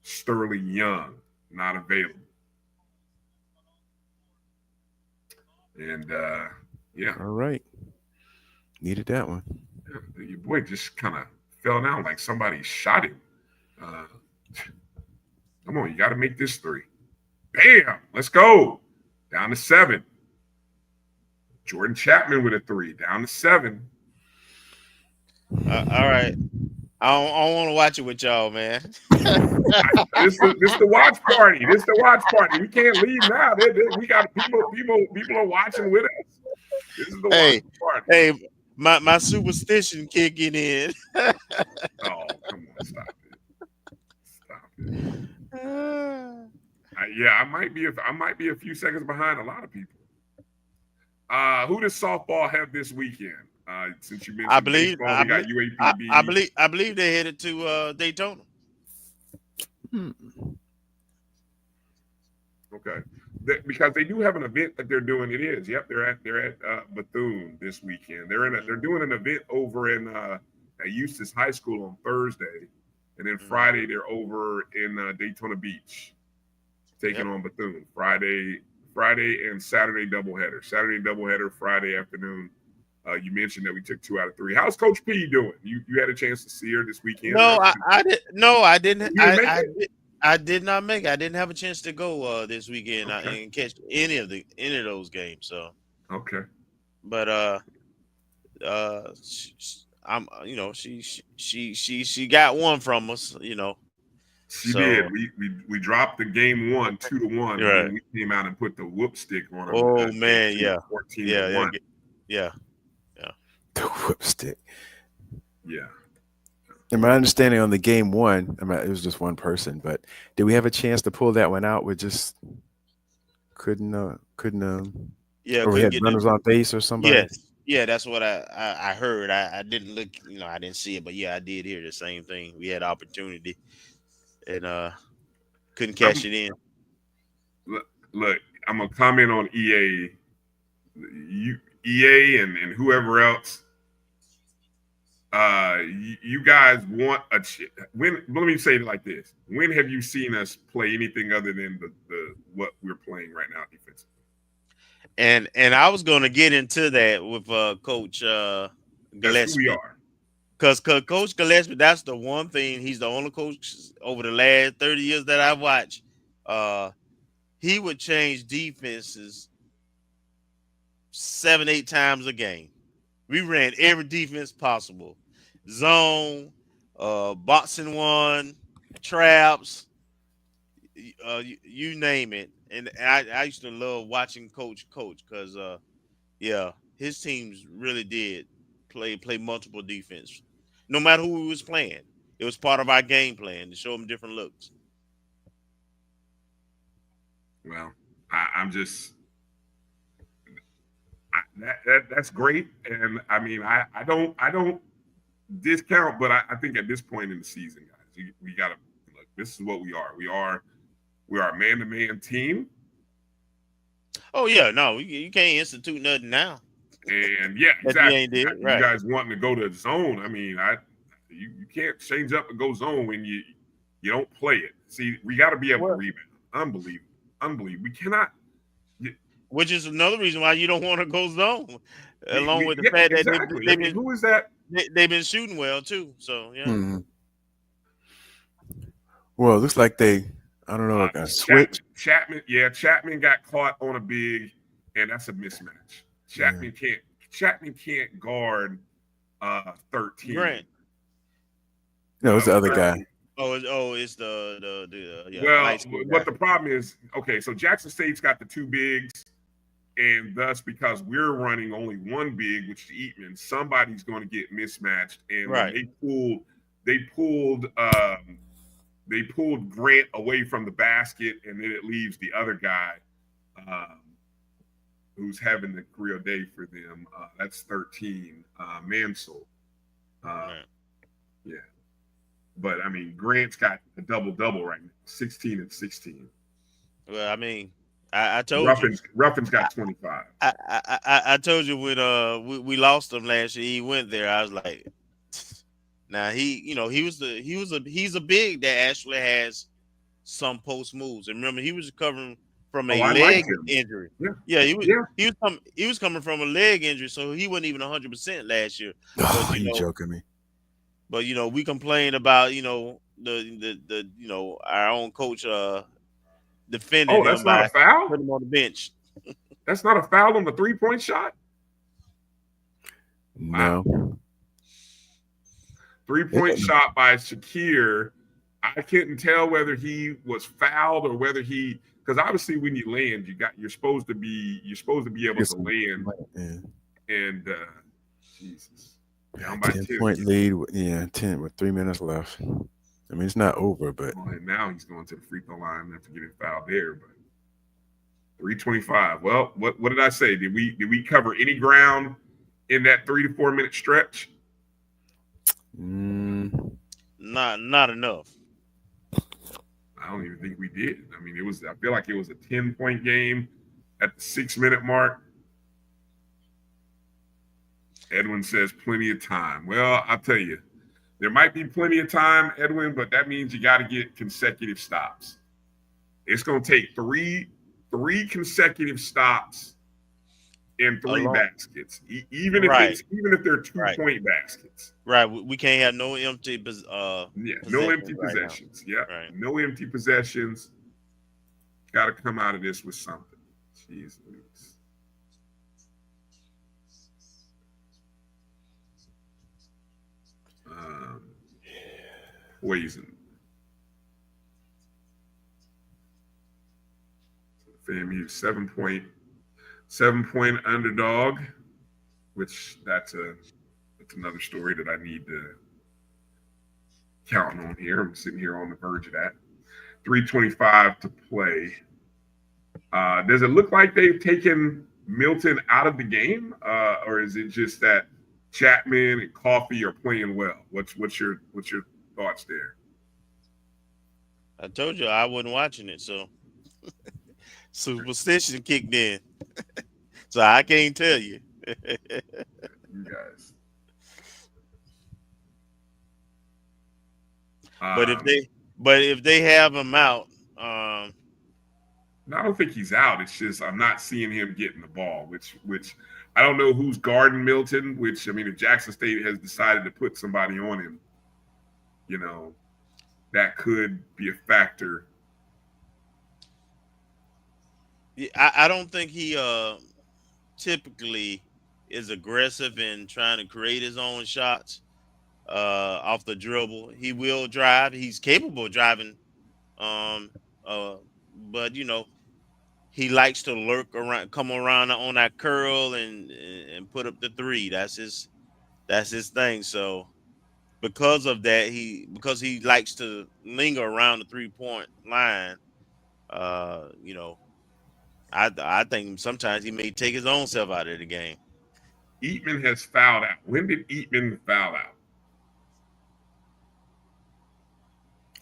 Sterling Young, not available. And yeah. All right. Needed that one. Yeah, your boy just kind of fell down like somebody shot him. Come on, you got to make this 3. Bam! Let's go. Down to 7. Jordan Chapman with a 3. Down to 7. All right. I don't want to watch it with y'all, man. This the watch party. This the watch party. We can't leave now. We got people are watching with us. This is the watch party. Hey, my superstition kicking in. Oh, come on, stop it. Yeah, I might be a few seconds behind a lot of people. Who does softball have this weekend? Since you mentioned baseball, we got UAPB. I believe they headed to Daytona. Okay, because they do have an event that they're doing. It is. Yep, they're at Bethune this weekend. They're doing an event over in at Eustis High School on Thursday, and then Friday they're over in Daytona Beach, taking on Bethune. Friday and Saturday doubleheader. Saturday doubleheader, Friday afternoon. You mentioned that we took 2 out of 3. How's Coach P doing? You had a chance to see her this weekend? No, I didn't. I did not make it. I didn't have a chance to go this weekend and catch any of those games. So okay, but I'm she got one from us. She did. We dropped the game 1 2-1. Right. And we came out and put the whoop stick on them. Oh man, 14-1. The whip stick. Yeah. And my understanding on the game 1, it was just one person, but did we have a chance to pull that one out? We just couldn't. Or we had runners on base or somebody. Yes. Yeah, that's what I heard. I didn't look. I didn't see it, but yeah, I did hear the same thing. We had opportunity and couldn't cash it in. Look, I'm gonna comment on EA. EA and whoever else. You guys want when? Let me say it like this: when have you seen us play anything other than the what we're playing right now defensively? And I was going to get into that with Coach Gillespie. That's who we are. Because Coach Gillespie, that's the one thing. He's the only coach over the last 30 years that I've watched. He would change defenses 7-8 times a game. We ran every defense possible. Zone, boxing one, traps, you name it. And I used to love watching Coach because, his teams really did play multiple defense. No matter who we was playing, it was part of our game plan to show them different looks. Well, that's great, and I mean I don't discount, but I think at this point in the season, guys, We got to look. This is what we are. We are a man-to-man team. Oh yeah, no, you can't institute nothing now. And yeah, That exactly. you ain't did, You right. guys wanting to go to zone. I mean, you can't change up and go zone when you don't play it. See, we got to be able to rebound. Unbelievable. We cannot. Which is another reason why you don't want to go zone, along with the fact that exactly. I mean, who is that? They've been shooting well too. So yeah. Mm-hmm. Well, it looks like they. I don't know. Switch. Chapman got caught on a big, and that's a mismatch. Chapman can't guard 13. Grant. No, it's the other guy. It's the well, what the problem is, okay, so Jackson State's got the two bigs, and thus because we're running only one big, which is Eatman, somebody's going to get mismatched, and they pulled Grant away from the basket, and then it leaves the other guy who's having the career day for them. That's 13, Mansell. Yeah. But, I mean, Grant's got a double-double right now, 16 and 16. Well, I mean, I told Ruffin's got 25. I told you when we lost him last year, he went there. I was like, now he's a big that actually has some post moves. And remember, he was recovering from a leg injury. He was coming from a leg injury, so he wasn't even 100% last year. Oh, you joking me? But we complained about our own coach defending that's him not by a foul? putting him on the bench. That's not a foul on the 3-point shot? No. Wow. 3-point shot by Shakir. I couldn't tell whether he was fouled or whether because obviously when you land, you're supposed to be able to land. Yeah. And Jesus. Down by 10-point lead. 10 with 3 minutes left. I mean, it's not over, but and now he's going to the free throw line after getting fouled there. But 3:25. Well, what did I say? Did we cover any ground in that 3 to 4 minute stretch? Not enough. I don't even think we did. I mean, I feel like it was a 10-point game at the 6-minute mark. Edwin says plenty of time. Well, I'll tell you, there might be plenty of time, Edwin, but that means you got to get consecutive stops. It's going to take three consecutive stops and 3 baskets, even if they're 2-point baskets. Right. We can't have no empty no empty possessions. Yeah. Right. No empty possessions. Got to come out of this with something. Jeez Louise. Poison. FAMU 7-point underdog, which that's another story that I need to count on here. I'm sitting here on the verge of that. 3:25 to play. Does it look like they've taken Milton out of the game, or is it just that Chapman and Coffee are playing well? What's your thoughts there? I told you I wasn't watching it, so superstition kicked in. So I can't tell you. You guys. But if they have him out, I don't think he's out. It's just I'm not seeing him getting the ball, which I don't know who's guarding Milton. Which I mean, if Jackson State has decided to put somebody on him, that could be a factor. Yeah, I don't think he typically is aggressive in trying to create his own shots off the dribble. He will drive. He's capable of driving, but he likes to lurk around, come around on that curl and put up the 3. That's his thing. So because of that, because he likes to linger around the 3-point line, I think sometimes he may take his own self out of the game. Eatman has fouled out. When did Eatman foul out?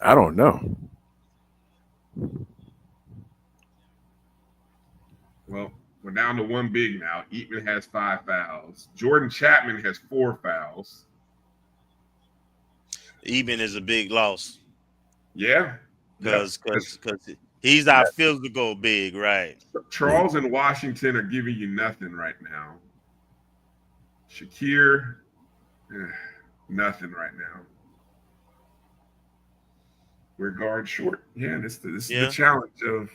I don't know. Well, we're down to one big now. Eatman has 5 fouls. Jordan Chapman has 4 fouls. Eatman is a big loss. Yeah. Because he's our physical big, right? Charles and Washington are giving you nothing right now. Shakir, nothing right now. We're guard short. Yeah, this is the challenge of.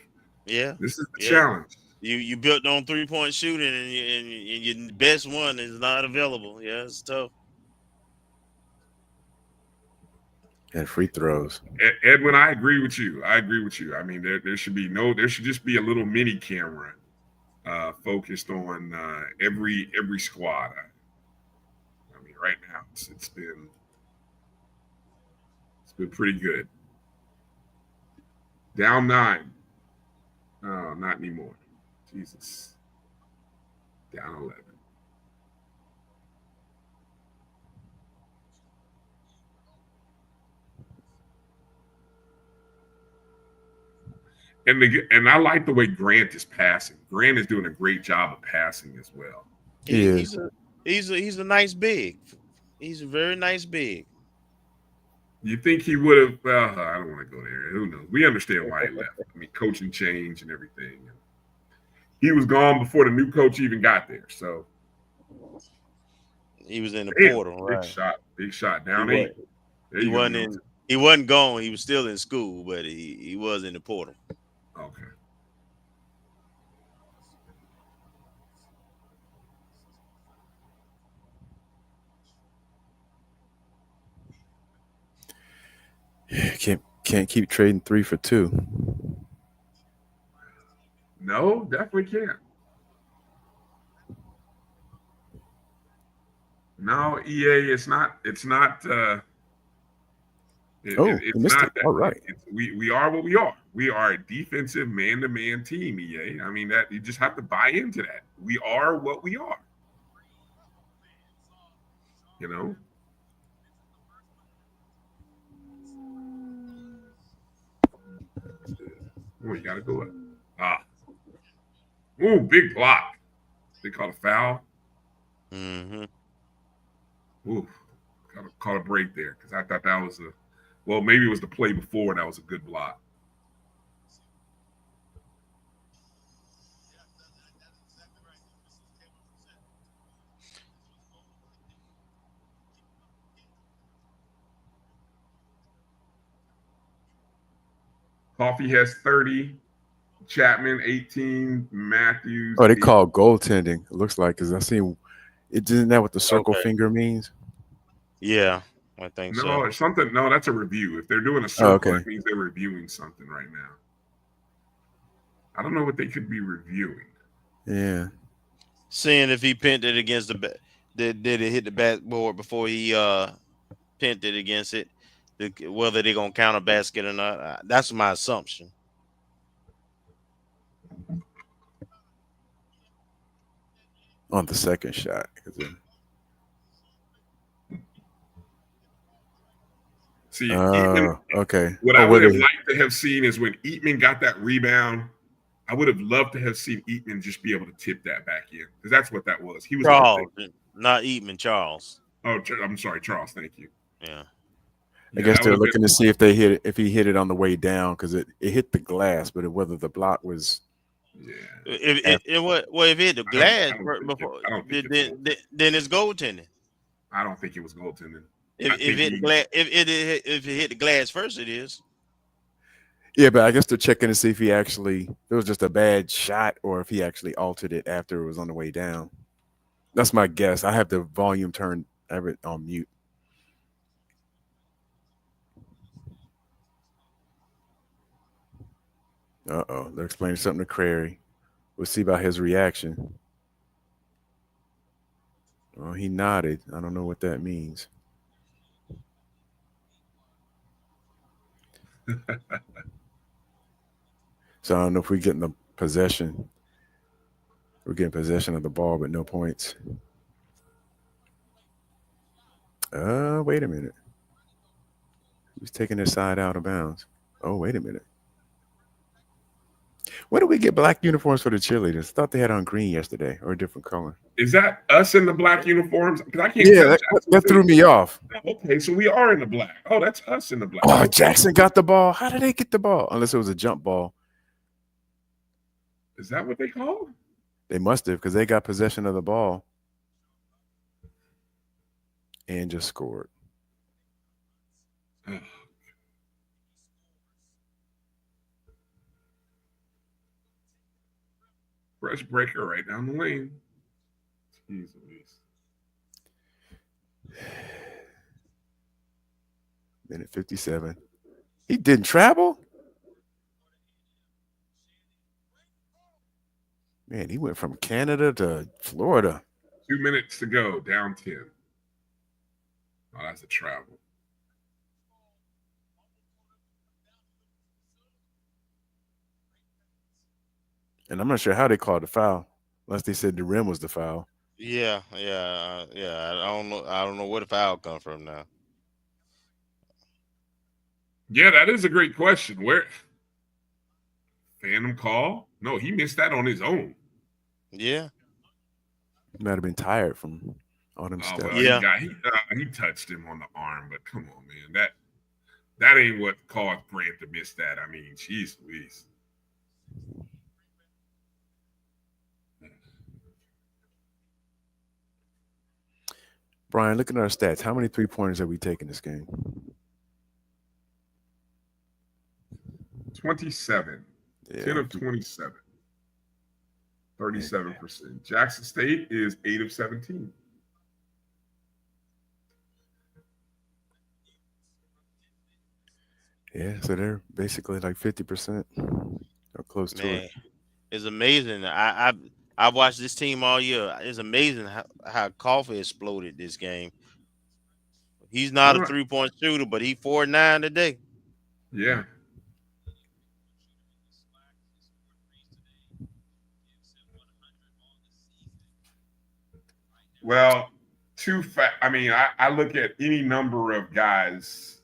Yeah, this is the challenge. You built on 3-point shooting, and your best one is not available. Yeah, it's tough. And free throws. Edwin, I agree with you. I mean, there should just be a little mini camera focused on every squad. I mean, right now it's been pretty good. Down 9. Oh, not anymore. Jesus. Down 11. And I like the way Grant is passing. Grant is doing a great job of passing as well. He's a nice big. He's a very nice big. You think he would have? I don't want to go there. Who knows? We understand why he left. I mean, coaching change and everything. He was gone before the new coach even got there. So he was in the portal, right? Big shot. Down 8. He wasn't gone. He was still in school, but he was in the portal. Okay. Yeah, can't keep trading 3 for 2. No, definitely can't. No, EA, it's not. It's not. It's not that. All right. We are what we are. We are a defensive man-to-man team, EA. I mean, that you just have to buy into that. We are what we are. You know. Oh, you gotta go up. Ooh, big block. They call a foul. Mm-hmm. Ooh, caught a break there because I thought that was maybe it was the play before that was a good block. Coffee has 30. Chapman 18. Matthews. Oh, they call goaltending. It looks like because I seen it. Isn't that what the circle finger means? Yeah, I think so. No, it's something. No, that's a review. If they're doing a circle, it means they're reviewing something right now. I don't know what they could be reviewing. Yeah. Seeing if he pinned it against did it hit the backboard before he pinned it against it, whether they're gonna count a basket or not. That's my assumption. On the second shot. See, Eatman, okay. What I would have liked to have seen is when Eatman got that rebound, I would have loved to have seen Eatman just be able to tip that back in because that's what that was. He was Charles, not Eatman, Charles. Oh, I'm sorry, Charles. Thank you. Yeah. I guess they're looking to see if they hit it, if he hit it on the way down because it hit the glass, but whether the block was. Yeah. If it hit the glass before, then it's goaltending. I don't think it was goaltending. If it hit the glass first, it is. Yeah, but I guess they're checking to see if it was just a bad shot or if he actually altered it after it was on the way down. That's my guess. I have the volume turned on mute. Uh-oh, they're explaining something to Crary. We'll see about his reaction. Oh, he nodded. I don't know what that means. So I don't know if we're getting the possession. We're getting possession of the ball, but no points. Wait a minute. He's taking their side out of bounds. Oh, wait a minute. When did we get black uniforms for the cheerleaders? I thought they had on green yesterday or a different color. Is that us in the black uniforms? Because I can't Yeah, tell. that threw me off. Okay, so we are in the black. Oh, that's us in the black. Oh, Jackson got the ball. How did they get the ball? Unless it was a jump ball. Is that what they call? They must have, because they got possession of the ball and just scored. Fresh breaker right down the lane. Jeez Louise. Minute 57. He didn't travel? Man, he went from Canada to Florida. 2 minutes to go, down 10. Oh, that's a travel. And I'm not sure how they called the foul, unless they said the rim was the foul. Yeah. I don't know where the foul come from now. Yeah, that is a great question. Where Phantom call? No, he missed that on his own. Yeah. He might have been tired from all them steps. Well, Yeah. he touched him on the arm, but come on, man. That ain't what caused Grant to miss that. I mean, jeez Louise. Bryan, look at our stats. How many 3-pointers have we taken this game? 27. Yeah. 10 of 27. 37%. Jackson State is 8 of 17. Yeah, so they're basically like 50% or close to it. It's amazing. I watched this team all year. It's amazing how Coffee exploded this game. He's not a 3-point shooter, but he 4-9 today. Yeah. Well, I look at any number of guys.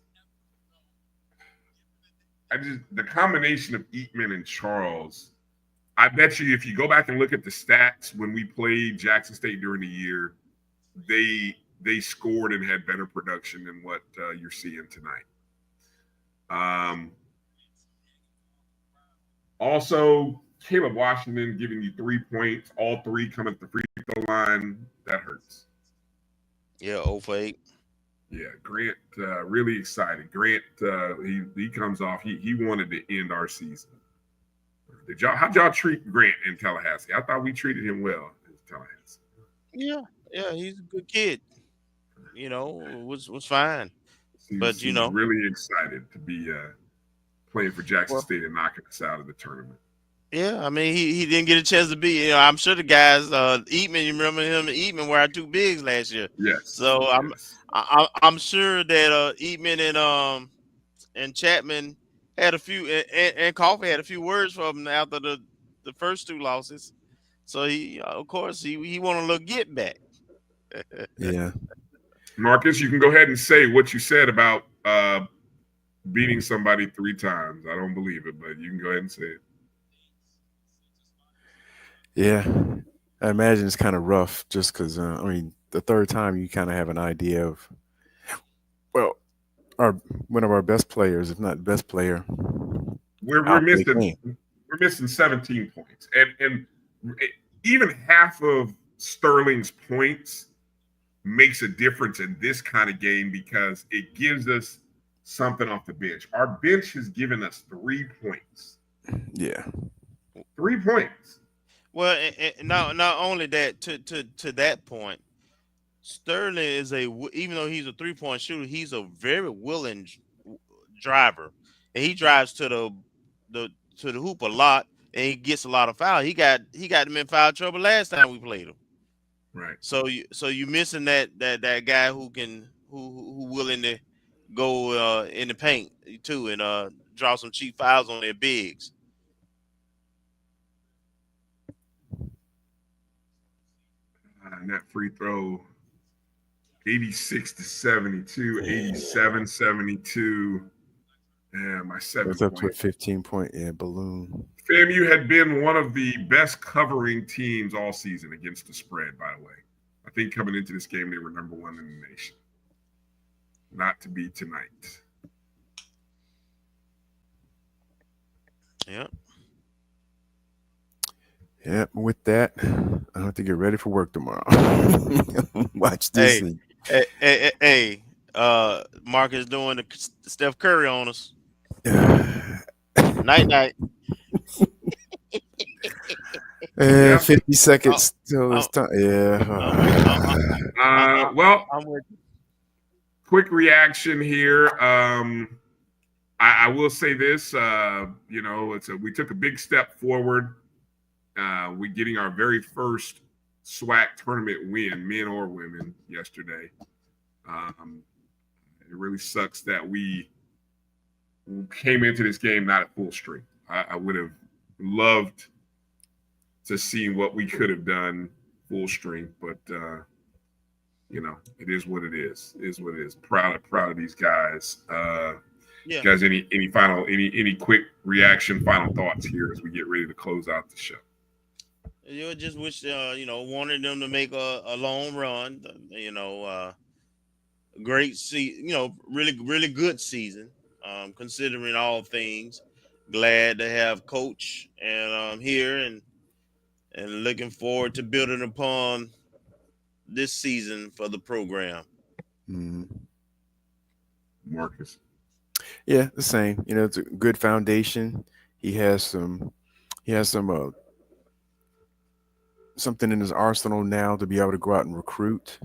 The combination of Eatman and Charles, I bet you if you go back and look at the stats when we played Jackson State during the year, they scored and had better production than what you're seeing tonight. Also, Caleb Washington giving you 3 points, all 3 coming at the free throw line. That hurts. Yeah, 0 for 8. Yeah, Grant, really excited. Grant, he comes off. He wanted to end our season. How'd y'all treat Grant in Tallahassee? I thought we treated him well in Tallahassee. Yeah, he's a good kid. Was fine. He's really excited to be playing for Jackson State and knocking us out of the tournament. Yeah, I mean he didn't get a chance to be. I'm sure the guys, Eatman, you remember him and Eatman were our 2 bigs last year. Yes. So I'm sure that Eatman and Chapman had a few, and Coffee had a few words from him after the first 2 losses. So he, of course, he want a little get back. Yeah. Marcus, you can go ahead and say what you said about beating somebody 3 times. I don't believe it, but you can go ahead and say it. Yeah, I imagine it's kind of rough just because, the third time you kind of have an idea of, well, one of our best players, if not best player. We're missing 17 points. And even half of Sterling's points makes a difference in this kind of game because it gives us something off the bench. Our bench has given us 3 points. Yeah. 3 points. Well, and not only that, to that point, Sterling is even though he's a 3-point shooter, he's a very willing driver, and he drives to the hoop a lot, and he gets a lot of foul. He got him in foul trouble last time we played him. Right. So you missing that guy who willing to go in the paint too and draw some cheap fouls on their bigs. And that free throw 86-72, 87-72. Yeah, my 7 It's up to a point. 15-point balloon. FAMU had been one of the best covering teams all season against the spread, by the way. I think coming into this game, they were number 1 in the nation. Not to be tonight. Yeah. Yeah, with that, I have to get ready for work tomorrow. Watch this. Hey, Marcus doing the Steph Curry on us. Night. 50 seconds till it's time. Yeah. Well, quick reaction here. I will say this. We took a big step forward. We getting our very first SWAC tournament win, men or women, yesterday. It really sucks that we came into this game not at full strength. I would have loved to see what we could have done full strength, but it is what it is. It is what it is. Proud of these guys. Guys, any quick reaction, final thoughts here as we get ready to close out the show? You just wish, wanted them to make a long run, great season, really good season, considering all things. Glad to have Coach and here and looking forward to building upon this season for the program. Marcus. Yeah, the same. It's a good foundation. He has some something in his arsenal now to be able to go out and recruit.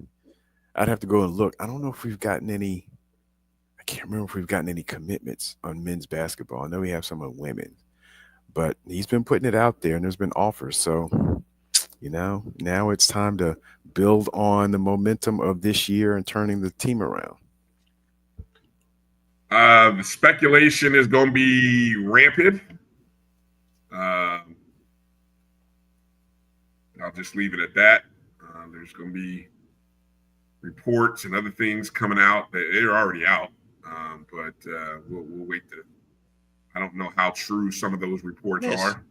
I'd have to go and look. I don't know if we've gotten any. I can't remember if we've gotten any commitments on men's basketball. I know we have some on women, but he's been putting it out there and there's been offers. So, now it's time to build on the momentum of this year and turning the team around. The speculation is going to be rampant. I'll just leave it at that. There's going to be reports and other things coming out. They're already out, but we'll wait to. I don't know how true some of those reports are.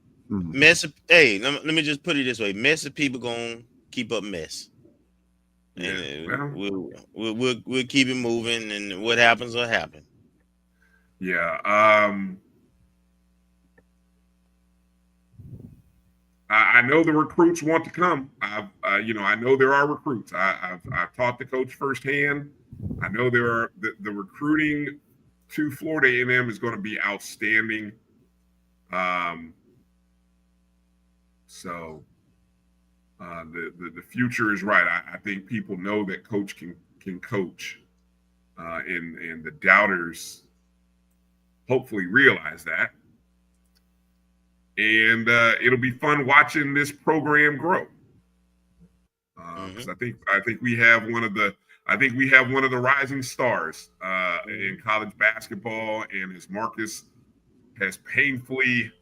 Hey, let me just put it this way: messy people gonna keep up mess, and we'll keep it moving, and what happens will happen. Yeah. I know the recruits want to come. I know there are recruits. I've taught the coach firsthand. I know there are the recruiting to Florida A&M is going to be outstanding. So the future is right. I think people know that coach can coach, and the doubters hopefully realize that. And it'll be fun watching this program grow. Because I think we have one of the rising stars in college basketball, and as Marcus has painfully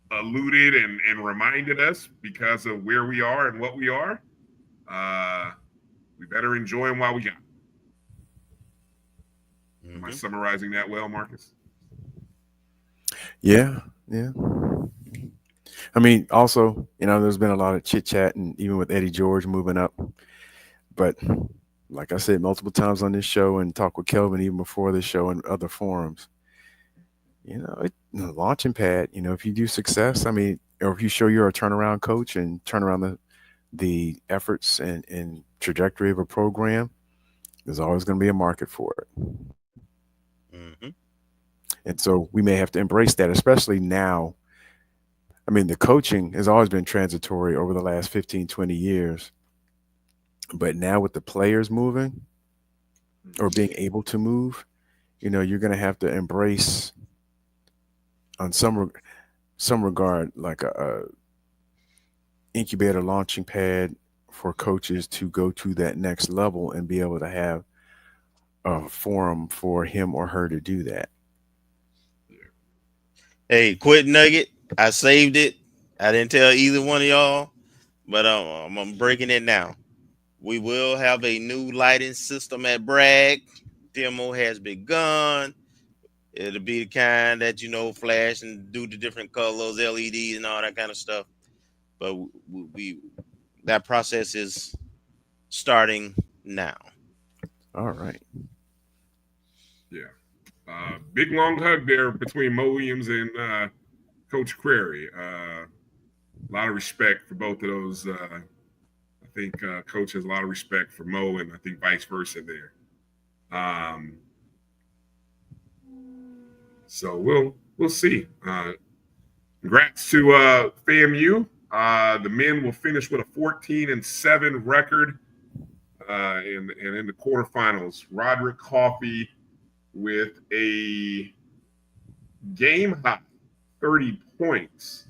alluded and reminded us, because of where we are and what we are, we better enjoy them while we got them. Am I summarizing that well, Marcus? Yeah. I mean, also, there's been a lot of chit chat, and even with Eddie George moving up. But like I said multiple times on this show, and talk with Kelvin even before this show and other forums, launching pad. If you do success, or if you show you're a turnaround coach and turn around the efforts and trajectory of a program, there's always going to be a market for it. And so we may have to embrace that, especially now. The coaching has always been transitory over the last 15, 20 years. But now with the players moving or being able to move, you're going to have to embrace, on some regard, like a incubator launching pad for coaches to go to that next level and be able to have a forum for him or her to do that. Hey, quick nugget. I saved it. I didn't tell either one of y'all, but I'm breaking it now. We will have a new lighting system at Bragg. Demo has begun. It'll be the kind that, flash and do the different colors, LEDs and all that kind of stuff. But that process is starting now. All right. Yeah. Big long hug there between Mo Williams and Coach Query. A lot of respect for both of those. I think Coach has a lot of respect for Mo, and I think vice versa there. So we'll see. Congrats to FAMU. The men will finish with a 14-7 record, and in the quarterfinals, Roderick Coffey with a game high 30 points,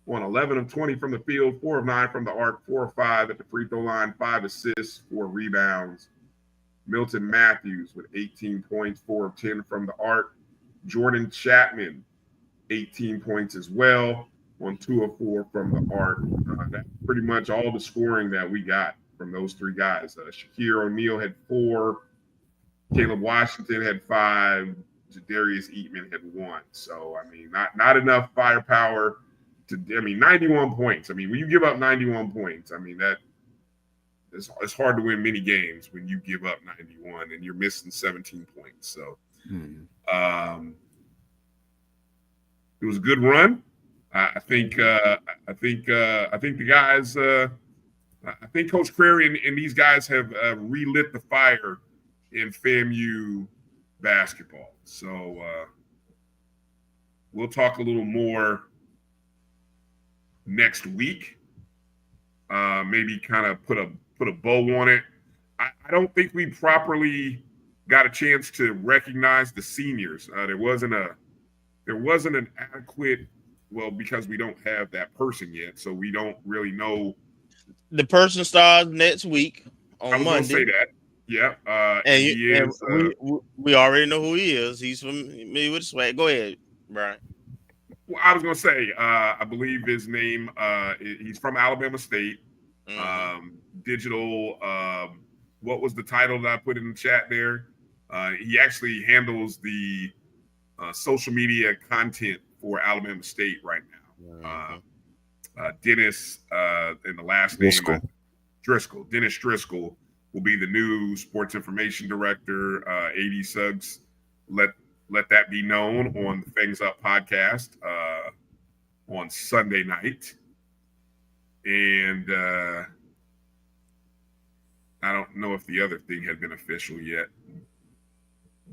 won 11 of 20 from the field, 4 of 9 from the arc, 4 of 5 at the free throw line, 5 assists, 4 rebounds. Milton Matthews with 18 points, 4 of 10 from the arc. Jordan Chapman, 18 points as well, on 2 of 4 from the arc. That's pretty much all the scoring that we got from those three guys. Shakir O'Neal had 4, Caleb Washington had 5, Jadarius Eatman had 1. So, I mean, not enough firepower to, 91 points. I mean, when you give up 91 points, I mean, it's hard to win many games when you give up 91 and you're missing 17 points. So, it was a good run. I think the guys. I think Coach Query and these guys have relit the fire in FAMU basketball. So we'll talk a little more next week. Maybe kind of put a bow on it. I don't think we properly got a chance to recognize the seniors. There wasn't an adequate, because we don't have that person yet, so we don't really know. The person starts next week on Monday. I was going to say that. Yeah. We already know who he is. He's familiar with SWAC. Go ahead, Bryan. Well, I was going to say, I believe his name, he's from Alabama State. Digital, what was the title that I put in the chat there? He actually handles the social media content for Alabama State right now. Dennis, and the last name, Driscoll. Dennis Driscoll will be the new sports information director. AD Suggs let that be known on the Things Up podcast on Sunday night. And I don't know if the other thing had been official yet.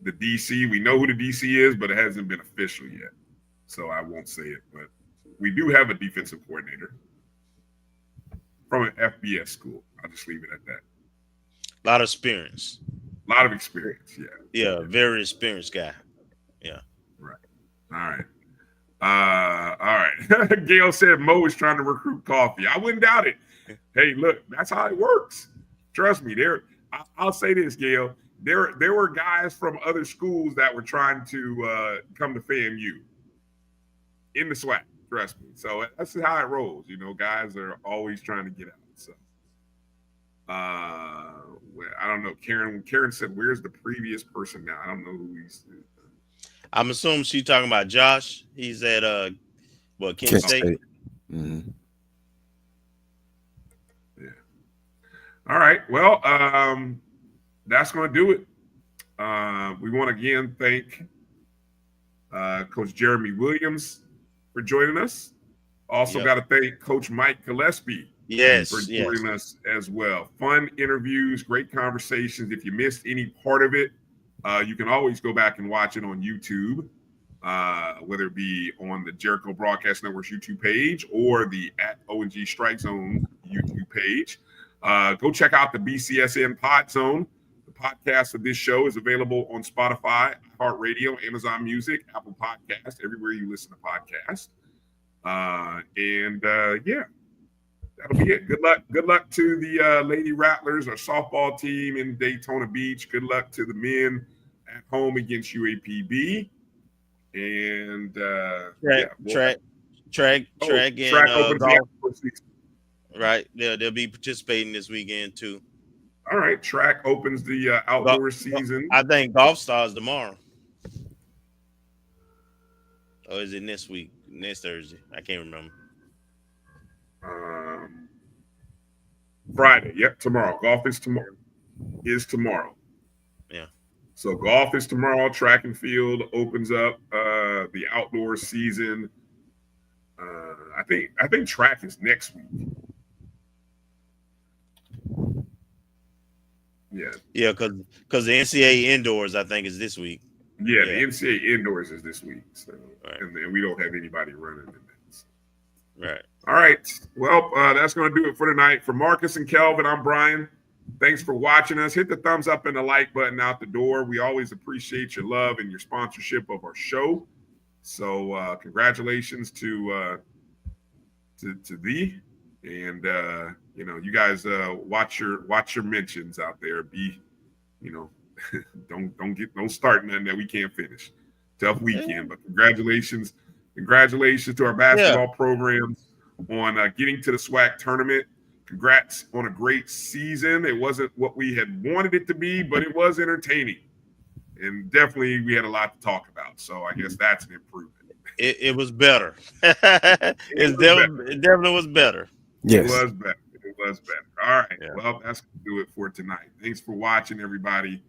The DC, we know who the DC is, but it hasn't been official yet. So I won't say it, but we do have a defensive coordinator from an FBS school. I'll just leave it at that. A lot of experience. Yeah. Yeah, very experienced guy. Yeah. Right. All right. Gail said Mo is trying to recruit Coffee. I wouldn't doubt it. Hey, look, that's how it works. Trust me. I'll say this, Gail. There were guys from other schools that were trying to come to FAMU in the SWAC. Trust me. So that's how it rolls. Guys are always trying to get out. So I don't know. Karen said, "Where's the previous person now?" I don't know who he's. I'm assuming she's talking about Josh. He's at Kent State. Mm-hmm. Yeah. All right. Well, that's going to do it. We want to again thank Coach Jeramy Williams for joining us. Also got to thank Coach Mike Gillespie for joining us as well. Fun interviews, great conversations. If you missed any part of it, you can always go back and watch it on YouTube, whether it be on the Jericho Broadcast Network's YouTube page or the @O&G StrikeZone YouTube page. Go check out the BCSN Pod Zone. The podcast of this show is available on Spotify, iHeartRadio, Amazon Music, Apple Podcasts, everywhere you listen to podcasts. That'll be it. Good luck to the Lady Rattlers, our softball team in Daytona Beach. Good luck to the men at home against UAPB. And track and golf. Right. They'll be participating this weekend too. All right. Track opens the outdoor season. I think golf starts tomorrow. Or is it next week? Next Thursday? I can't remember. Friday. Yep, tomorrow. Golf is tomorrow. Yeah. So golf is tomorrow. Track and field opens up the outdoor season. I think track is next week. Yeah. Yeah, because the NCAA indoors, I think, is this week. Yeah, the NCAA indoors is this week. So, right. And we don't have anybody running in that. So. Right. All right. Well, that's going to do it for tonight. For Marcus and Kelvin, I'm Bryan. Thanks for watching us. Hit the thumbs up and the like button out the door. We always appreciate your love and your sponsorship of our show. So congratulations to thee. And you guys watch your mentions out there. Don't start nothing that we can't finish. Tough weekend, but congratulations to our basketball programs on getting to the SWAC tournament. Congrats on a great season. It wasn't what we had wanted it to be, but it was entertaining, and definitely we had a lot to talk about. So I guess that's an improvement. It was better. It definitely was better. Yes. It was better. All right. Yeah. Well, that's going to do it for tonight. Thanks for watching, everybody.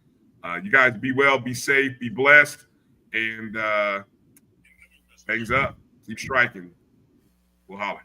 You guys be well, be safe, be blessed, and things up. Keep striking. We'll holler.